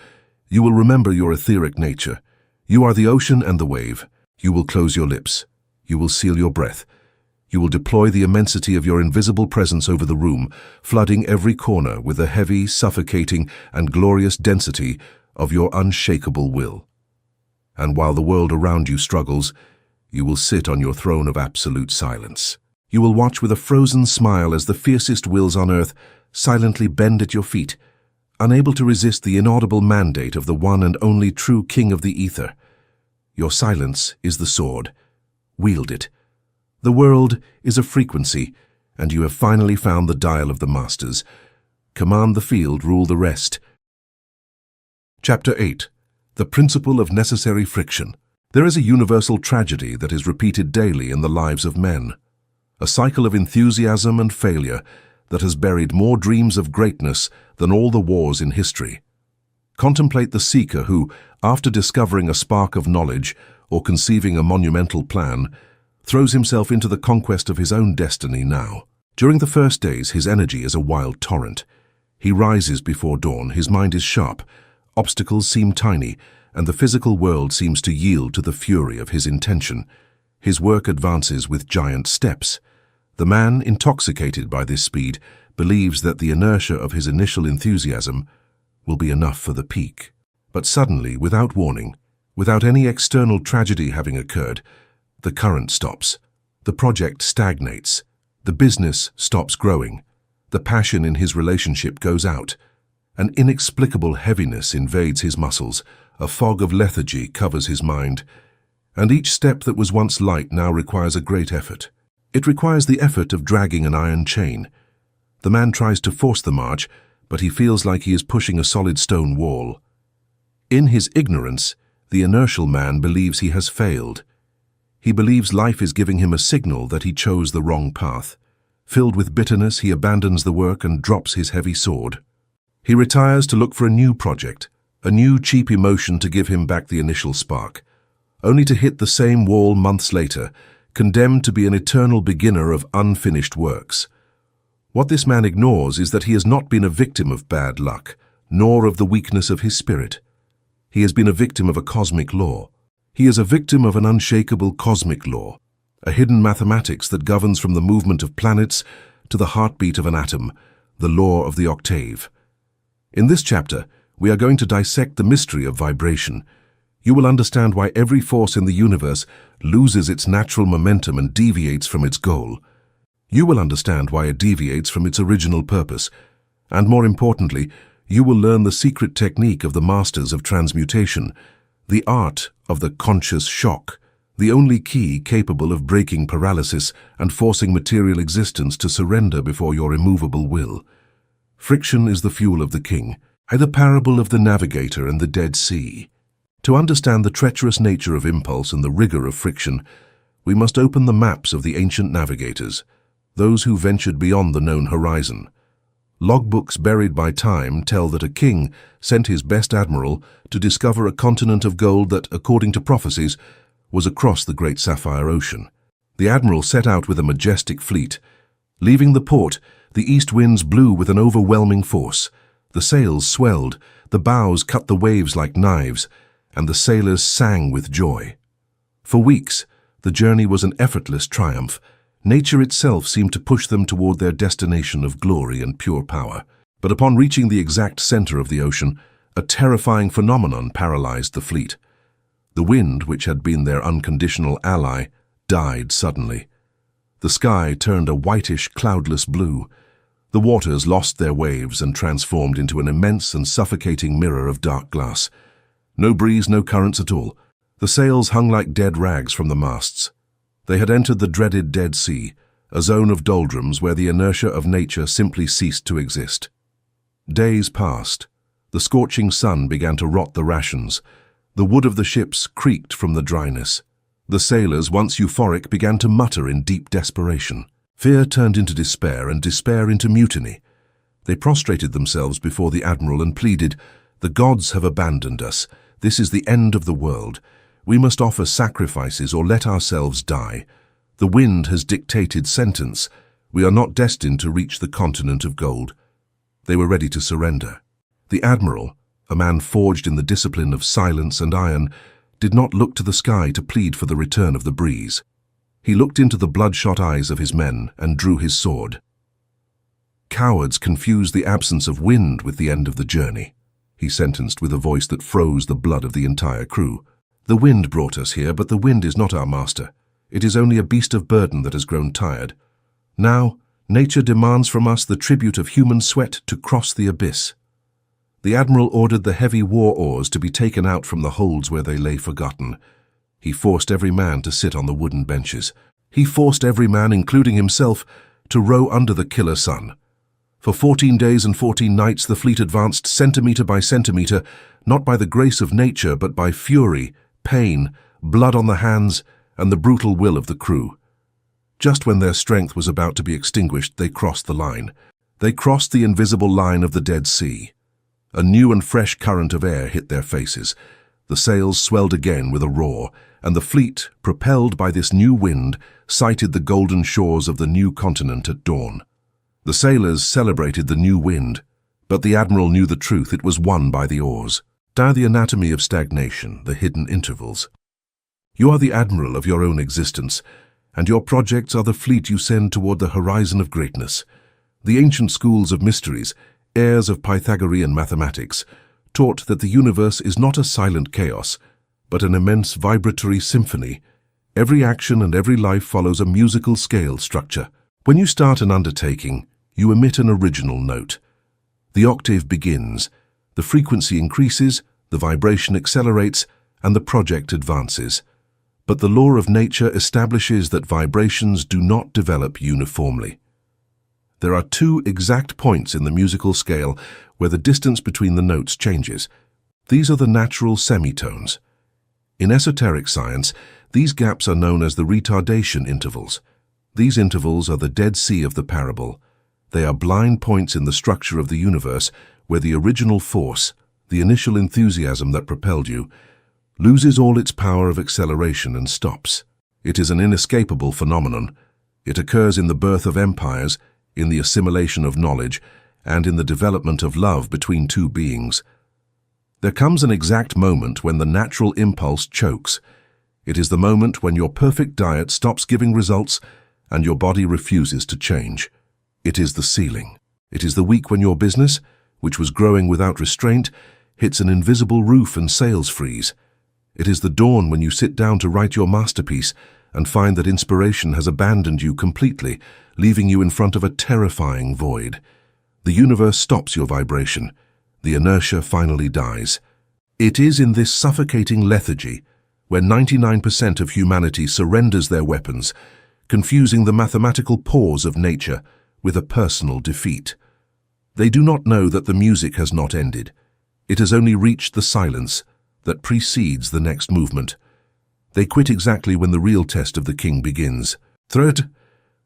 you will remember your etheric nature. You are the ocean and the wave. You will close your lips. You will seal your breath. You will deploy the immensity of your invisible presence over the room, flooding every corner with the heavy, suffocating, and glorious density of your unshakable will. And while the world around you struggles, you will sit on your throne of absolute silence. You will watch with a frozen smile as the fiercest wills on earth silently bend at your feet, unable to resist the inaudible mandate of the one and only true king of the ether. Your silence is the sword. Wield it. The world is a frequency, and you have finally found the dial of the masters. Command the field, rule the rest. Chapter 8. The Principle of Necessary Friction. There is a universal tragedy that is repeated daily in the lives of men. A cycle of enthusiasm and failure, that has buried more dreams of greatness than all the wars in history. Contemplate the seeker who, after discovering a spark of knowledge or conceiving a monumental plan, throws himself into the conquest of his own destiny now. During the first days, his energy is a wild torrent. He rises before dawn, his mind is sharp, obstacles seem tiny, and the physical world seems to yield to the fury of his intention. His work advances with giant steps. The man, intoxicated by this speed, believes that the inertia of his initial enthusiasm will be enough for the peak. But suddenly, without warning, without any external tragedy having occurred, the current stops. The project stagnates. The business stops growing. The passion in his relationship goes out. An inexplicable heaviness invades his muscles. A fog of lethargy covers his mind. And each step that was once light now requires a great effort. It requires the effort of dragging an iron chain. The man tries to force the march, but he feels like he is pushing a solid stone wall. In his ignorance, the inertial man believes he has failed. He believes life is giving him a signal that he chose the wrong path. Filled with bitterness, he abandons the work and drops his heavy sword. He retires to look for a new project, a new cheap emotion to give him back the initial spark, only to hit the same wall months later, condemned to be an eternal beginner of unfinished works. What this man ignores is that he has not been a victim of bad luck, nor of the weakness of his spirit. He has been a victim of a cosmic law. He is a victim of an unshakable cosmic law, a hidden mathematics that governs from the movement of planets to the heartbeat of an atom, the law of the octave. In this chapter, we are going to dissect the mystery of vibration. You will understand why every force in the universe loses its natural momentum and deviates from its goal. You will understand why it deviates from its original purpose. And more importantly, you will learn the secret technique of the masters of transmutation, the art of the conscious shock, the only key capable of breaking paralysis and forcing material existence to surrender before your immovable will. Friction is the fuel of the king, the parable of the navigator and the Dead Sea. To understand the treacherous nature of impulse and the rigor of friction, we must open the maps of the ancient navigators, those who ventured beyond the known horizon. Logbooks buried by time tell that a king sent his best admiral to discover a continent of gold that, according to prophecies, was across the great sapphire ocean. The admiral set out with a majestic fleet. Leaving the port, the east winds blew with an overwhelming force. The sails swelled, the bows cut the waves like knives, and the sailors sang with joy. For weeks, the journey was an effortless triumph. Nature itself seemed to push them toward their destination of glory and pure power. But upon reaching the exact center of the ocean, a terrifying phenomenon paralyzed the fleet. The wind, which had been their unconditional ally, died suddenly. The sky turned a whitish, cloudless blue. The waters lost their waves and transformed into an immense and suffocating mirror of dark glass. No breeze, no currents at all. The sails hung like dead rags from the masts. They had entered the dreaded Dead Sea, a zone of doldrums where the inertia of nature simply ceased to exist. Days passed. The scorching sun began to rot the rations. The wood of the ships creaked from the dryness. The sailors, once euphoric, began to mutter in deep desperation. Fear turned into despair, and despair into mutiny. They prostrated themselves before the admiral and pleaded, "The gods have abandoned us. This is the end of the world. We must offer sacrifices or let ourselves die. The wind has dictated sentence. We are not destined to reach the continent of gold." They were ready to surrender. The admiral, a man forged in the discipline of silence and iron, did not look to the sky to plead for the return of the breeze. He looked into the bloodshot eyes of his men and drew his sword. "Cowards confuse the absence of wind with the end of the journey," he sentenced with a voice that froze the blood of the entire crew. "The wind brought us here, but the wind is not our master. It is only a beast of burden that has grown tired. Now, nature demands from us the tribute of human sweat to cross the abyss." The admiral ordered the heavy war oars to be taken out from the holds where they lay forgotten. He forced every man to sit on the wooden benches. He forced every man, including himself, to row under the killer sun. For 14 days and 14 nights the fleet advanced centimeter by centimeter, not by the grace of nature, but by fury, pain, blood on the hands, and the brutal will of the crew. Just when their strength was about to be extinguished, they crossed the line. They crossed the invisible line of the Dead Sea. A new and fresh current of air hit their faces. The sails swelled again with a roar, and the fleet, propelled by this new wind, sighted the golden shores of the new continent at dawn. The sailors celebrated the new wind, but the admiral knew the truth: it was won by the oars. The anatomy of stagnation, the hidden intervals. You are the admiral of your own existence, and your projects are the fleet you send toward the horizon of greatness. The ancient schools of mysteries, heirs of Pythagorean mathematics, taught that the universe is not a silent chaos, but an immense vibratory symphony. Every action and every life follows a musical scale structure. When you start an undertaking, you emit an original note. The octave begins, the frequency increases, the vibration accelerates, and the project advances. But the law of nature establishes that vibrations do not develop uniformly. There are two exact points in the musical scale where the distance between the notes changes. These are the natural semitones. In esoteric science, these gaps are known as the retardation intervals. These intervals are the Dead Sea of the parable. They are blind points in the structure of the universe where the original force, the initial enthusiasm that propelled you, loses all its power of acceleration and stops. It is an inescapable phenomenon. It occurs in the birth of empires, in the assimilation of knowledge, and in the development of love between two beings. There comes an exact moment when the natural impulse chokes. It is the moment when your perfect diet stops giving results and your body refuses to change. It is the ceiling. It is the week when your business, which was growing without restraint, hits an invisible roof and sales freeze. It is the dawn when you sit down to write your masterpiece and find that inspiration has abandoned you completely, leaving you in front of a terrifying void. The universe stops your vibration. The inertia finally dies. It is in this suffocating lethargy where 99% of humanity surrenders their weapons, confusing the mathematical pause of nature with a personal defeat. They do not know that the music has not ended. It has only reached the silence that precedes the next movement. They quit exactly when the real test of the king begins. Third,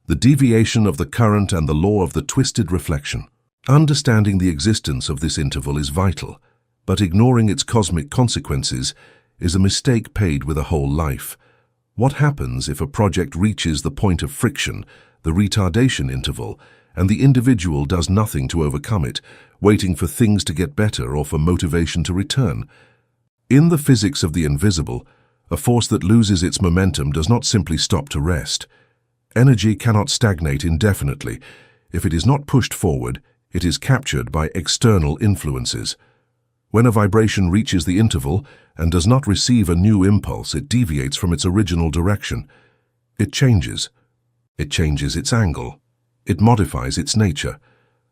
the deviation of the current and the law of the twisted reflection. Understanding the existence of this interval is vital, but ignoring its cosmic consequences is a mistake paid with a whole life. What happens if a project reaches the point of friction, the retardation interval, and the individual does nothing to overcome it, waiting for things to get better or for motivation to return? In the physics of the invisible, a force that loses its momentum does not simply stop to rest. Energy cannot stagnate indefinitely. If it is not pushed forward, it is captured by external influences. When a vibration reaches the interval and does not receive a new impulse, it deviates from its original direction. It changes. It changes its angle. It modifies its nature.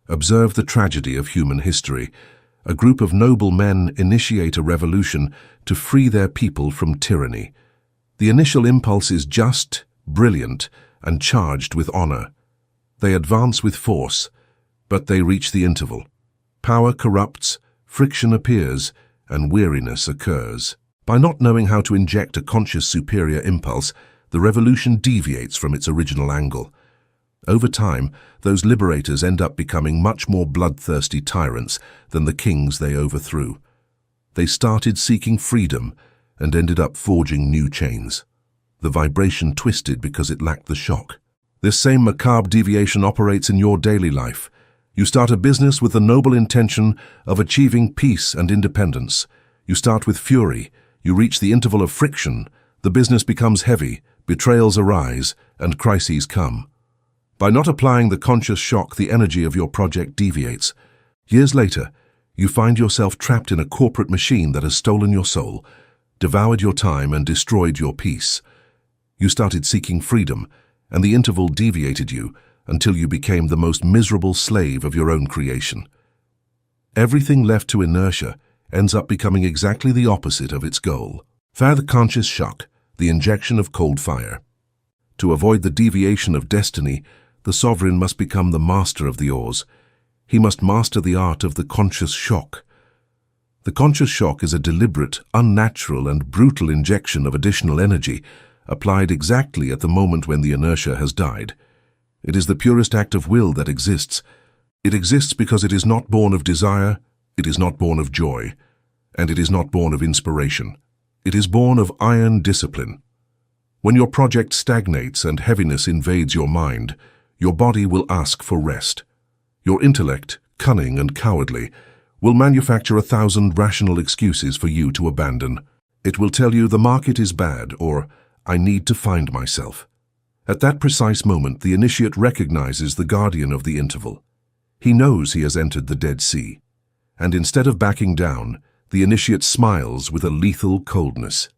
Observe the tragedy of human history. A group of noble men initiate a revolution to free their people from tyranny. The initial impulse is just, brilliant, and charged with honor. They advance with force, but they reach the interval. Power corrupts, friction appears, and weariness occurs. By not knowing how to inject a conscious superior impulse, the revolution deviates from its original angle. Over time, those liberators end up becoming much more bloodthirsty tyrants than the kings they overthrew. They started seeking freedom and ended up forging new chains. The vibration twisted because it lacked the shock. This same macabre deviation operates in your daily life. You start a business with the noble intention of achieving peace and independence. You start with fury. You reach the interval of friction. The business becomes heavy, betrayals arise, and crises come. By not applying the conscious shock, the energy of your project deviates. Years later, you find yourself trapped in a corporate machine that has stolen your soul, devoured your time, and destroyed your peace. You started seeking freedom, and the interval deviated you until you became the most miserable slave of your own creation. Everything left to inertia ends up becoming exactly the opposite of its goal. The conscious shock, the injection of cold fire. To avoid the deviation of destiny, the sovereign must become the master of the oars. He must master the art of the conscious shock. The conscious shock is a deliberate, unnatural, and brutal injection of additional energy, applied exactly at the moment when the inertia has died. It is the purest act of will that exists, It exists because it is not born of desire, it is not born of joy, and it is not born of inspiration. It is born of iron discipline. When your project stagnates and heaviness invades your mind, your body will ask for rest. Your intellect, cunning and cowardly, will manufacture 1,000 rational excuses for you to abandon. It will tell you the market is bad or I need to find myself. At that precise moment, the initiate recognizes the guardian of the interval. He knows he has entered the Dead Sea, and instead of backing down, the initiate smiles with a lethal coldness.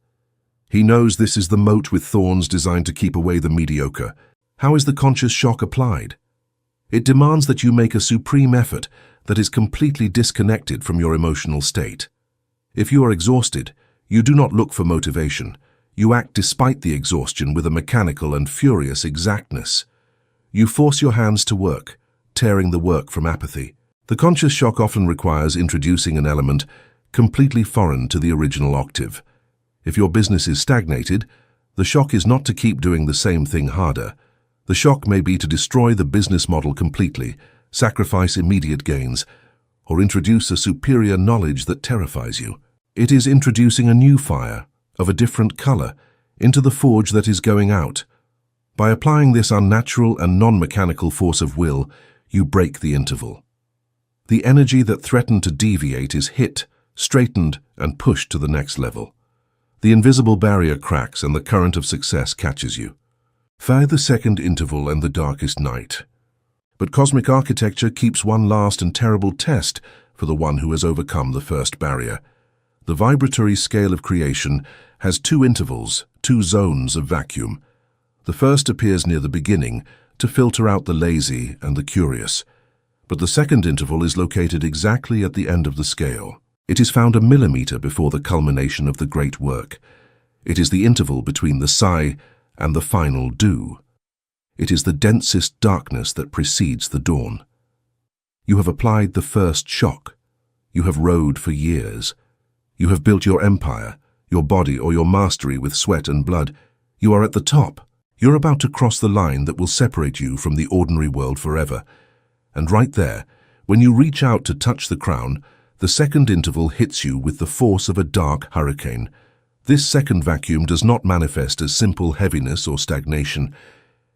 He knows this is the moat with thorns designed to keep away the mediocre. How is the conscious shock applied? It demands that you make a supreme effort that is completely disconnected from your emotional state. If you are exhausted, you do not look for motivation. You act despite the exhaustion with a mechanical and furious exactness. You force your hands to work, tearing the work from apathy. The conscious shock often requires introducing an element completely foreign to the original octave. If your business is stagnated, the shock is not to keep doing the same thing harder. The shock may be to destroy the business model completely, sacrifice immediate gains, or introduce a superior knowledge that terrifies you. It is introducing a new fire, of a different color, into the forge that is going out. By applying this unnatural and non-mechanical force of will, you break the interval. The energy that threatened to deviate is hit, straightened, and pushed to the next level. The invisible barrier cracks and the current of success catches you. Fare the second interval and the darkest night. But cosmic architecture keeps one last and terrible test for the one who has overcome the first barrier. The vibratory scale of creation has two intervals, two zones of vacuum. The first appears near the beginning to filter out the lazy and the curious, but the second interval is located exactly at the end of the scale. It is found a millimeter before the culmination of the great work. It is the interval between the sigh and the final do. It is the densest darkness that precedes the dawn. You have applied the first shock. You have rode for years. You have built your empire, your body or your mastery with sweat and blood. You are at the top. You're about to cross the line that will separate you from the ordinary world forever. And right there, when you reach out to touch the crown, the second interval hits you with the force of a dark hurricane. This second vacuum does not manifest as simple heaviness or stagnation.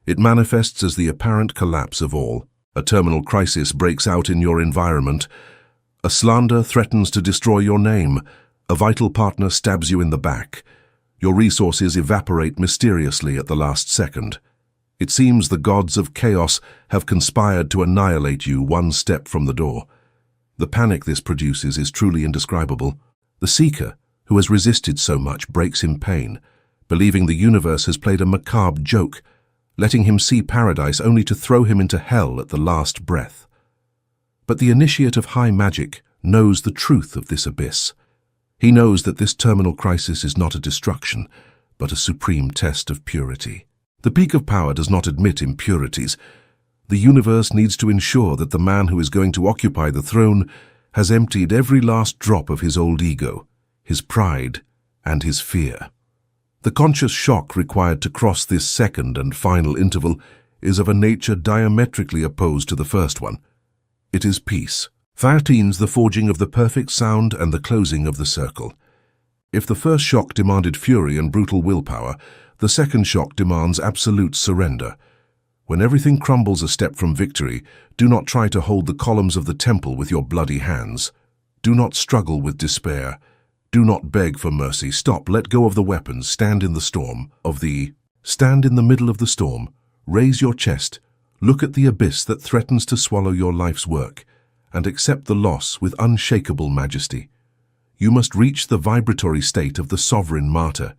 It manifests as the apparent collapse of all. A terminal crisis breaks out in your environment. A slander threatens to destroy your name. A vital partner stabs you in the back. Your resources evaporate mysteriously at the last second. It seems the gods of chaos have conspired to annihilate you one step from the door. The panic this produces is truly indescribable. The seeker, who has resisted so much, breaks in pain, believing the universe has played a macabre joke, letting him see paradise only to throw him into hell at the last breath. But the initiate of high magic knows the truth of this abyss. He knows that this terminal crisis is not a destruction, but a supreme test of purity. The peak of power does not admit impurities. The universe needs to ensure that the man who is going to occupy the throne has emptied every last drop of his old ego, his pride, and his fear. The conscious shock required to cross this second and final interval is of a nature diametrically opposed to the first one. It is peace. 13's the forging of the perfect sound and the closing of the circle. If the first shock demanded fury and brutal willpower, the second shock demands absolute surrender. When everything crumbles a step from victory, do not try to hold the columns of the temple with your bloody hands. Do not struggle with despair. Do not beg for mercy. Stop, let go of the weapons, stand in the storm. Stand in the middle of the storm, raise your chest, look at the abyss that threatens to swallow your life's work, and accept the loss with unshakable majesty. You must reach the vibratory state of the sovereign martyr.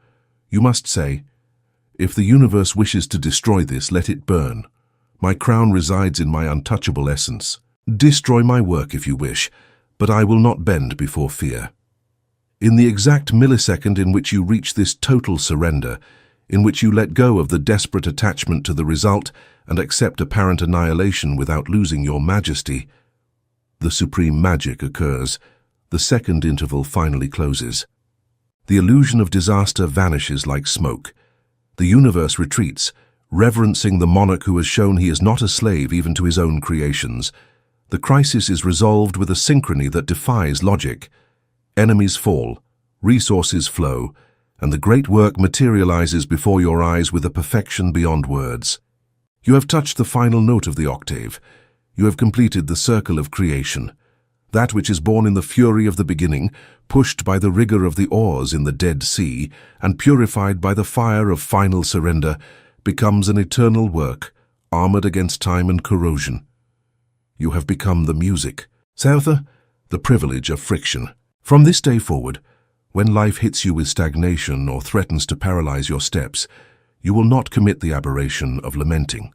You must say, if the universe wishes to destroy this, let it burn. My crown resides in my untouchable essence. Destroy my work if you wish, but I will not bend before fear. In the exact millisecond in which you reach this total surrender, in which you let go of the desperate attachment to the result and accept apparent annihilation without losing your majesty, the supreme magic occurs. The second interval finally closes. The illusion of disaster vanishes like smoke. The universe retreats, reverencing the monarch who has shown he is not a slave even to his own creations. The crisis is resolved with a synchrony that defies logic. Enemies fall, resources flow, and the great work materializes before your eyes with a perfection beyond words. You have touched the final note of the octave. You have completed the circle of creation. That which is born in the fury of the beginning, pushed by the rigor of the oars in the Dead Sea, and purified by the fire of final surrender, becomes an eternal work, armored against time and corrosion. You have become the music. Souther, the privilege of friction. From this day forward, when life hits you with stagnation or threatens to paralyze your steps, you will not commit the aberration of lamenting.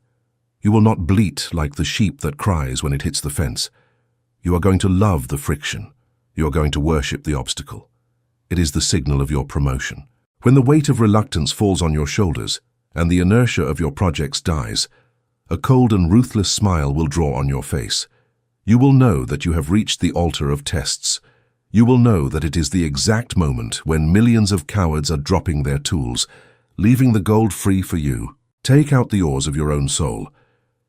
You will not bleat like the sheep that cries when it hits the fence. You are going to love the friction. You are going to worship the obstacle. It is the signal of your promotion. When the weight of reluctance falls on your shoulders and the inertia of your projects dies, a cold and ruthless smile will draw on your face. You will know that you have reached the altar of tests. You will know that it is the exact moment when millions of cowards are dropping their tools, leaving the gold free for you. Take out the oars of your own soul.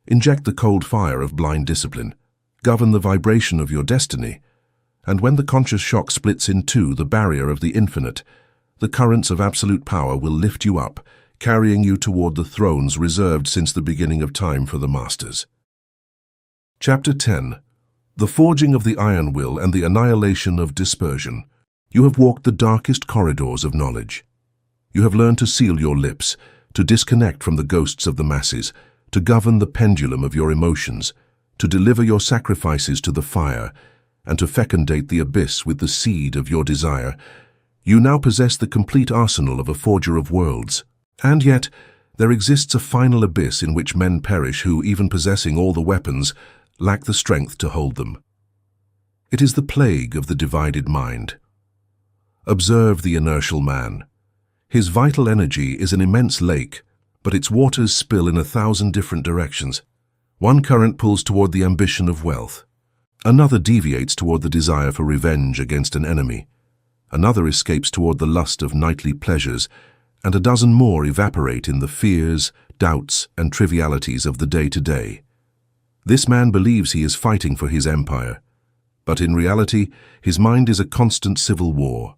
Inject the cold fire of blind discipline. Govern the vibration of your destiny. And when the conscious shock splits in two the barrier of the infinite, the currents of absolute power will lift you up, carrying you toward the thrones reserved since the beginning of time for the masters. Chapter 10. The Forging of the Iron Will and the Annihilation of Dispersion. You have walked the darkest corridors of knowledge. You have learned to seal your lips, to disconnect from the ghosts of the masses, to govern the pendulum of your emotions, to deliver your sacrifices to the fire, and to fecundate the abyss with the seed of your desire. You now possess the complete arsenal of a forger of worlds. And yet, there exists a final abyss in which men perish who, even possessing all the weapons, lack the strength to hold them. It is the plague of the divided mind. Observe the inertial man. His vital energy is an immense lake, but its waters spill in 1,000 different directions. One current pulls toward the ambition of wealth. Another deviates toward the desire for revenge against an enemy. Another escapes toward the lust of nightly pleasures, and a dozen more evaporate in the fears, doubts, and trivialities of the day-to-day. This man believes he is fighting for his empire, but in reality, his mind is a constant civil war.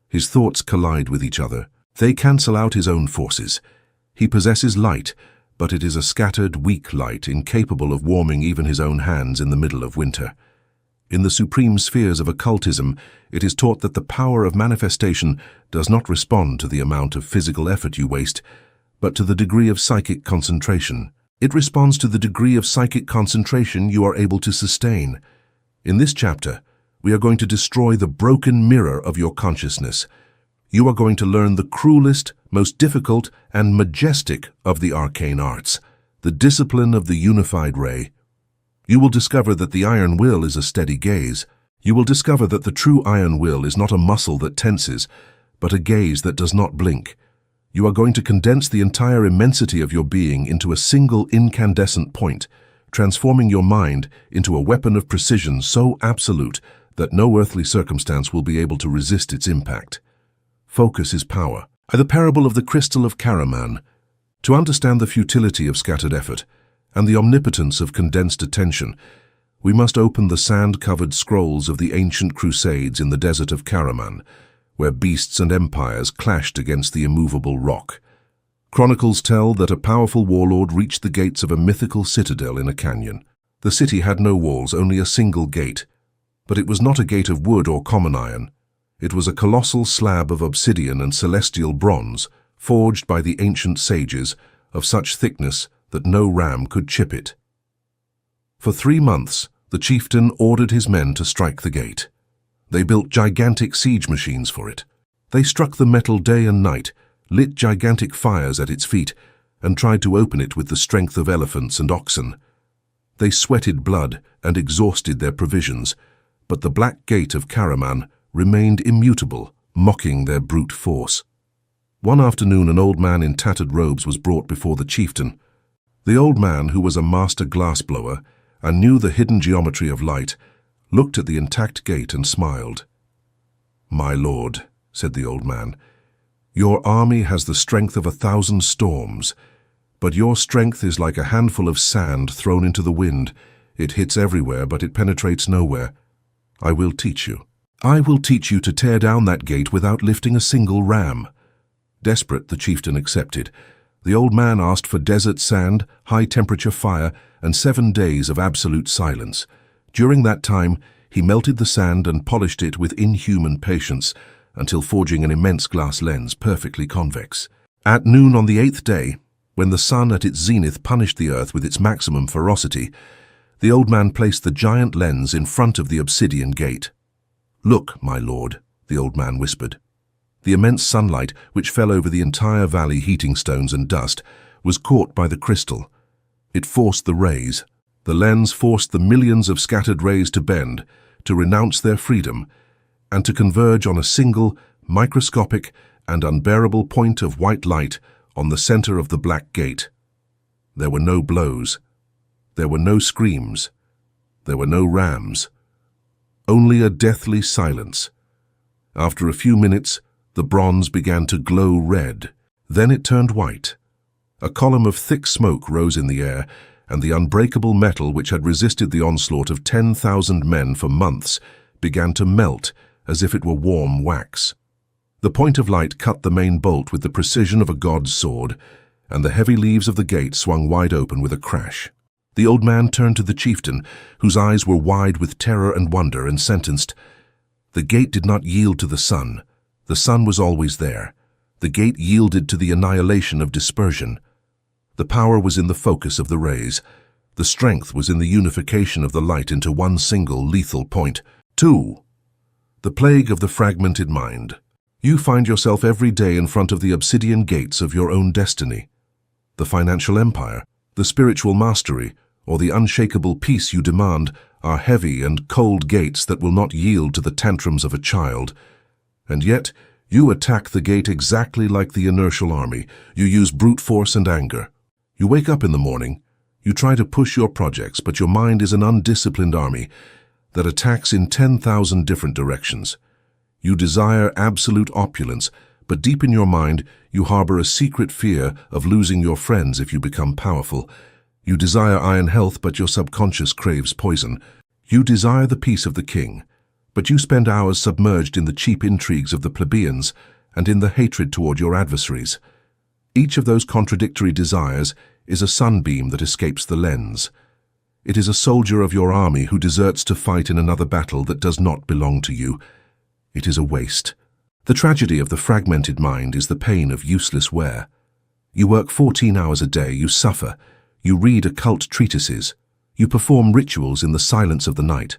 His thoughts collide with each other. They cancel out his own forces. He possesses light, but it is a scattered, weak light incapable of warming even his own hands in the middle of winter. In the supreme spheres of occultism, it is taught that the power of manifestation does not respond to the amount of physical effort you waste, but to the degree of psychic concentration. It responds to the degree of psychic concentration you are able to sustain. In this chapter, we are going to destroy the broken mirror of your consciousness. You are going to learn the cruelest, most difficult, and majestic of the arcane arts, the discipline of the unified ray. You will discover that the iron will is a steady gaze. You will discover that the true iron will is not a muscle that tenses, but a gaze that does not blink. You are going to condense the entire immensity of your being into a single incandescent point, transforming your mind into a weapon of precision so absolute that no earthly circumstance will be able to resist its impact. Focus is power. The parable of the crystal of Karaman. To understand the futility of scattered effort and the omnipotence of condensed attention, we must open the sand-covered scrolls of the ancient crusades in the desert of Karaman, where beasts and empires clashed against the immovable rock. Chronicles tell that a powerful warlord reached the gates of a mythical citadel in a canyon. The city had no walls, only a single gate. But it was not a gate of wood or common iron. It was a colossal slab of obsidian and celestial bronze, forged by the ancient sages, of such thickness that no ram could chip it. For 3 months, the chieftain ordered his men to strike the gate. They built gigantic siege machines for it. They struck the metal day and night, lit gigantic fires at its feet, and tried to open it with the strength of elephants and oxen. They sweated blood and exhausted their provisions, but the black gate of Karaman remained immutable, mocking their brute force. One afternoon, an old man in tattered robes was brought before the chieftain. The old man, who was a master glassblower and knew the hidden geometry of light, looked at the intact gate and smiled. "My lord," said the old man, "your army has the strength of 1,000 storms, but your strength is like a handful of sand thrown into the wind. It hits everywhere, but it penetrates nowhere. I will teach you. I will teach you to tear down that gate without lifting a single ram." Desperate, the chieftain accepted. The old man asked for desert sand, high-temperature fire, and 7 days of absolute silence. During that time, he melted the sand and polished it with inhuman patience until forging an immense glass lens perfectly convex. At noon on the 8th day, when the sun at its zenith punished the earth with its maximum ferocity, the old man placed the giant lens in front of the obsidian gate. "Look, my lord," the old man whispered. The immense sunlight, which fell over the entire valley, heating stones and dust, was caught by the crystal. It forced the rays. The lens forced the millions of scattered rays to bend, to renounce their freedom, and to converge on a single, microscopic, and unbearable point of white light on the center of the black gate. There were no blows. There were no screams. There were no rams. Only a deathly silence. After a few minutes, the bronze began to glow red. Then it turned white. A column of thick smoke rose in the air, and the unbreakable metal which had resisted the onslaught of 10,000 men for months began to melt as if it were warm wax. The point of light cut the main bolt with the precision of a god's sword, and the heavy leaves of the gate swung wide open with a crash. The old man turned to the chieftain, whose eyes were wide with terror and wonder, and sentenced, "The gate did not yield to the sun. The sun was always there. The gate yielded to the annihilation of dispersion. The power was in the focus of the rays. The strength was in the unification of the light into one single lethal point." 2. The plague of the fragmented mind. You find yourself every day in front of the obsidian gates of your own destiny. The financial empire, the spiritual mastery, or the unshakable peace you demand are heavy and cold gates that will not yield to the tantrums of a child. And yet, you attack the gate exactly like the inertial army. You use brute force and anger. You wake up in the morning, you try to push your projects, but your mind is an undisciplined army that attacks in 10,000 different directions. You desire absolute opulence, but deep in your mind, you harbor a secret fear of losing your friends if you become powerful. You desire iron health, but your subconscious craves poison. You desire the peace of the king, but you spend hours submerged in the cheap intrigues of the plebeians and in the hatred toward your adversaries. Each of those contradictory desires is a sunbeam that escapes the lens. It is a soldier of your army who deserts to fight in another battle that does not belong to you. It is a waste. The tragedy of the fragmented mind is the pain of useless wear. You work 14 hours a day, you suffer, you read occult treatises, you perform rituals in the silence of the night,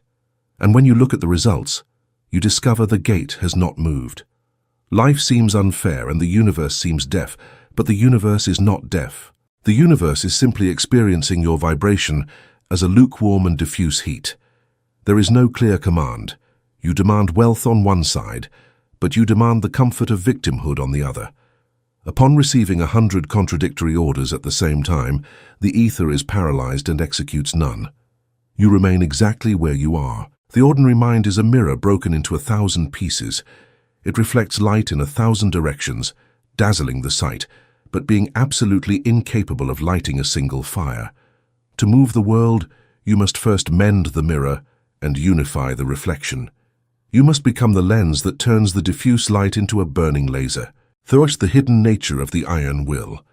and when you look at the results, you discover the gate has not moved. Life seems unfair and the universe seems deaf, but the universe is not deaf. The universe is simply experiencing your vibration as a lukewarm and diffuse heat. There is no clear command. You demand wealth on one side, but you demand the comfort of victimhood on the other. Upon receiving 100 contradictory orders at the same time, the ether is paralyzed and executes none. You remain exactly where you are. The ordinary mind is a mirror broken into 1,000 pieces. It reflects light in 1,000 directions, dazzling the sight, but being absolutely incapable of lighting a single fire. To move the world, you must first mend the mirror and unify the reflection. You must become the lens that turns the diffuse light into a burning laser. Thus the hidden nature of the iron will.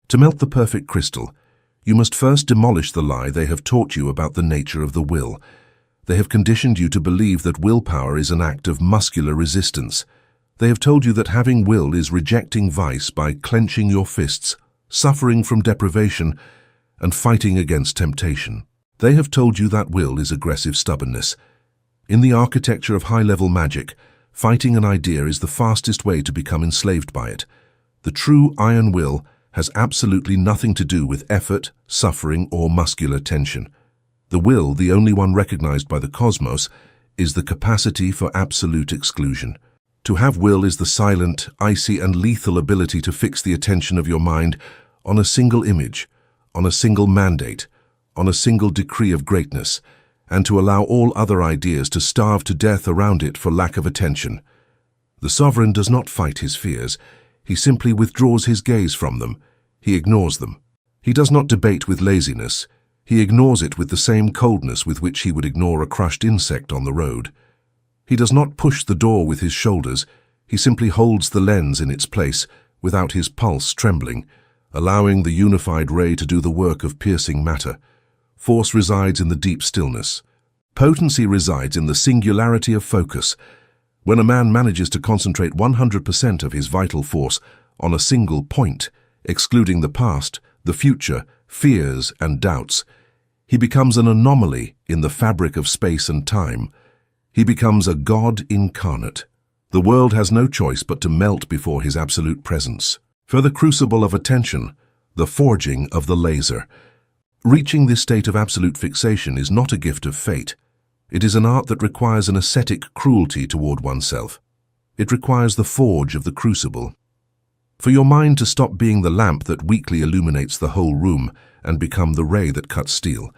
To melt the perfect crystal, you must first demolish the lie they have taught you about the nature of the will. They have conditioned you to believe that willpower is an act of muscular resistance. They have told you that having will is rejecting vice by clenching your fists, suffering from deprivation, and fighting against temptation. They have told you that will is aggressive stubbornness. In the architecture of high-level magic, fighting an idea is the fastest way to become enslaved by it. The true iron will has absolutely nothing to do with effort, suffering, or muscular tension. The will, the only one recognized by the cosmos, is the capacity for absolute exclusion. To have will is the silent, icy, and lethal ability to fix the attention of your mind on a single image, on a single mandate, on a single decree of greatness, and to allow all other ideas to starve to death around it for lack of attention. The sovereign does not fight his fears. He simply withdraws his gaze from them. He ignores them. He does not debate with laziness. He ignores it with the same coldness with which he would ignore a crushed insect on the road. He does not push the door with his shoulders, he simply holds the lens in its place without his pulse trembling, allowing the unified ray to do the work of piercing matter. Force resides in the deep stillness. Potency resides in the singularity of focus. When a man manages to concentrate 100% of his vital force on a single point, excluding the past, the future, fears and doubts, he becomes an anomaly in the fabric of space and time. He becomes a god incarnate. The world has no choice but to melt before his absolute presence. For the crucible of attention, the forging of the laser. Reaching this state of absolute fixation is not a gift of fate. It is an art that requires an ascetic cruelty toward oneself. It requires the forge of the crucible. For your mind to stop being the lamp that weakly illuminates the whole room and become the ray that cuts steel,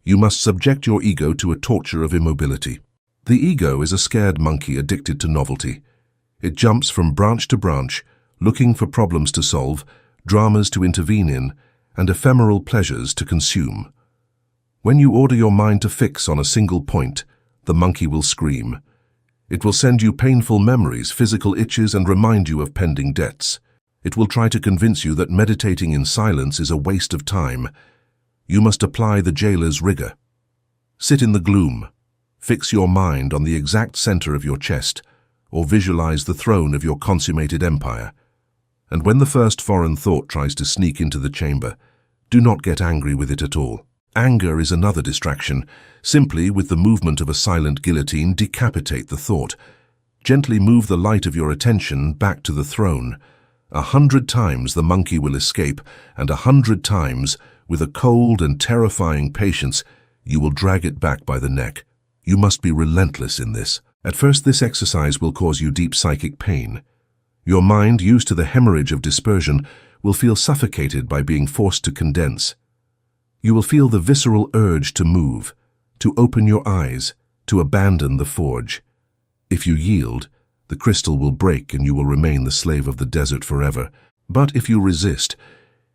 you must subject your ego to a torture of immobility. The ego is a scared monkey addicted to novelty. It jumps from branch to branch, looking for problems to solve, dramas to intervene in, and ephemeral pleasures to consume. When you order your mind to fix on a single point, the monkey will scream. It will send you painful memories, physical itches, and remind you of pending debts. It will try to convince you that meditating in silence is a waste of time. You must apply the jailer's rigor. Sit in the gloom. Fix your mind on the exact center of your chest, or visualize the throne of your consummated empire. And when the first foreign thought tries to sneak into the chamber, do not get angry with it at all. Anger is another distraction. Simply, with the movement of a silent guillotine, decapitate the thought. Gently move the light of your attention back to the throne. 100 times the monkey will escape, and 100 times, with a cold and terrifying patience, you will drag it back by the neck. You must be relentless in this. At first, this exercise will cause you deep psychic pain. Your mind, used to the hemorrhage of dispersion, will feel suffocated by being forced to condense. You will feel the visceral urge to move, to open your eyes, to abandon the forge. If you yield, the crystal will break and you will remain the slave of the desert forever. But if you resist,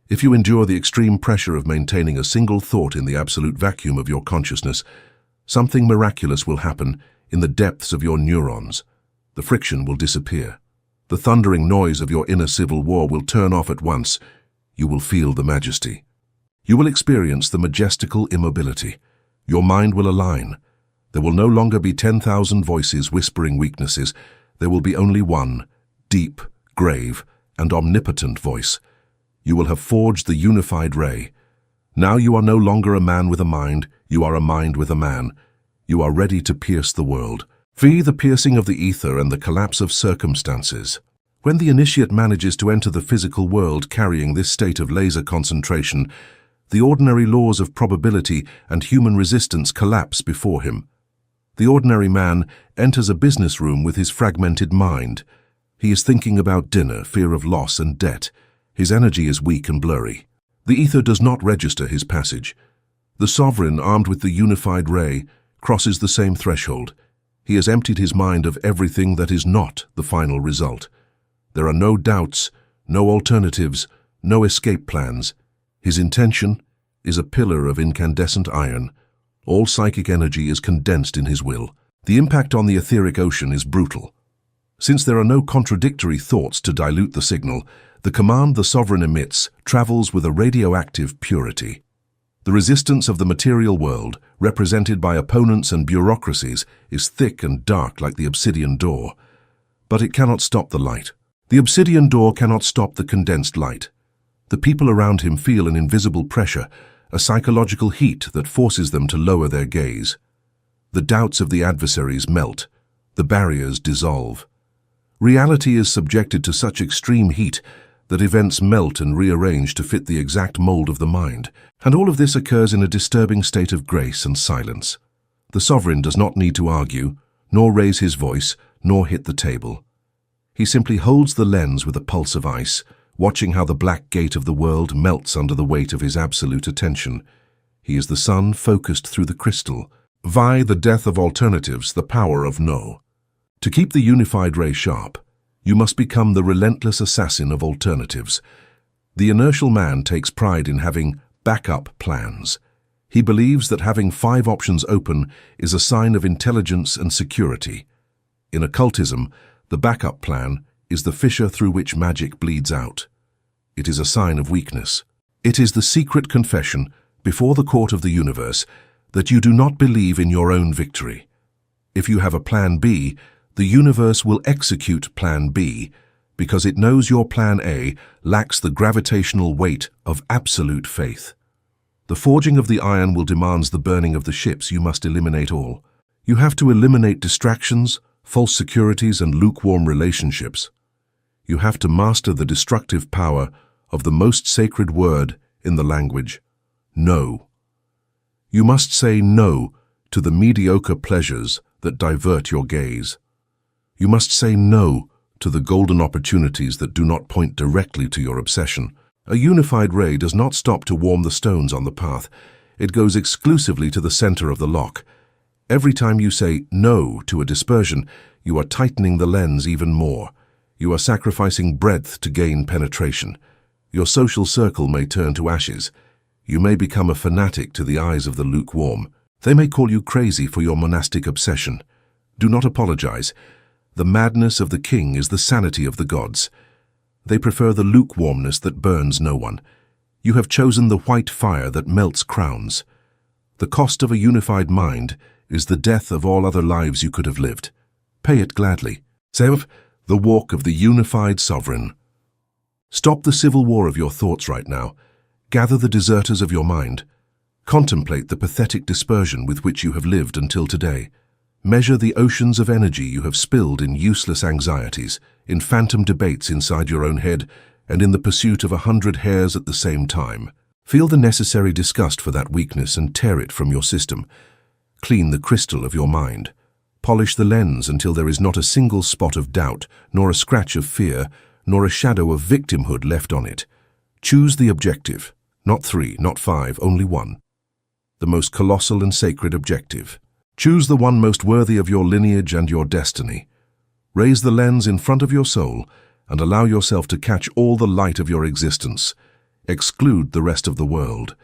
if you endure the extreme pressure of maintaining a single thought in the absolute vacuum of your consciousness, something miraculous will happen in the depths of your neurons. The friction will disappear. The thundering noise of your inner civil war will turn off at once. You will feel the majesty. You will experience the majestical immobility. Your mind will align. There will no longer be 10,000 voices whispering weaknesses. There will be only one, deep, grave, and omnipotent voice. You will have forged the unified ray. Now you are no longer a man with a mind, you are a mind with a man. You are ready to pierce the world. Feel the piercing of the ether and the collapse of circumstances. When the initiate manages to enter the physical world carrying this state of laser concentration, the ordinary laws of probability and human resistance collapse before him. The ordinary man enters a business room with his fragmented mind. He is thinking about dinner, fear of loss, and debt. His energy is weak and blurry. The ether does not register his passage. The sovereign, armed with the unified ray, crosses the same threshold. He has emptied his mind of everything that is not the final result. There are no doubts, no alternatives, no escape plans. His intention is a pillar of incandescent iron. All psychic energy is condensed in his will. The impact on the etheric ocean is brutal. Since there are no contradictory thoughts to dilute the signal, the command the sovereign emits travels with a radioactive purity. The resistance of the material world, represented by opponents and bureaucracies, is thick and dark like the obsidian door. But it cannot stop the light. The obsidian door cannot stop the condensed light. The people around him feel an invisible pressure, a psychological heat that forces them to lower their gaze. The doubts of the adversaries melt. The barriers dissolve. Reality is subjected to such extreme heat that events melt and rearrange to fit the exact mold of the mind. And all of this occurs in a disturbing state of grace and silence. The sovereign does not need to argue, nor raise his voice, nor hit the table. He simply holds the lens with a pulse of ice, watching how the black gate of the world melts under the weight of his absolute attention. He is the sun focused through the crystal. Vie the death of alternatives, the power of no. To keep the unified ray sharp, you must become the relentless assassin of alternatives. The inertial man takes pride in having backup plans. He believes that having 5 options open is a sign of intelligence and security. In occultism, the backup plan is the fissure through which magic bleeds out. It is a sign of weakness. It is the secret confession before the court of the universe that you do not believe in your own victory. If you have a plan B, the universe will execute plan B because it knows your plan A lacks the gravitational weight of absolute faith. The forging of the iron will demand the burning of the ships. You must eliminate all. You have to eliminate distractions, false securities, and lukewarm relationships. You have to master the destructive power of the most sacred word in the language, no. You must say no to the mediocre pleasures that divert your gaze. You must say no to the golden opportunities that do not point directly to your obsession. A unified ray does not stop to warm the stones on the path. It goes exclusively to the center of the lock. Every time you say no to a dispersion, you are tightening the lens even more. You are sacrificing breadth to gain penetration. Your social circle may turn to ashes. You may become a fanatic to the eyes of the lukewarm. They may call you crazy for your monastic obsession. Do not apologize. The madness of the king is the sanity of the gods. They prefer the lukewarmness that burns no one. You have chosen the white fire that melts crowns. The cost of a unified mind is the death of all other lives you could have lived. Pay it gladly. Sev, the walk of the unified sovereign. Stop the civil war of your thoughts right now. Gather the deserters of your mind. Contemplate the pathetic dispersion with which you have lived until today. Measure the oceans of energy you have spilled in useless anxieties, in phantom debates inside your own head, and in the pursuit of 100 hares at the same time. Feel the necessary disgust for that weakness and tear it from your system. Clean the crystal of your mind. Polish the lens until there is not a single spot of doubt, nor a scratch of fear, nor a shadow of victimhood left on it. Choose the objective. Not 3, not 5, only 1. The most colossal and sacred objective. Choose the one most worthy of your lineage and your destiny. Raise the lens in front of your soul and allow yourself to catch all the light of your existence. Exclude the rest of the world.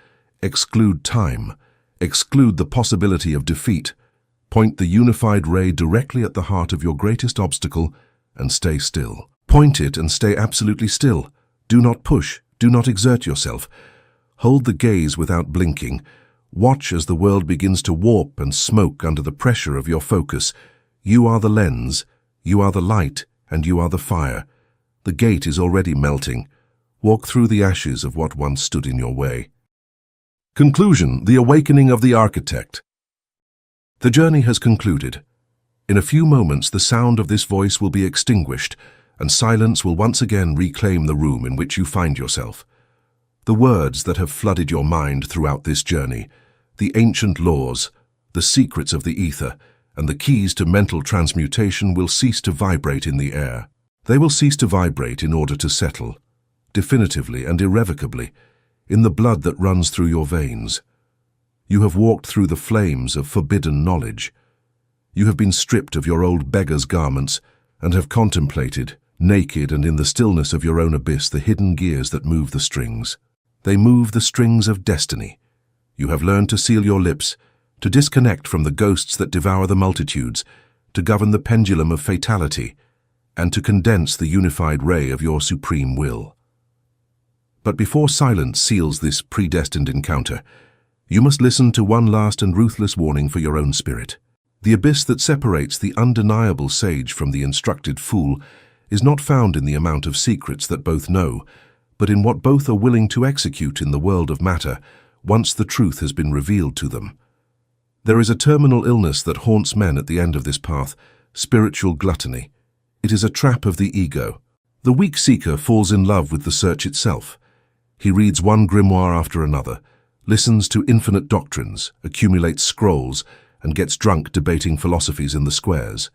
Exclude time. Exclude the possibility of defeat. Point the unified ray directly at the heart of your greatest obstacle and stay still. Point it and stay absolutely still. Do not push. Do not exert yourself. Hold the gaze without blinking. Watch as the world begins to warp and smoke under the pressure of your focus. You are the lens, you are the light, and you are the fire. The gate is already melting. Walk through the ashes of what once stood in your way. Conclusion: the awakening of the architect. The journey has concluded. In a few moments, the sound of this voice will be extinguished, and silence will once again reclaim the room in which you find yourself. The words that have flooded your mind throughout this journey, the ancient laws, the secrets of the ether, and the keys to mental transmutation will cease to vibrate in the air. They will cease to vibrate in order to settle, definitively and irrevocably, in the blood that runs through your veins. You have walked through the flames of forbidden knowledge. You have been stripped of your old beggar's garments and have contemplated, naked and in the stillness of your own abyss, the hidden gears that move the strings. They move the strings of destiny. You have learned to seal your lips, to disconnect from the ghosts that devour the multitudes, to govern the pendulum of fatality, and to condense the unified ray of your supreme will. But before silence seals this predestined encounter, you must listen to one last and ruthless warning for your own spirit. The abyss that separates the undeniable sage from the instructed fool is not found in the amount of secrets that both know, but in what both are willing to execute in the world of matter once the truth has been revealed to them. There is a terminal illness that haunts men at the end of this path, spiritual gluttony. It is a trap of the ego. The weak seeker falls in love with the search itself. He reads one grimoire after another, listens to infinite doctrines, accumulates scrolls, and gets drunk debating philosophies in the squares.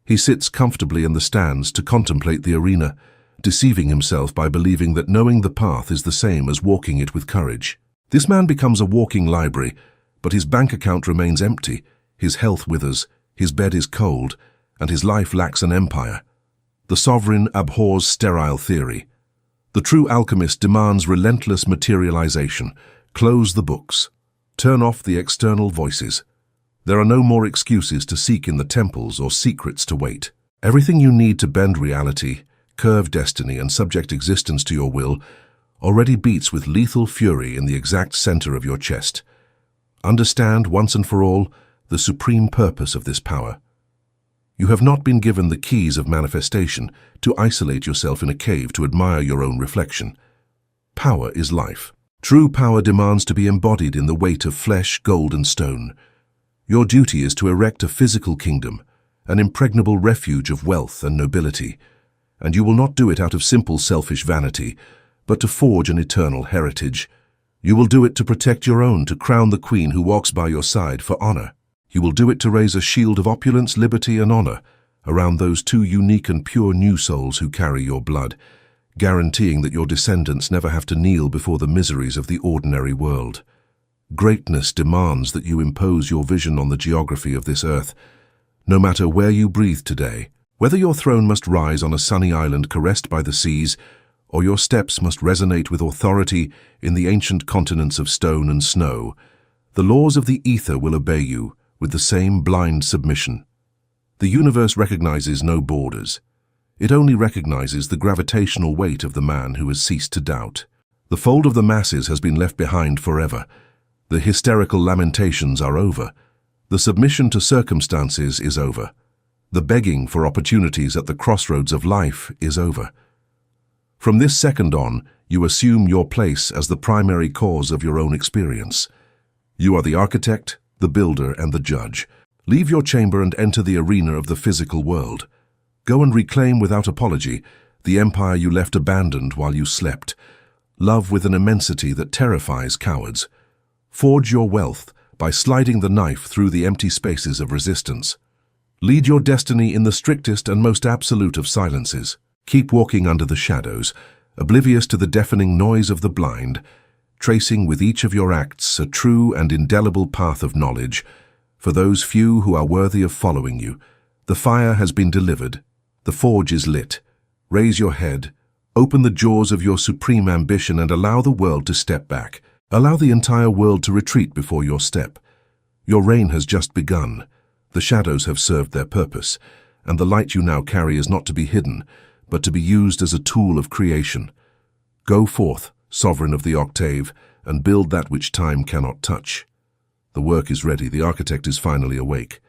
He sits comfortably in the stands to contemplate the arena, deceiving himself by believing that knowing the path is the same as walking it with courage. This man becomes a walking library, but his bank account remains empty, his health withers, his bed is cold, and his life lacks an empire. The sovereign abhors sterile theory. The true alchemist demands relentless materialization. Close the books. Turn off the external voices. There are no more excuses to seek in the temples or secrets to wait. Everything you need to bend reality, curve destiny, and subject existence to your will already beats with lethal fury in the exact center of your chest. Understand once and for all the supreme purpose of this power. You have not been given the keys of manifestation to isolate yourself in a cave to admire your own reflection. Power is life. True power demands to be embodied in the weight of flesh, gold, and stone. Your duty is to erect a physical kingdom, an impregnable refuge of wealth and nobility, and you will not do it out of simple selfish vanity, but to forge an eternal heritage. You will do it to protect your own, to crown the queen who walks by your side for honor. You will do it to raise a shield of opulence, liberty, and honor around those two unique and pure new souls who carry your blood, guaranteeing that your descendants never have to kneel before the miseries of the ordinary world. Greatness demands that you impose your vision on the geography of this earth, no matter where you breathe today. Whether your throne must rise on a sunny island caressed by the seas, or your steps must resonate with authority in the ancient continents of stone and snow, the laws of the ether will obey you with the same blind submission. The universe recognizes no borders. It only recognizes the gravitational weight of the man who has ceased to doubt. The fold of the masses has been left behind forever. The hysterical lamentations are over. The submission to circumstances is over. The begging for opportunities at the crossroads of life is over. From this second on, you assume your place as the primary cause of your own experience. You are the architect, the builder, and the judge. Leave your chamber and enter the arena of the physical world. Go and reclaim without apology the empire you left abandoned while you slept. Love with an immensity that terrifies cowards. Forge your wealth by sliding the knife through the empty spaces of resistance. Lead your destiny in the strictest and most absolute of silences. Keep walking under the shadows, oblivious to the deafening noise of the blind, tracing with each of your acts a true and indelible path of knowledge. For those few who are worthy of following you, the fire has been delivered. The forge is lit. Raise your head, open the jaws of your supreme ambition, and allow the world to step back. Allow the entire world to retreat before your step. Your reign has just begun. The shadows have served their purpose, and the light you now carry is not to be hidden, but to be used as a tool of creation. Go forth, sovereign of the octave, and build that which time cannot touch. The work is ready. The architect is finally awake.